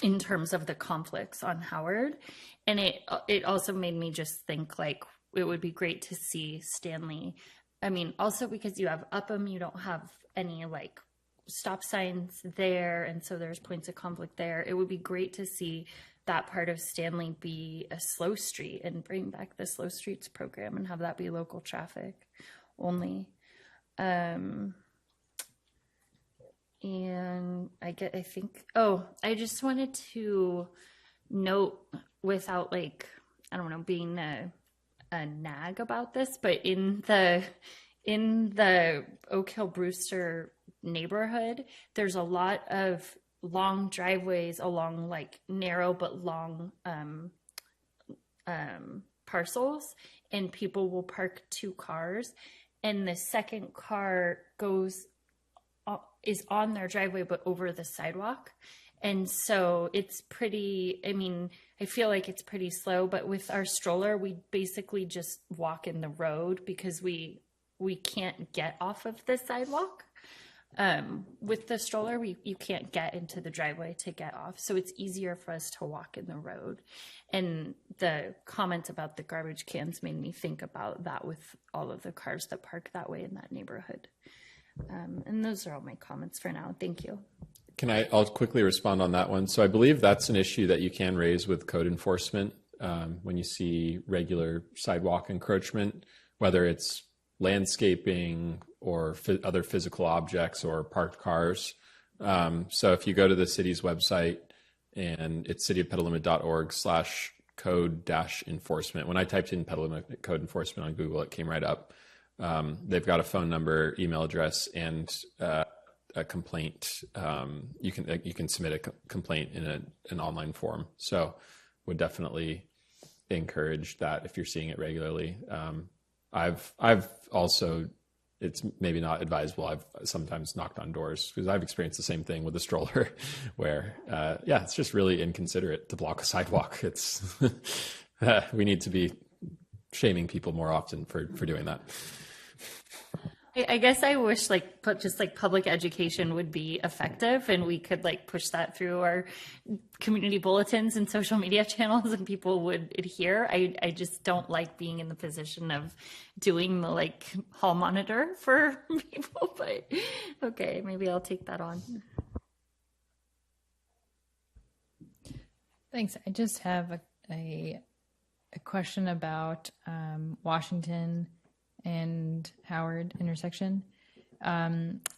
in terms of the conflicts on Howard. And it also made me just think like it would be great to see Stanley. I mean, also because you have Upham, you don't have any like stop signs there, and so there's points of conflict there. It would be great to see that part of Stanley be a slow street and bring back the slow streets program and have that be local traffic only. And I just wanted to note, without like, I don't know, being a nag about this, but in the Oak Hill Brewster neighborhood, there's a lot of long driveways along like narrow but long parcels, and people will park two cars, and the second car is on their driveway but over the sidewalk. And so it's pretty, I mean, I feel like it's pretty slow, but with our stroller, we basically just walk in the road because we can't get off of the sidewalk. With the stroller, you can't get into the driveway to get off. So it's easier for us to walk in the road. And the comment about the garbage cans made me think about that with all of the cars that park that way in that neighborhood. And those are all my comments for now. Thank you. I'll quickly respond on that one. So I believe that's an issue that you can raise with code enforcement when you see regular sidewalk encroachment, whether it's landscaping or other physical objects or parked cars. So if you go to the city's website, and it's cityofpetaluma.org/code-enforcement. When I typed in Petaluma code enforcement on Google, it came right up. They've got a phone number, email address, and a complaint. You can submit a complaint in an online form. So would definitely encourage that if you're seeing it regularly. I've also, it's maybe not advisable. I've sometimes knocked on doors because I've experienced the same thing with a stroller where, it's just really inconsiderate to block a sidewalk. It's, we need to be shaming people more often for doing that. I guess I wish just public education would be effective and we could push that through our community bulletins and social media channels and people would adhere. I just don't like being in the position of doing the hall monitor for people, but okay, maybe I'll take that on. Thanks. I just have a question about Washington and Howard intersection.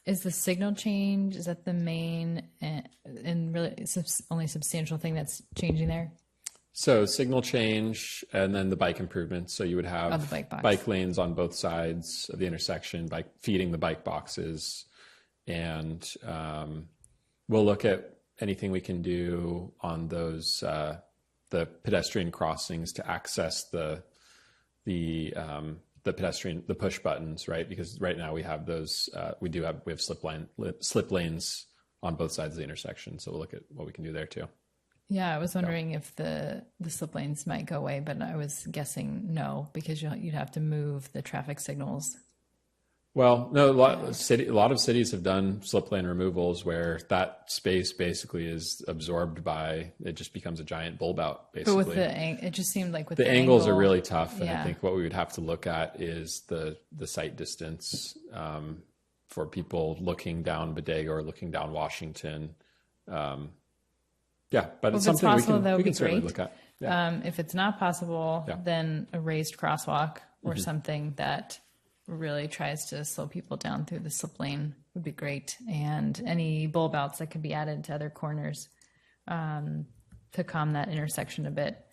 Is the signal change, is that the main and really only substantial thing that's changing there? So signal change and then the bike improvements. So you would have bike lanes on both sides of the intersection, feeding the bike boxes. And we'll look at anything we can do on those, the pedestrian crossings to access the push buttons, right? Because right now we have those, we have slip lanes on both sides of the intersection. So we'll look at what we can do there too. Yeah, I was wondering if the slip lanes might go away, but I was guessing no, because you'd have to move the traffic signals. Well, no, a lot of cities have done slip lane removals where that space basically is absorbed by, it just becomes a giant bulb out, basically. But with it just seemed like with the angles are really tough. And yeah. I think what we would have to look at is the sight distance for people looking down Bodega or looking down Washington. But it's something we can certainly look at. Yeah. If it's not possible, then a raised crosswalk or something that really tries to slow people down through the slip lane would be great. And any bulb outs that could be added to other corners to calm that intersection a bit.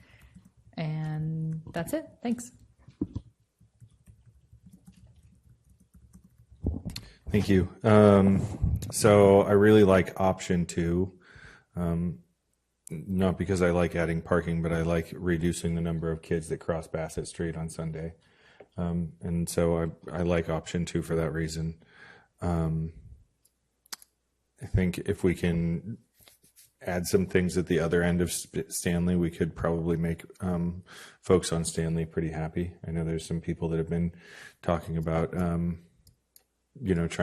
And that's it. Thanks. Thank you. So I really like option 2. Not because I like adding parking, but I like reducing the number of kids that cross Bassett Street on Sunday. And so I like option 2 for that reason. I think if we can add some things at the other end of Stanley, we could probably make folks on Stanley pretty happy. I know there's some people that have been talking about, trying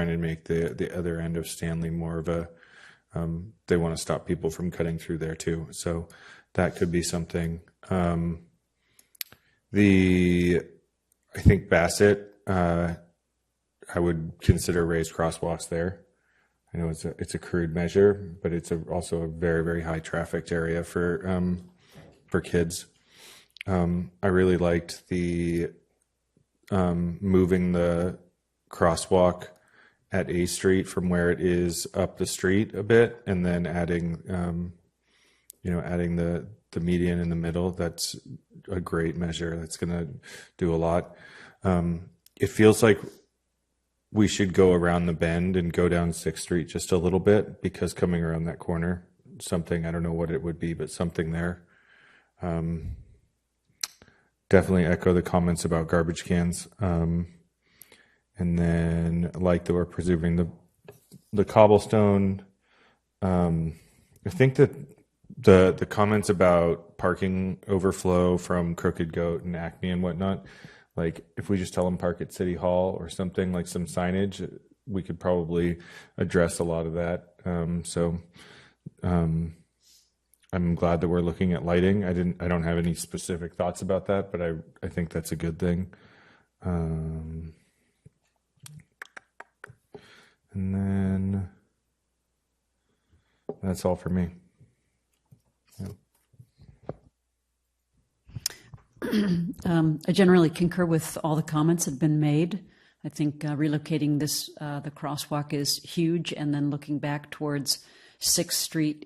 to make the other end of Stanley more of a, they want to stop people from cutting through there too. So that could be something. I think Bassett, I would consider raised crosswalks there. I know it's a crude measure, but it's also a very, very high trafficked area for kids. I really liked the moving the crosswalk at A Street from where it is up the street a bit, and then adding the median in the middle. That's a great measure. That's going to do a lot. It feels like we should go around the bend and go down 6th Street just a little bit, because coming around that corner, something, I don't know what it would be, but something there. Definitely echo the comments about garbage cans. And then I like that we're preserving the cobblestone. I think that the comments about parking overflow from Crooked Goat and Acme and whatnot, like if we just tell them park at City Hall or something, like some signage, we could probably address a lot of that. I'm glad that we're looking at lighting. I don't have any specific thoughts about that, but I think that's a good thing. And then that's all for me. I generally concur with all the comments that have been made. I think relocating the crosswalk is huge, and then looking back towards 6th Street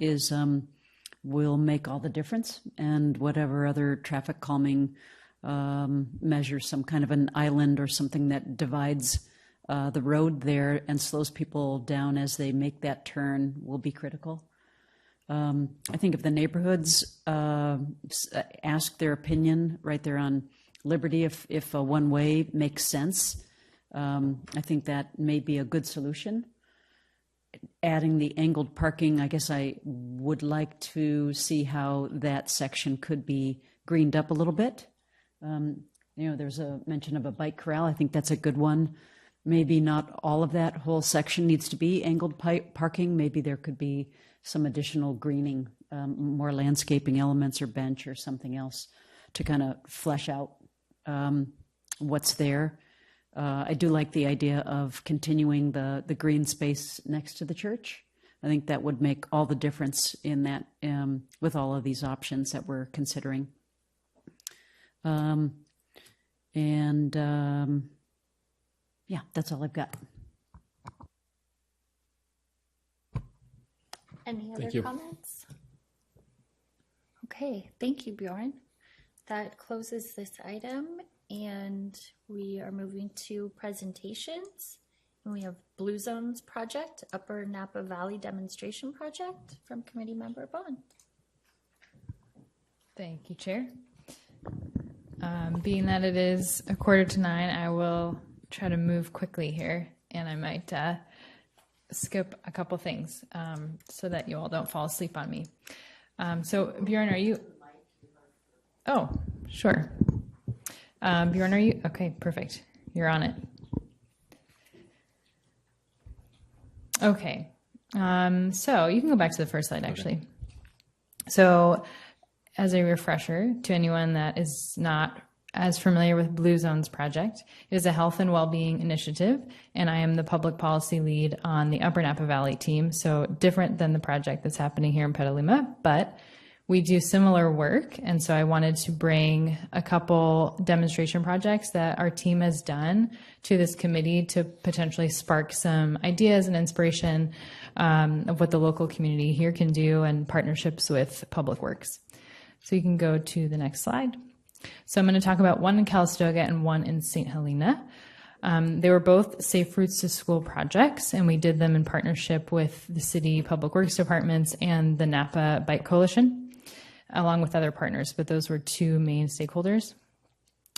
will make all the difference. And whatever other traffic calming measures, some kind of an island or something that divides the road there and slows people down as they make that turn, will be critical. I think if the neighborhoods ask their opinion right there on Liberty, if a one-way makes sense, I think that may be a good solution. Adding the angled parking, I guess I would like to see how that section could be greened up a little bit. There's a mention of a bike corral. I think that's a good one. Maybe not all of that whole section needs to be angled parking. Maybe there could be some additional greening, more landscaping elements or bench or something else to kind of flesh out what's there. I do like the idea of continuing the green space next to the church. I think that would make all the difference in that with all of these options that we're considering. Yeah, that's all I've got. Any other comments? Okay, thank you, Bjorn. That closes this item, and we are moving to presentations. And we have Blue Zones Project, Upper Napa Valley Demonstration Project from Committee Member Bond. Thank you, Chair. Being that it is 8:45, I will try to move quickly here, and I might skip a couple things so that you all don't fall asleep on me. So Bjorn, are you? Oh, sure. Bjorn, are you? Okay, perfect. You're on it. Okay. So you can go back to the first slide, actually. Okay. So as a refresher to anyone that is not as familiar with Blue Zones Project, it is a health and well-being initiative, and I am the public policy lead on the Upper Napa Valley team, so different than the project that's happening here in Petaluma, but we do similar work, and so I wanted to bring a couple demonstration projects that our team has done to this committee to potentially spark some ideas and inspiration of what the local community here can do and partnerships with Public Works. So you can go to the next slide. So I'm going to talk about one in Calistoga and one in St. Helena. They were both Safe Routes to School projects, and we did them in partnership with the City Public Works Departments and the Napa Bike Coalition, along with other partners, but those were two main stakeholders.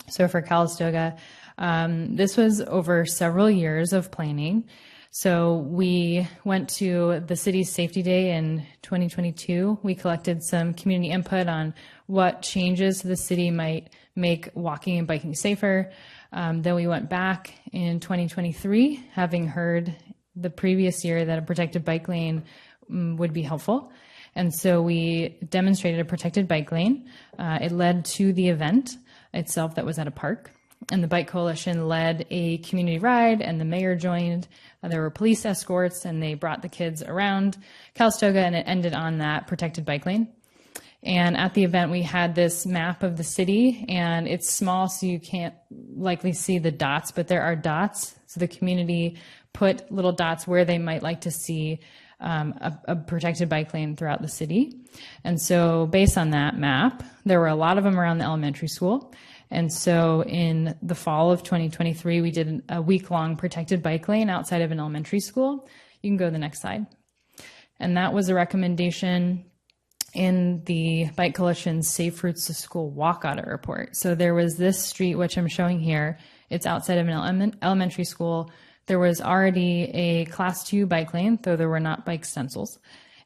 So for Calistoga, this was over several years of planning. So we went to the city's safety day in 2022. We collected some community input on what changes the city might make walking and biking safer. Then we went back in 2023, having heard the previous year that a protected bike lane would be helpful. And so we demonstrated a protected bike lane. It led to the event itself that was at a park. And the Bike Coalition led a community ride, and the mayor joined. There were police escorts, and they brought the kids around Calistoga, and it ended on that protected bike lane. And at the event, we had this map of the city, and it's small, so you can't likely see the dots, but there are dots. So the community put little dots where they might like to see a protected bike lane throughout the city. And so based on that map, there were a lot of them around the elementary school. And so in the fall of 2023, we did a week-long protected bike lane outside of an elementary school. You can go to the next slide. And that was a recommendation in the Bike Coalition's Safe Routes to School walk audit report. So there was this street, which I'm showing here. It's outside of an elementary school. There was already a class 2 bike lane, though there were not bike stencils.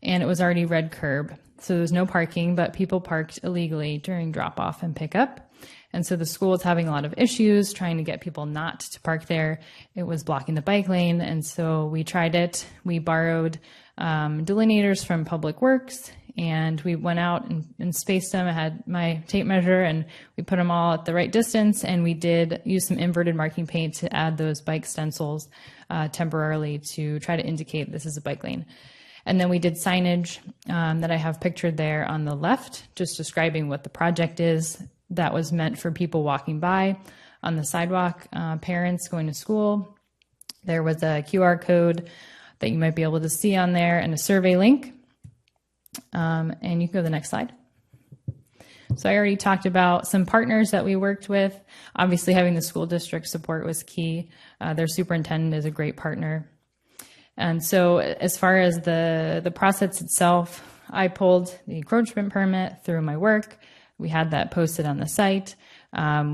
And it was already red curb. So there was no parking, but people parked illegally during drop-off and pickup. And so the school was having a lot of issues trying to get people not to park there. It was blocking the bike lane. And so we tried it. We borrowed delineators from Public Works, and we went out and spaced them. I had my tape measure, and we put them all at the right distance. And we did use some inverted marking paint to add those bike stencils temporarily to try to indicate this is a bike lane. And then we did signage that I have pictured there on the left, just describing what the project is. That was meant for people walking by on the sidewalk, parents going to school. There was a QR code that you might be able to see on there and a survey link. And you can go to the next slide. So I already talked about some partners that we worked with. Obviously, having the school district support was key. Their superintendent is a great partner. And so as far as the process itself, I pulled the encroachment permit through my work. We had that posted on the site.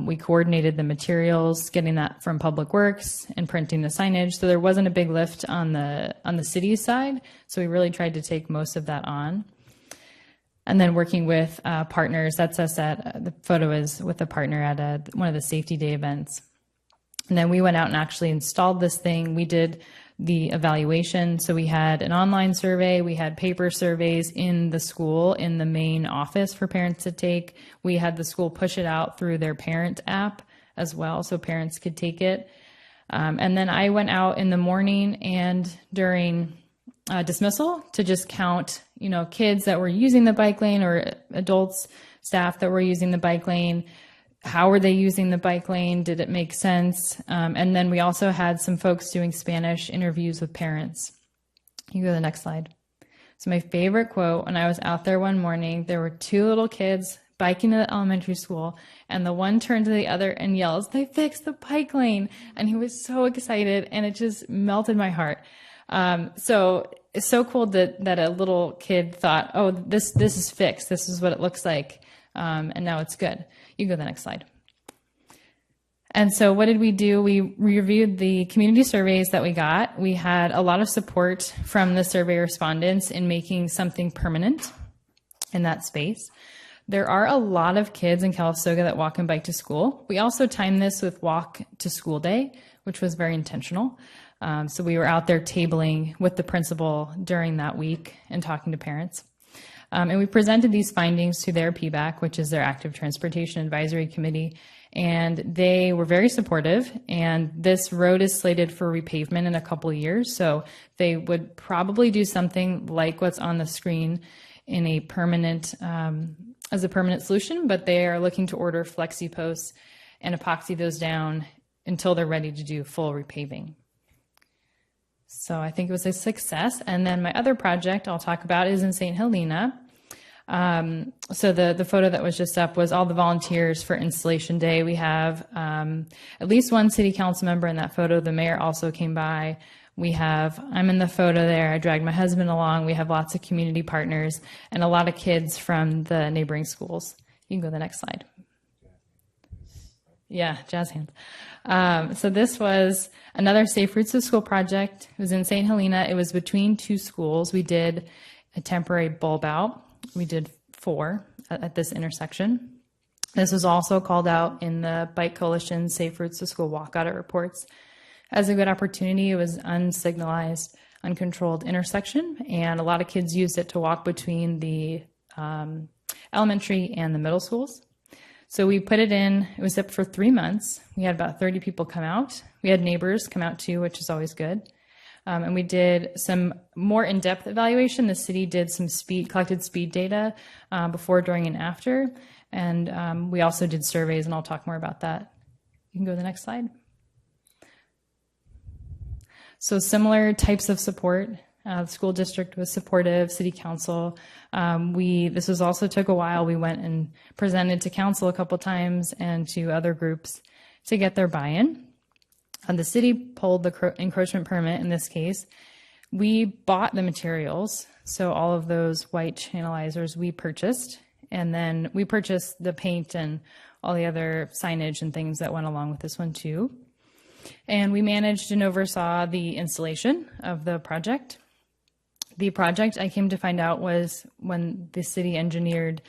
We coordinated the materials, getting that from Public Works and printing the signage. So there wasn't a big lift on the city's side. So we really tried to take most of that on. And then working with partners, that's us at, the photo is with a partner at one of the safety day events. And then we went out and actually installed this thing. We did the evaluation. So we had an online survey, we had paper surveys in the school, in the main office for parents to take. We had the school push it out through their parent app as well, so parents could take it. And then I went out in the morning and during dismissal to just count, kids that were using the bike lane or adults, staff that were using the bike lane. How were they using the bike lane? Did it make sense? And then we also had some folks doing Spanish interviews with parents. You go to the next slide. So my favorite quote, when I was out there one morning, there were two little kids biking to the elementary school, and the one turned to the other and yells, "They fixed the bike lane." And he was so excited, and it just melted my heart. So it's so cool that a little kid thought, oh, this is fixed. This is what it looks like. And now it's good. You can go to the next slide. And so what did we do? We reviewed the community surveys that we got. We had a lot of support from the survey respondents in making something permanent in that space. There are a lot of kids in Calistoga that walk and bike to school. We also timed this with walk to school day, which was very intentional. So we were out there tabling with the principal during that week and talking to parents. And we presented these findings to their PBAC, which is their Active Transportation Advisory Committee, and they were very supportive. And this road is slated for repavement in a couple of years, so they would probably do something like what's on the screen in a permanent, as a permanent solution, but they are looking to order flexi posts and epoxy those down until they're ready to do full repaving. So I think it was a success. And then my other project I'll talk about is in St. Helena. So the photo that was just up was all the volunteers for installation day. We have at least one city council member in that photo. The mayor also came by. I'm in the photo there. I dragged my husband along. We have lots of community partners and a lot of kids from the neighboring schools. You can go to the next slide. Yeah, jazz hands. So this was another Safe Routes to School project. It was in St. Helena. It was between two schools. We did a temporary bulb out. We did 4 at this intersection. This was also called out in the Bike Coalition Safe Routes to School walk audit reports as a good opportunity. It was unsignalized, uncontrolled intersection, and a lot of kids used it to walk between the elementary and the middle schools. So we put it in, it was up for 3 months. We had about 30 people come out. We had neighbors come out too, which is always good. And we did some more in-depth evaluation. The city did some collected speed data before, during, and after. And we also did surveys, and I'll talk more about that. You can go to the next slide. So similar types of support. The school district was supportive, city council. This was also took a while. We went and presented to council a couple times and to other groups to get their buy-in. The city pulled the encroachment permit in this case. We bought the materials. So all of those white channelizers we purchased, and then we purchased the paint and all the other signage and things that went along with this one too. And we managed and oversaw the installation of the project. The project, I came to find out, was when the city engineered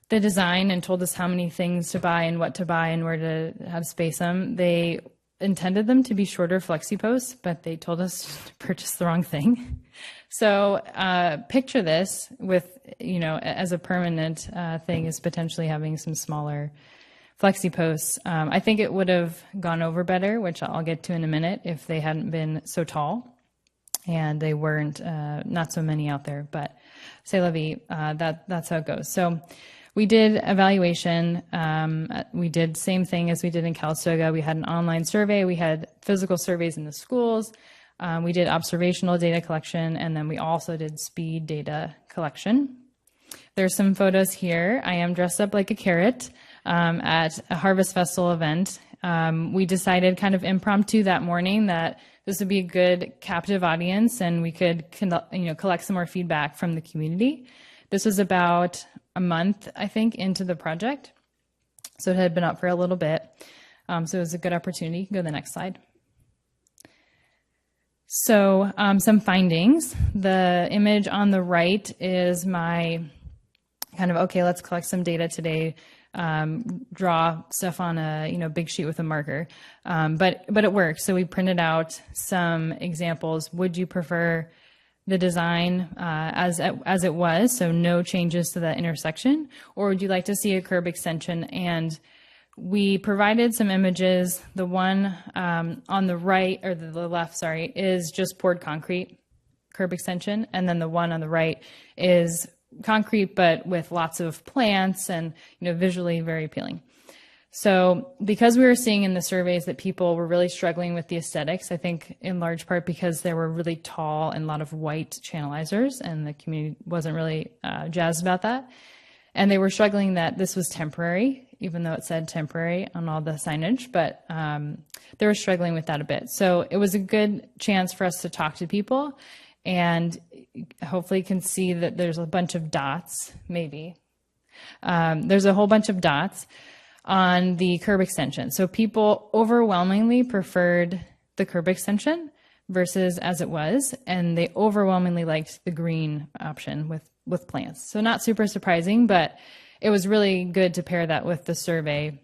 the design and told us how many things to buy and what to buy and where to space them. They intended them to be shorter flexi posts, but they told us to purchase the wrong thing. So picture this with, as a permanent thing, is potentially having some smaller flexi posts. I think it would have gone over better, which I'll get to in a minute, if they hadn't been so tall. And they weren't, not so many out there, but c'est la vie, that's how it goes. So we did evaluation. We did same thing as we did in Calistoga. We had an online survey. We had physical surveys in the schools. We did observational data collection, and then we also did speed data collection. There's some photos here. I am dressed up like a carrot at a Harvest Festival event. We decided kind of impromptu that morning that this would be a good captive audience, and we could collect some more feedback from the community. This was about a month, I think, into the project. So it had been up for a little bit. So it was a good opportunity. You can go to the next slide. So some findings. The image on the right is my kind of, okay, let's collect some data today, draw stuff on a big sheet with a marker. But it works. So we printed out some examples. Would you prefer the design as it was, so no changes to that intersection, or would you like to see a curb extension? And we provided some images. The one on the right, or the left, sorry, is just poured concrete curb extension, and then the one on the right is concrete but with lots of plants and visually very appealing. So because we were seeing in the surveys that people were really struggling with the aesthetics, I think in large part because there were really tall and a lot of white channelizers, and the community wasn't really jazzed about that. And they were struggling that this was temporary, even though it said temporary on all the signage, but they were struggling with that a bit. So it was a good chance for us to talk to people, and hopefully you can see that there's a bunch of dots, maybe. There's a whole bunch of dots on the curb extension. So people overwhelmingly preferred the curb extension versus as it was, and they overwhelmingly liked the green option with plants. So not super surprising, but it was really good to pair that with the survey,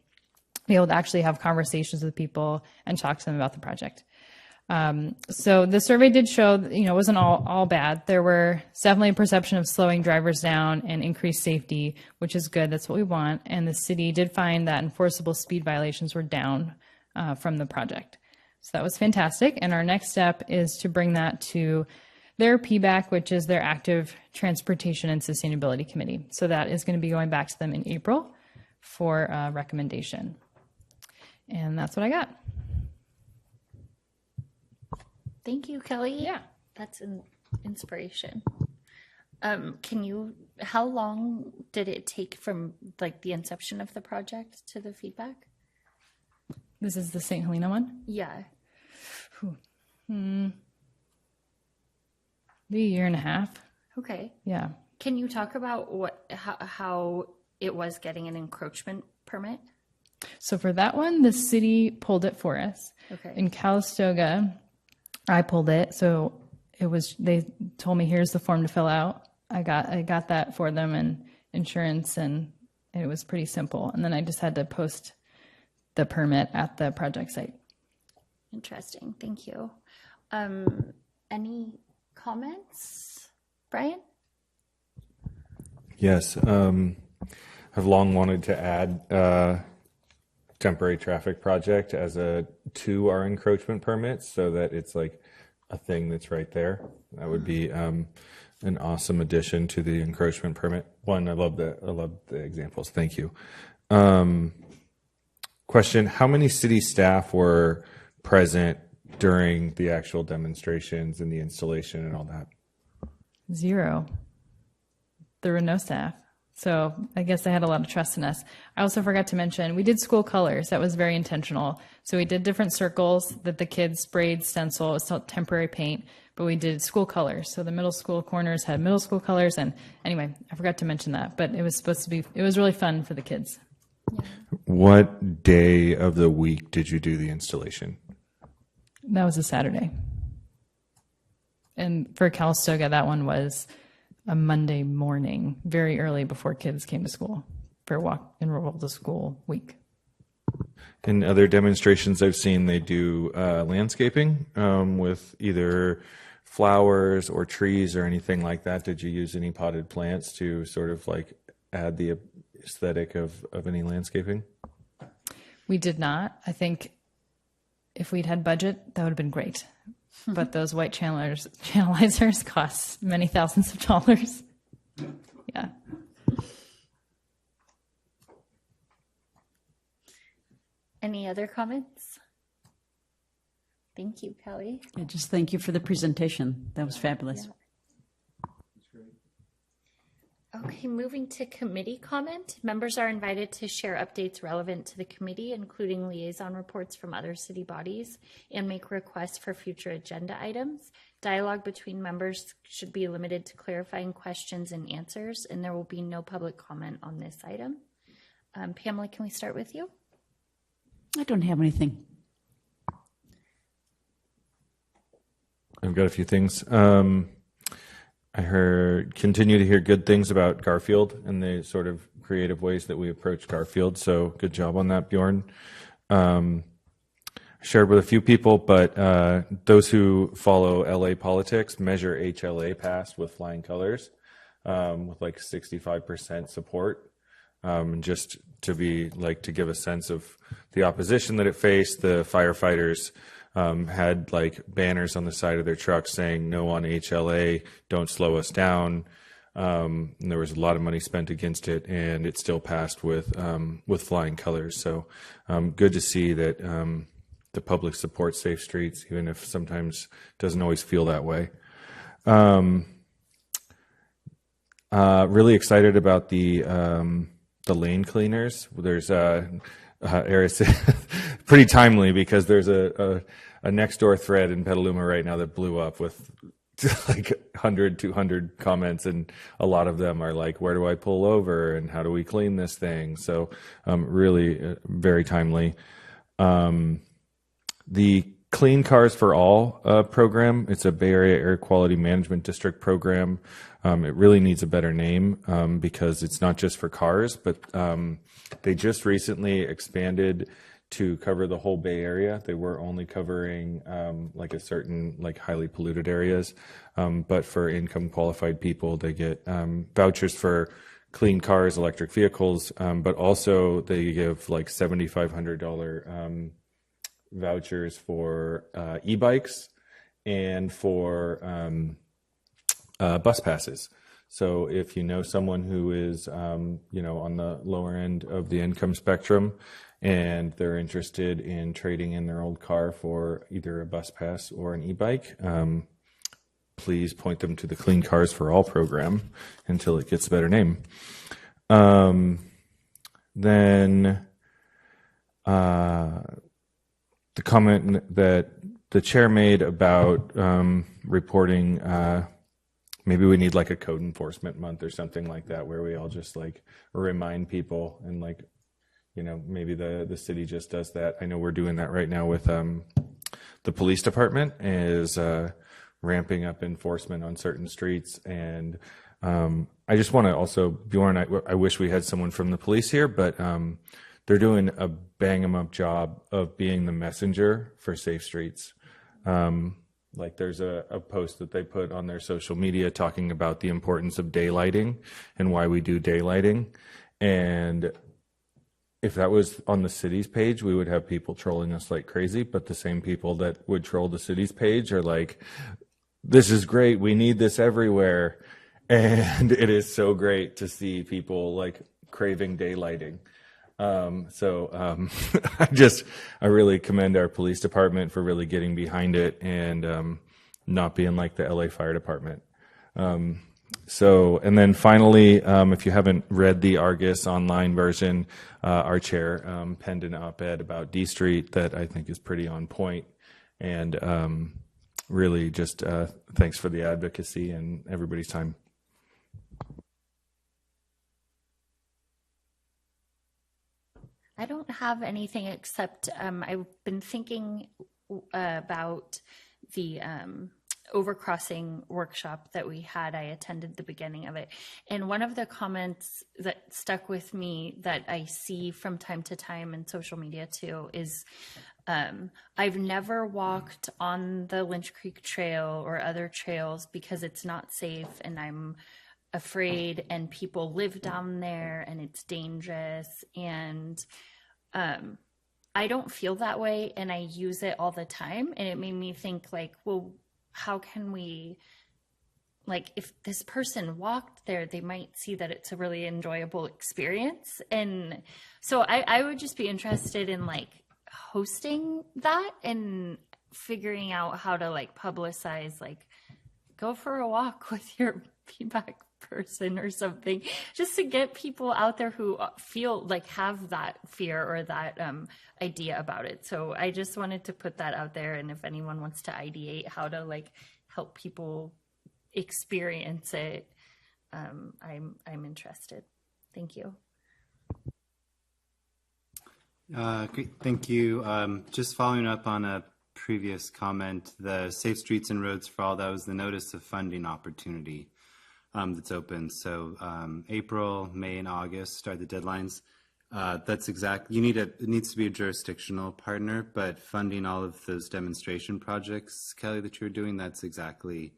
be able to actually have conversations with people and talk to them about the project. So the survey did show, it wasn't all bad. There were definitely a perception of slowing drivers down and increased safety, which is good. That's what we want. And the city did find that enforceable speed violations were down from the project. So that was fantastic. And our next step is to bring that to their PBAC, which is their Active Transportation and Sustainability Committee. So that is going to be going back to them in April for a recommendation. And that's what I got. Thank you, Kelly. Yeah. That's an inspiration. How long did it take from the inception of the project to the feedback? This is the St. Helena one? Yeah. Maybe a year and a half. Okay. Yeah. Can you talk about how it was getting an encroachment permit? So for that one, the city pulled it for us. Okay. In Calistoga, I pulled it. So they told me, here's the form to fill out. I got that for them, and insurance, and it was pretty simple. And then I just had to post the permit at the project site. Interesting. Thank you. Any comments, Brian? Yes. I've long wanted to add temporary traffic project to our encroachment permits, so that it's like a thing that's right there. That would be an awesome addition to the encroachment permit. One, I love the examples. Thank you. Question: how many city staff were present during the actual demonstrations and the installation and all that? 0. There were no staff. So I guess they had a lot of trust in us. I also forgot to mention, we did school colors. That was very intentional. So we did different circles that the kids sprayed stencil. It's not temporary paint, but we did school colors. So the middle school corners had middle school colors. And anyway, I forgot to mention that, but it was really fun for the kids. Yeah. What day of the week did you do the installation? That was a Saturday. And for Calistoga, that one was a Monday morning, very early before kids came to school for enroll to school week. In other demonstrations I've seen, they do landscaping with either flowers or trees or anything like that. Did you use any potted plants to sort of add the aesthetic of any landscaping? We did not. I think if we'd had budget, that would have been great. But those white channelizers cost many thousands of dollars. Yeah. Any other comments? Thank you, Kelly. Yeah, just thank you for the presentation. That was fabulous. Okay, moving to committee comment. Members are invited to share updates relevant to the committee, including liaison reports from other city bodies, and make requests for future agenda items. Dialogue between members should be limited to clarifying questions and answers, and there will be no public comment on this item. Pamela, can we start with you? I don't have anything. I've got a few things. I continue to hear good things about Garfield and the sort of creative ways that we approach Garfield. So good job on that, Bjorn. I shared with a few people, but those who follow LA politics measure HLA pass with flying colors, with like 65% support. Just to give a sense of the opposition that it faced, the firefighters had like banners on the side of their trucks saying "No on HLA, don't slow us down." And there was a lot of money spent against it, and it still passed with flying colors. So good to see that the public supports safe streets, even if sometimes it doesn't always feel that way. Really excited about the lane cleaners. There's areas pretty timely because there's a next door thread in Petaluma right now that blew up with like 100, 200 comments, and a lot of them are like, where do I pull over and how do we clean this thing? So really very timely. The Clean Cars for All program, it's a Bay Area Air Quality Management District program. It really needs a better name because it's not just for cars, but they just recently expanded to cover the whole Bay Area. They were only covering like a certain like highly polluted areas, but for income qualified people, they get vouchers for clean cars, electric vehicles, but also they give like $7,500 vouchers for e-bikes and for bus passes. So if you know someone who is, on the lower end of the income spectrum and they're interested in trading in their old car for either a bus pass or an e-bike, please point them to the Clean Cars for All program until it gets a better name. Then the comment that the chair made about reporting, maybe we need like a code enforcement month or something like that, where we all just like remind people, and like, maybe the city just does that. I know we're doing that right now with the police department is ramping up enforcement on certain streets. And I just want to also, Bjorn, I wish we had someone from the police here, but they're doing a bang-em-up job of being the messenger for safe streets. Like there's a post that they put on their social media talking about the importance of daylighting and why we do daylighting. And if that was on the city's page, we would have people trolling us like crazy. But the same people that would troll the city's page are like, this is great. We need this everywhere. And it is so great to see people like craving daylighting. I really commend our police department for really getting behind it and not being like the LA Fire Department. And then finally, if you haven't read the Argus online version, our chair penned an op-ed about D Street that I think is pretty on point. And really just thanks for the advocacy and everybody's time. I don't have anything except I've been thinking about the overcrossing workshop that we had. I attended the beginning of it. And one of the comments that stuck with me that I see from time to time in social media too is I've never walked on the Lynch Creek Trail or other trails because it's not safe and I'm afraid, and people live down there and it's dangerous. And I don't feel that way, and I use it all the time. And it made me think like, well, how can we, like, if this person walked there, they might see that it's a really enjoyable experience. And so I would just be interested in like hosting that and figuring out how to like publicize, like, go for a walk with your feedback person or something, just to get people out there who feel like have that fear or that idea about it. So I just wanted to put that out there. And if anyone wants to ideate how to like help people experience it, I'm interested. Thank you. Great, thank you. Just following up on a previous comment, the Safe Streets and Roads for All, that was the notice of funding opportunity that's open. So April, May, and August are the deadlines. That's exactly, it needs to be a jurisdictional partner, but funding all of those demonstration projects, Kelly, that you're doing, that's exactly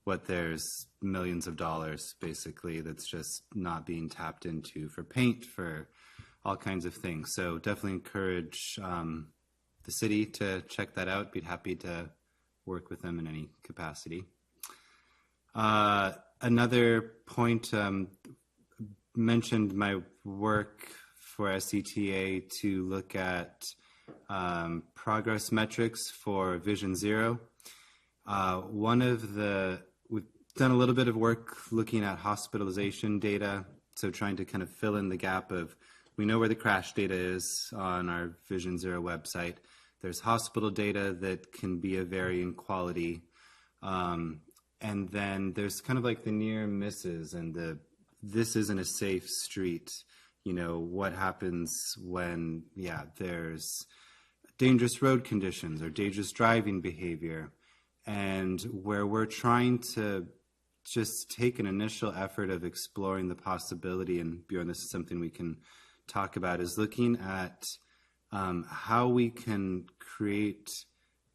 what there's millions of dollars basically that's just not being tapped into for paint, for all kinds of things. So definitely encourage the city to check that out. Be happy to work with them in any capacity. Another point, mentioned my work for SCTA to look at progress metrics for Vision Zero. We've done a little bit of work looking at hospitalization data, so trying to kind of fill in the gap of, we know where the crash data is on our Vision Zero website. There's hospital data that can be of varying quality. And then there's kind of like the near misses and this isn't a safe street. You know, what happens when, there's dangerous road conditions or dangerous driving behavior. And where we're trying to just take an initial effort of exploring the possibility, and Bjorn, this is something we can talk about, is looking at how we can create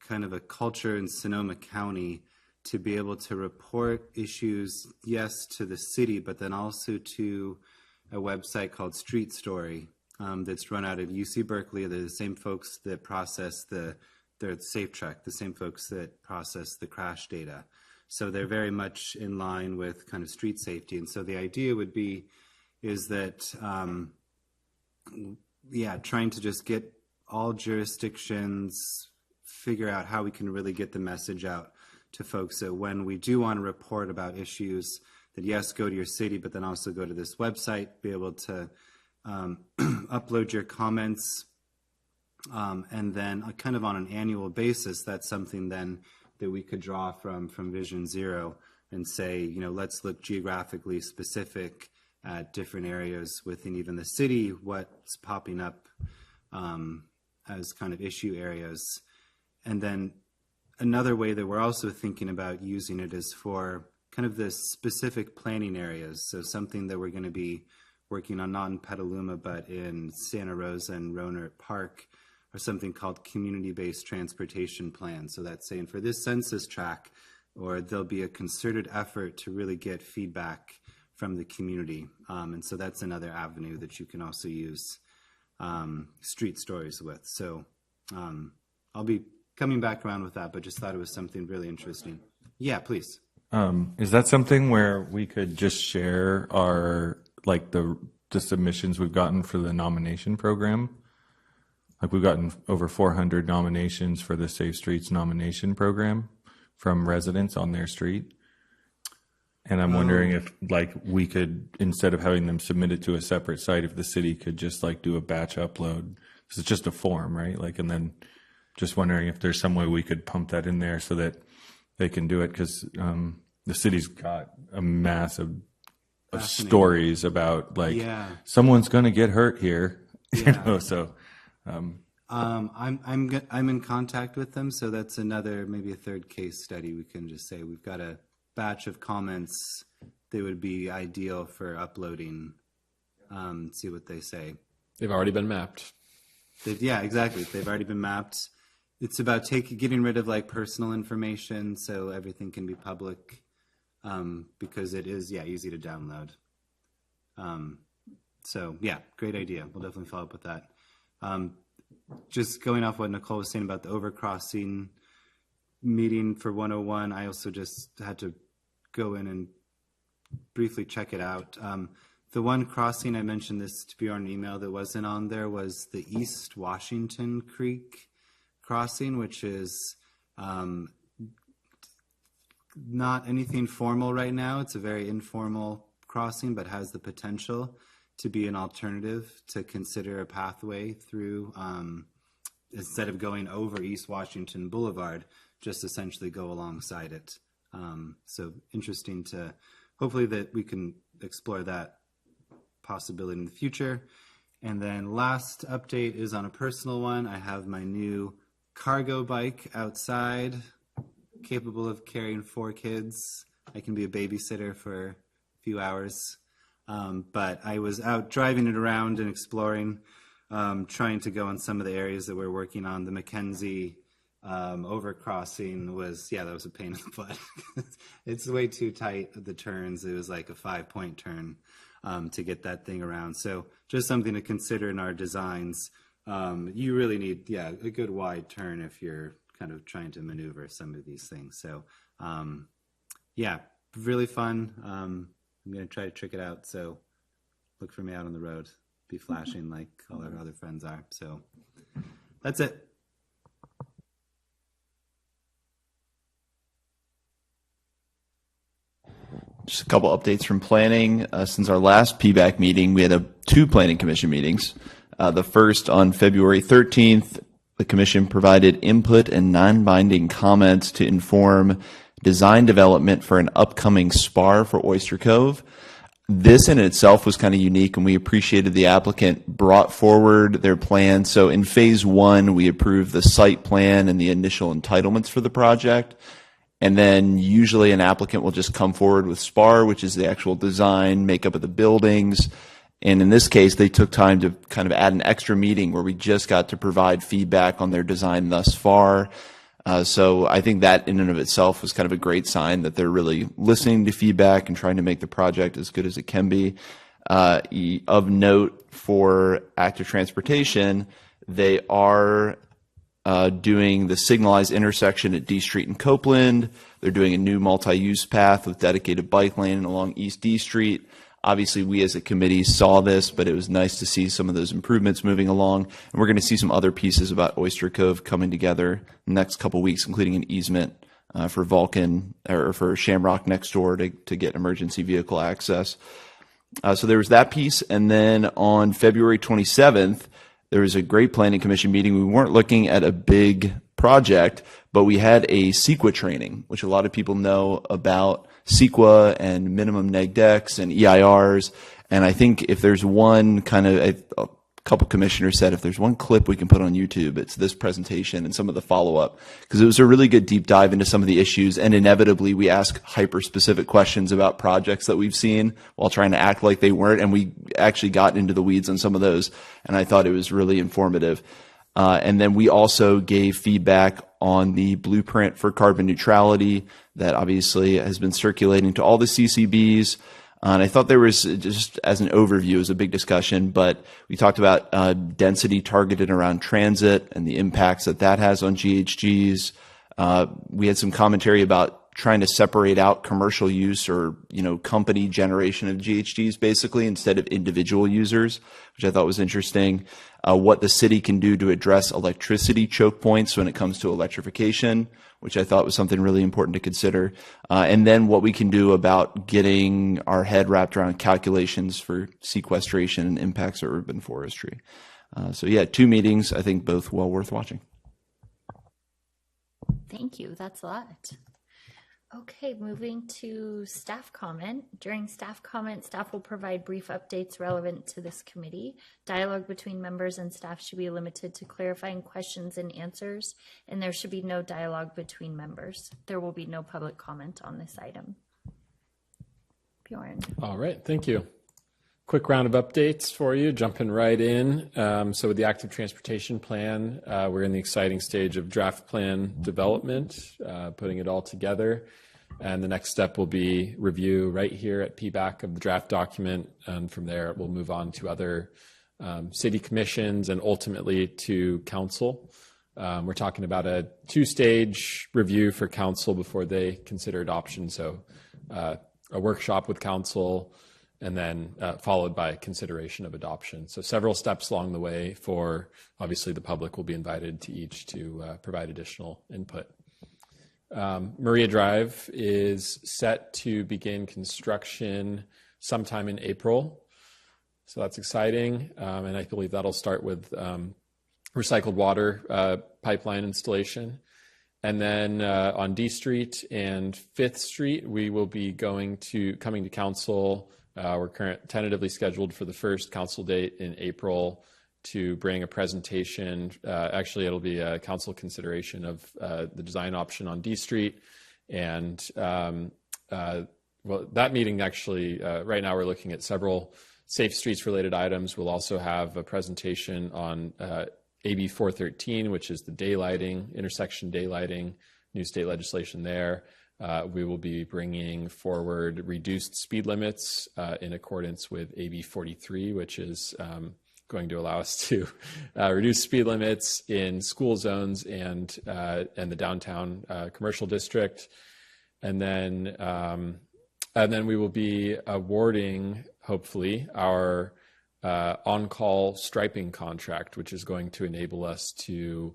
kind of a culture in Sonoma County to be able to report issues, yes, to the city, but then also to a website called Street Story that's run out of UC Berkeley. They're the same folks that process they're SafeTrack, the same folks that process the crash data. So they're very much in line with kind of street safety. And so the idea would be is that trying to just get all jurisdictions, figure out how we can really get the message out to folks that when we do want to report about issues, that yes, go to your city, but then also go to this website, be able to upload your comments, and then kind of on an annual basis, that's something then that we could draw from Vision Zero and say, let's look geographically specific at different areas within even the city, what's popping up as kind of issue areas. And then another way that we're also thinking about using it is for kind of the specific planning areas. So something that we're going to be working on, not in Petaluma, but in Santa Rosa and Rohnert Park, or something called community-based transportation plans. So that's saying for this census tract, or there'll be a concerted effort to really get feedback from the community. And so that's another avenue that you can also use street stories with. So I'll be coming back around with that, but just thought it was something really interesting. Yeah, please. Is that something where we could just share our, like the submissions we've gotten for the nomination program? Like we've gotten over 400 nominations for the Safe Streets nomination program from residents on their street. And I'm wondering if like we could, instead of having them submit it to a separate site, if the city could just like do a batch upload. Because it's just a form, right? Like, and then just wondering if there's some way we could pump that in there so that they can do it. Because the city's got a mass of stories about like someone's going to get hurt here, you know, so. I'm in contact with them, so that's another, maybe a third case study. We can just say we've got a batch of comments that would be ideal for uploading. See what they say. They've already been mapped. Yeah, exactly. They've already been mapped. It's about getting rid of like personal information, so everything can be public, because it is easy to download. So yeah, great idea. We'll definitely follow up with that. Just going off what Nicole was saying about the overcrossing meeting for 101, I also just had to go in and briefly check it out. The one crossing, I mentioned this to be on an email that wasn't on there, was the East Washington Creek crossing, which is not anything formal right now. It's a very informal crossing, but has the potential to be an alternative to consider a pathway through, instead of going over East Washington Boulevard, just essentially go alongside it. So interesting to, hopefully that we can explore that possibility in the future. And then last update is on a personal one. I have my new cargo bike outside, capable of carrying 4 kids. I can be a babysitter for a few hours. But I was out driving it around and exploring, trying to go on some of the areas that we're working on. The Mackenzie overcrossing was, that was a pain in the butt. It's way too tight at the turns. It was like a 5-point turn to get that thing around. So just something to consider in our designs. You really need, a good wide turn if you're kind of trying to maneuver some of these things. So really fun. I'm going to try to trick it out. So look for me out on the road. Be flashing like all our other friends are. So that's it. Just a couple updates from planning. Since our last PBAC meeting, we had 2 planning commission meetings. The first on February 13th, the commission provided input and non-binding comments to inform design development for an upcoming spar for Oyster Cove. This in itself was kind of unique, and we appreciated the applicant brought forward their plan. So in phase 1, we approved the site plan and the initial entitlements for the project. And then usually an applicant will just come forward with SPAR, which is the actual design, makeup of the buildings. And in this case, they took time to kind of add an extra meeting where we just got to provide feedback on their design thus far. So I think that in and of itself was kind of a great sign that they're really listening to feedback and trying to make the project as good as it can be. Of note for active transportation, they are doing the signalized intersection at D Street and Copeland. They're doing a new multi-use path with dedicated bike lane along East D Street. Obviously, we as a committee saw this, but it was nice to see some of those improvements moving along. And we're going to see some other pieces about Oyster Cove coming together in the next couple of weeks, including an easement for Vulcan or for Shamrock next door to get emergency vehicle access. So there was that piece. And then on February 27th, there was a great planning commission meeting. We weren't looking at a big project, but we had a CEQA training, which a lot of people know about CEQA and minimum neg decks and EIRs. And I think if there's one kind of, a couple commissioners said, if there's one clip we can put on YouTube, it's this presentation and some of the follow-up, because it was a really good deep dive into some of the issues. And inevitably, we ask hyper-specific questions about projects that we've seen while trying to act like they weren't. And we actually got into the weeds on some of those. And I thought it was really informative. And then we also gave feedback on the blueprint for carbon neutrality that obviously has been circulating to all the CCBs. And I thought there was, just as an overview, it was a big discussion, but we talked about density targeted around transit and the impacts that that has on GHGs. We had some commentary about trying to separate out commercial use or, company generation of GHGs basically instead of individual users, which I thought was interesting. What the city can do to address electricity choke points when it comes to electrification, which I thought was something really important to consider. And then what we can do about getting our head wrapped around calculations for sequestration and impacts of urban forestry. So yeah, 2 meetings, I think both well worth watching. Thank you. That's a lot. Okay, moving to staff comment. During staff comment, staff will provide brief updates relevant to this committee. Dialogue between members and staff should be limited to clarifying questions and answers, and there should be no dialogue between members. There will be no public comment on this item. Bjorn. All right, thank you. Quick round of updates for you, jumping right in. So with the active transportation plan, we're in the exciting stage of draft plan development, putting it all together. And the next step will be review right here at PBAC of the draft document. And from there, we'll move on to other city commissions and ultimately to council. We're talking about a 2-stage review for council before they consider adoption. So a workshop with council, and then followed by consideration of adoption. So several steps along the way for, obviously the public will be invited to each to provide additional input. Maria Drive is set to begin construction sometime in April. So that's exciting. And I believe that'll start with recycled water pipeline installation. And then on D Street and 5th Street, we will be coming to council. We're tentatively scheduled for the first council date in April to bring a presentation. Actually, it'll be a council consideration of the design option on D Street. And well, that meeting actually, right now we're looking at several Safe Streets related items. We'll also have a presentation on AB 413, which is the daylighting, intersection daylighting, new state legislation there. We will be bringing forward reduced speed limits in accordance with AB 43, which is going to allow us to reduce speed limits in school zones and the downtown commercial district. And then we will be awarding, hopefully, our on-call striping contract, which is going to enable us to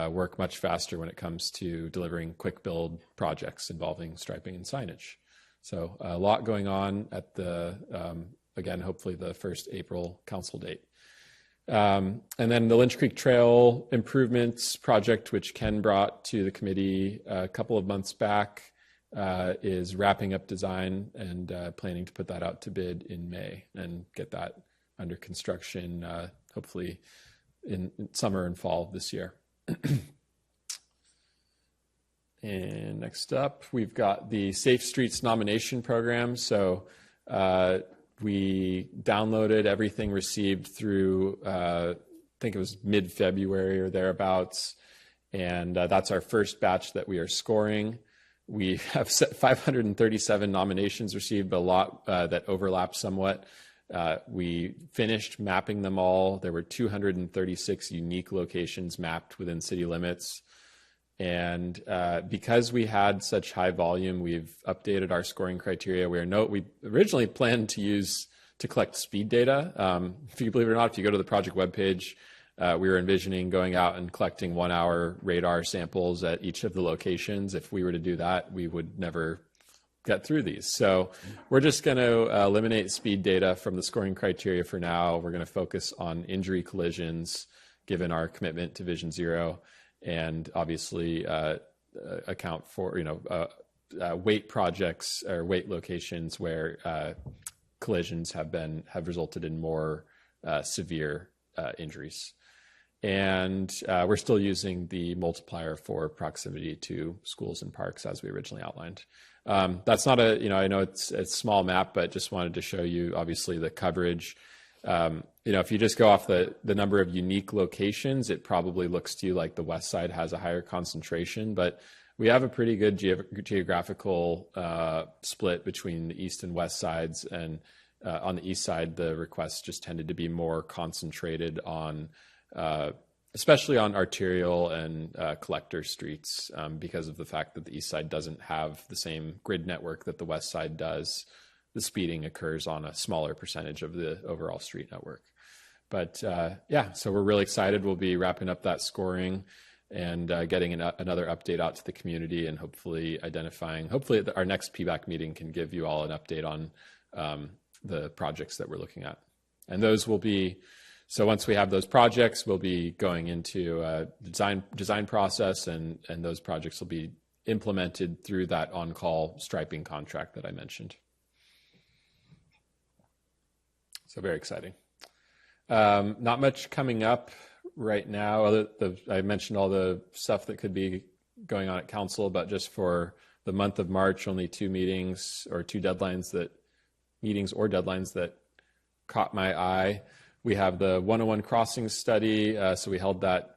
work much faster when it comes to delivering quick build projects involving striping and signage. So a lot going on at the, again, hopefully the first April council date. And then the Lynch Creek Trail improvements project, which Ken brought to the committee a couple of months back, is wrapping up design and planning to put that out to bid in May and get that under construction, hopefully in summer and fall of this year. And next up, we've got the Safe Streets nomination program. So we downloaded everything received through, I think it was mid-February or thereabouts. And that's our first batch that we are scoring. We have 537 nominations received, but a lot that overlap somewhat. We finished mapping them all. There were 236 unique locations mapped within city limits. And because we had such high volume, we've updated our scoring criteria. We originally planned to collect speed data. If you believe it or not, if you go to the project webpage, we were envisioning going out and collecting 1 hour radar samples at each of the locations. If we were to do that, we would never get through these. So we're just going to eliminate speed data from the scoring criteria for now. We're going to focus on injury collisions, given our commitment to Vision Zero, and obviously account for weight projects or weight locations where collisions have resulted in more severe injuries. And we're still using the multiplier for proximity to schools and parks as we originally outlined. That's not I know it's a small map, but just wanted to show you obviously the coverage. If you just go off the number of unique locations, it probably looks to you like the west side has a higher concentration, but we have a pretty good geographical split between the east and west sides. And on the east side, the requests just tended to be more concentrated on especially on arterial and collector streets because of the fact that the east side doesn't have the same grid network that the west side does. The speeding occurs on a smaller percentage of the overall street network. But so we're really excited. We'll be wrapping up that scoring and getting another update out to the community and hopefully our next PBAC meeting can give you all an update on the projects that we're looking at. And those will be, so once we have those projects, we'll be going into a design process and those projects will be implemented through that on-call striping contract that I mentioned. So very exciting. Not much coming up right now. I mentioned all the stuff that could be going on at council, but just for the month of March, only two meetings or deadlines that caught my eye. We have the 101 Crossings study. So we held that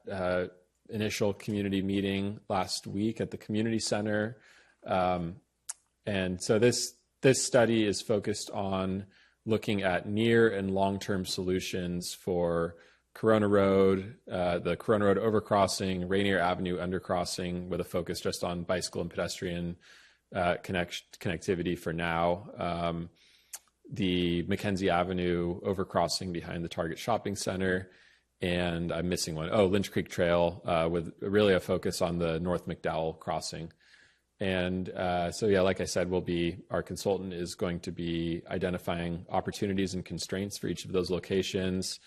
initial community meeting last week at the community center. And so this study is focused on looking at near and long-term solutions for Corona Road, the Corona Road overcrossing, Rainier Avenue undercrossing, with a focus just on bicycle and pedestrian connectivity for now. The Mackenzie Avenue overcrossing behind the Target Shopping Center, and I'm missing one. Lynch Creek Trail with really a focus on the North McDowell crossing. And so, yeah, like I said, our consultant is going to be identifying opportunities and constraints for each of those locations.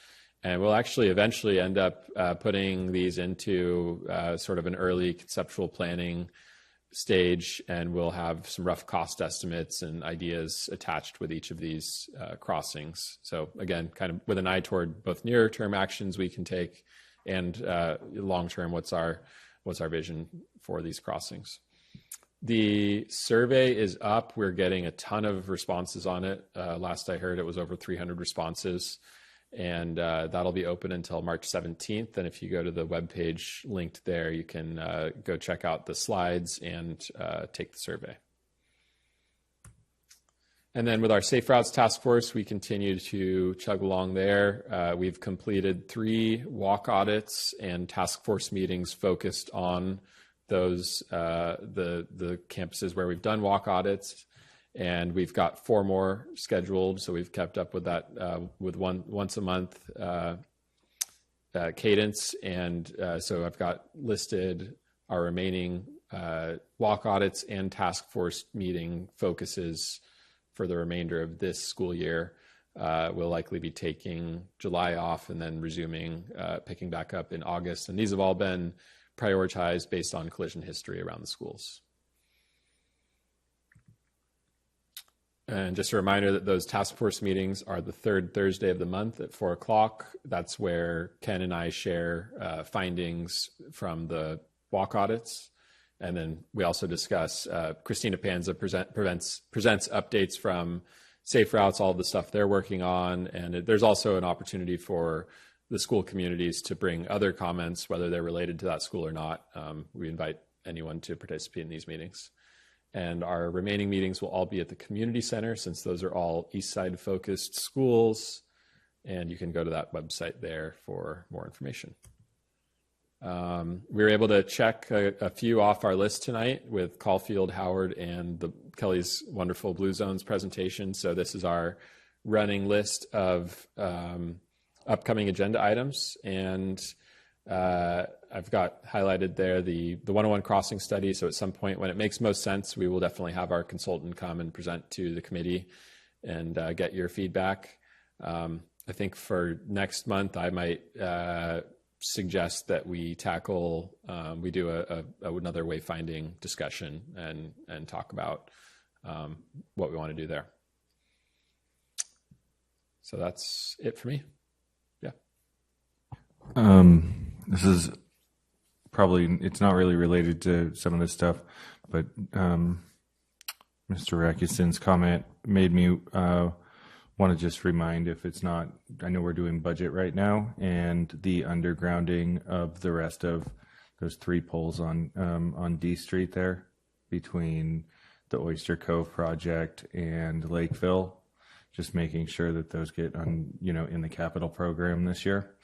And we'll actually eventually end up putting these into sort of an early conceptual planning stage, and we'll have some rough cost estimates and ideas attached with each of these crossings. So again, kind of with an eye toward both near-term actions we can take and long-term, what's our vision for these crossings. The survey is up. We're getting a ton of responses on it. Last I heard, it was over 300 responses, and that'll be open until March 17th. And if you go to the webpage linked there, you can go check out the slides and take the survey. And then with our Safe Routes Task Force, we continue to chug along there. We've completed 3 walk audits and task force meetings focused on those the campuses where we've done walk audits, and we've got 4 more scheduled. So we've kept up with that with once a month cadence, and so I've got listed our remaining walk audits and task force meeting focuses for the remainder of this school year. We'll likely be taking July off and then resuming, picking back up in August. And these have all been prioritized based on collision history around the schools. And just a reminder that those task force meetings are the 3rd Thursday of the month at 4 o'clock. That's where Ken and I share findings from the walk audits. And then we also discuss, Christina Panza presents updates from Safe Routes, all the stuff they're working on. And there's also an opportunity for the school communities to bring other comments, whether they're related to that school or not. We invite anyone to participate in these meetings. And our remaining meetings will all be at the community center, since those are all East Side focused schools. And you can go to that website there for more information. We were able to check a few off our list tonight with Caulfield, Howard, and Kelly's wonderful Blue Zones presentation. So this is our running list of upcoming agenda items, and I've got highlighted there the 101 crossing study. So at some point when it makes most sense, we will definitely have our consultant come and present to the committee and get your feedback. I think for next month, I might suggest that we tackle, we do another wayfinding discussion and talk about what we want to do there. So that's it for me. Yeah. This is probably, it's not really related to some of this stuff, but Mr. Rakison's comment made me want to just remind, if it's not, I know we're doing budget right now, and the undergrounding of the rest of those 3 poles on D Street there between the Oyster Cove project and Lakeville, just making sure that those get on, in the capital program this year.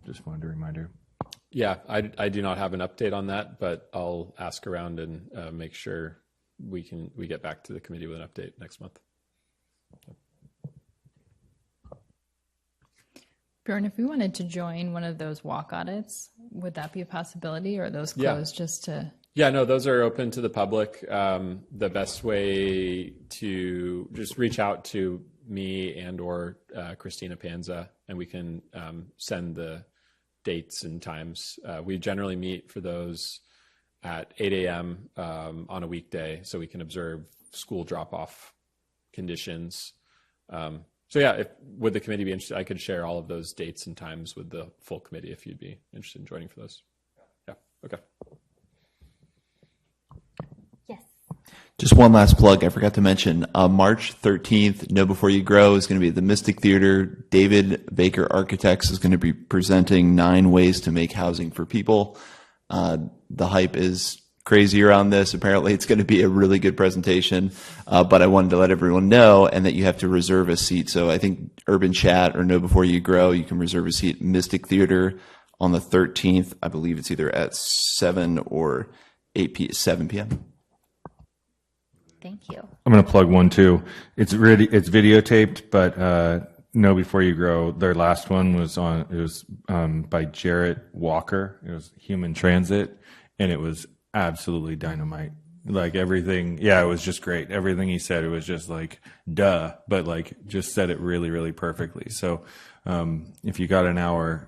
Just wanted a reminder. Yeah, I do not have an update on that, but I'll ask around and make sure we get back to the committee with an update next month. Bjorn, if we wanted to join one of those walk audits, would that be a possibility, or are those closed just to? Yeah, no, those are open to the public. The best way to just reach out to me and or Christina Panza, and we can send the dates and times. We generally meet for those at 8 a.m. On a weekday, so we can observe school drop-off conditions. So yeah, would the committee be interested? I could share all of those dates and times with the full committee if you'd be interested in joining for those. Yeah, okay. Yes. Just one last plug I forgot to mention. March 13th, Know Before You Grow is going to be at the Mystic Theater. David Baker Architects is going to be presenting 9 ways to make housing for people. The hype is crazy around this. Apparently it's going to be a really good presentation, but I wanted to let everyone know, and that you have to reserve a seat. So I think Urban Chat or Know Before You Grow, you can reserve a seat at Mystic Theater on the 13th. I believe it's either at 7 or 7 p.m. Thank you. I'm going to plug one too. It's videotaped, but Know Before You Grow, their last one was by Jarrett Walker. It was Human Transit, and it was absolutely dynamite. Like everything, yeah, it was just great. Everything he said, it was just like, duh, but like just said it really, really perfectly. So if you got an hour,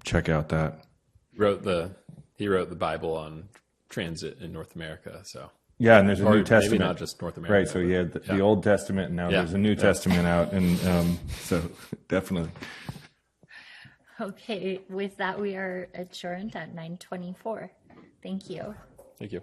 check out that. He wrote the Bible on transit in North America. So yeah, and there's a or New Testament, maybe not just North America, right? So you had the Old Testament, and now there's a New Testament out, and so definitely. Okay, with that, we are adjourned at 9:24. Thank you. Thank you.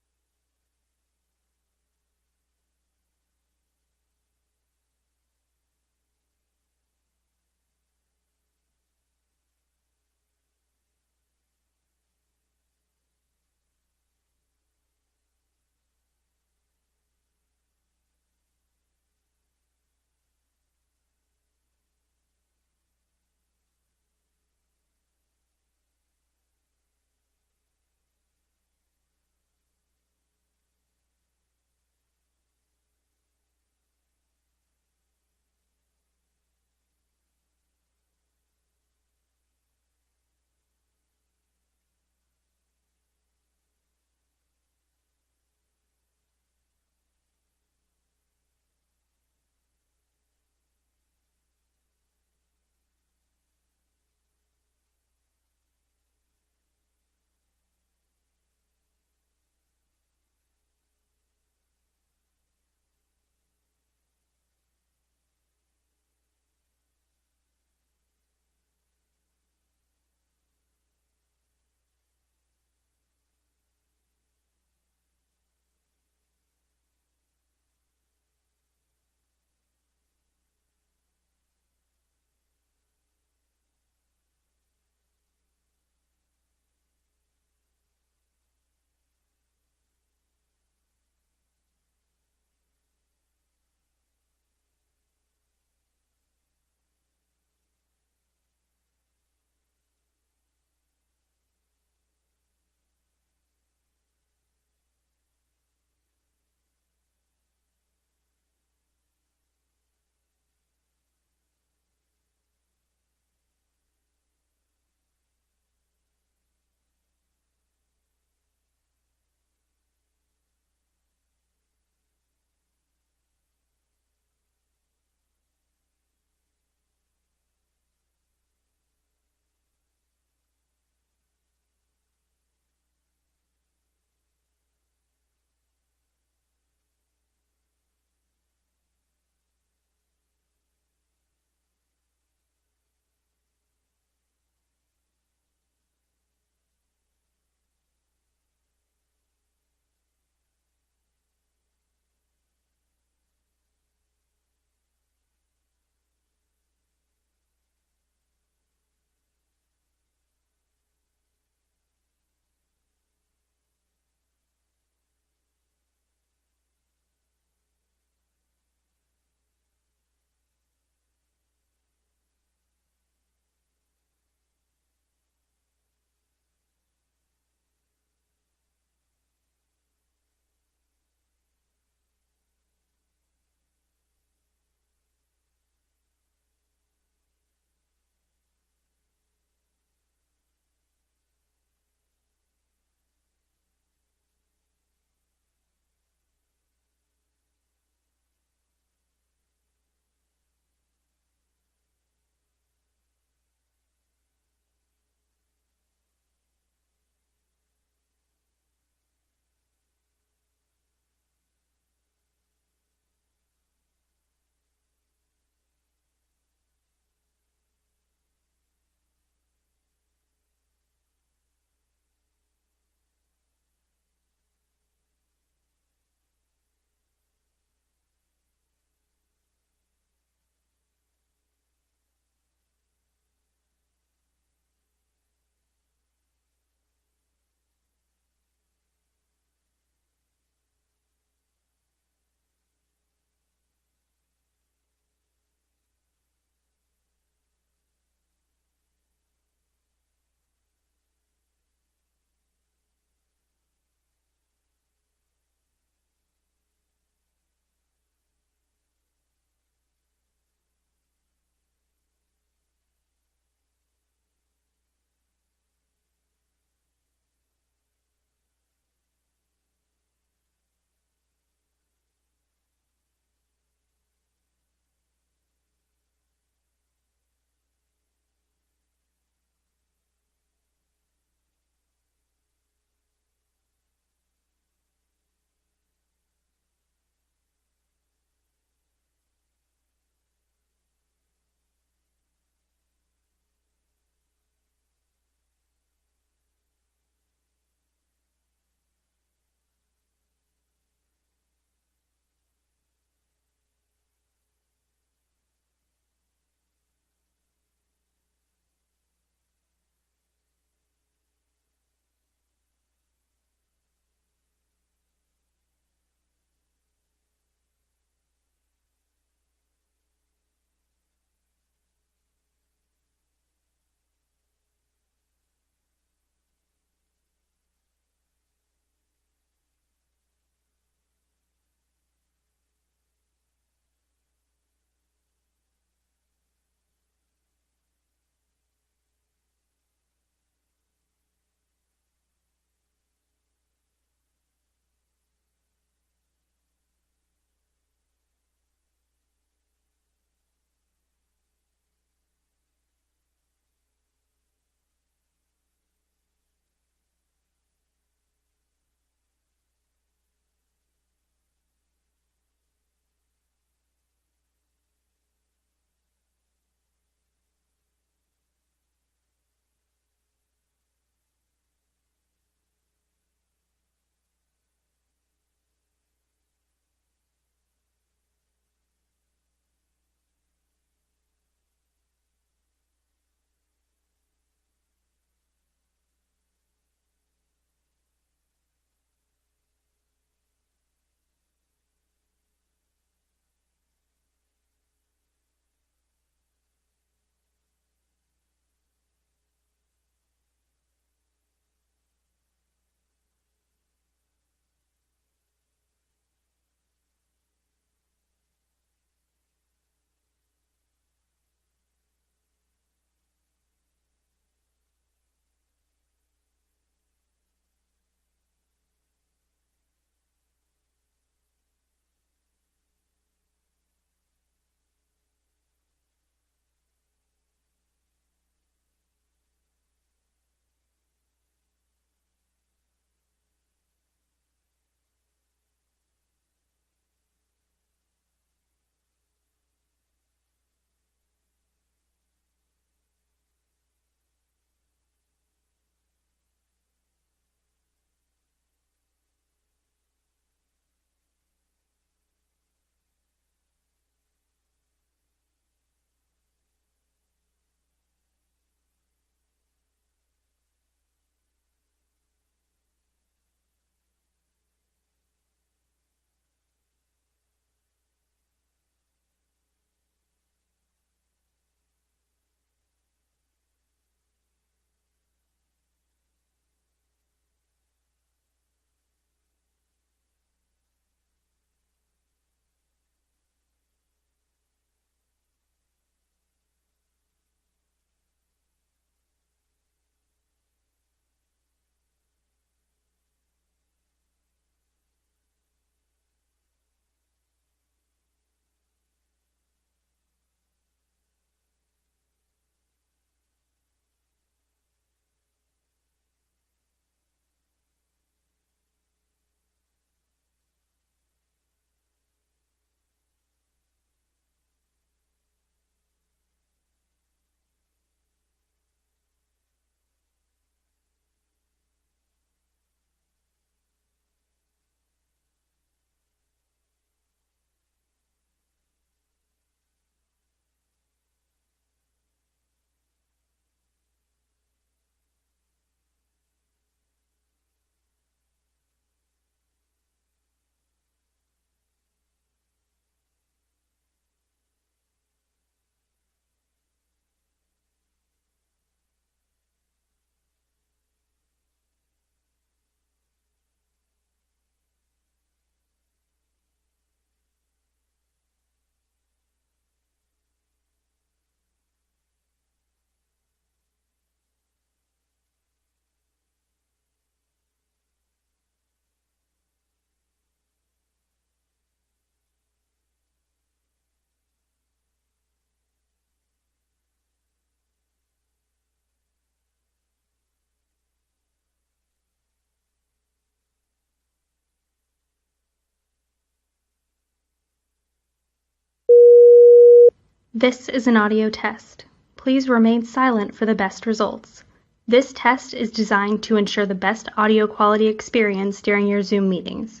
This is an audio test. Please remain silent for the best results. This test is designed to ensure the best audio quality experience during your Zoom meetings.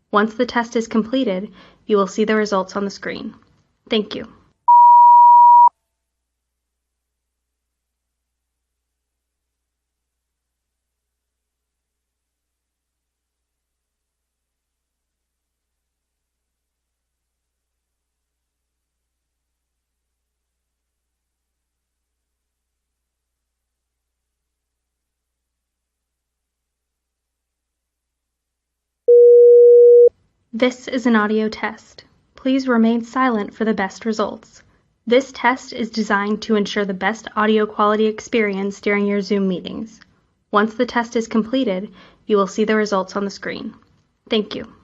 Once the test is completed, you will see the results on the screen. Thank you. This is an audio test. Please remain silent for the best results. This test is designed to ensure the best audio quality experience during your Zoom meetings. Once the test is completed, you will see the results on the screen. Thank you.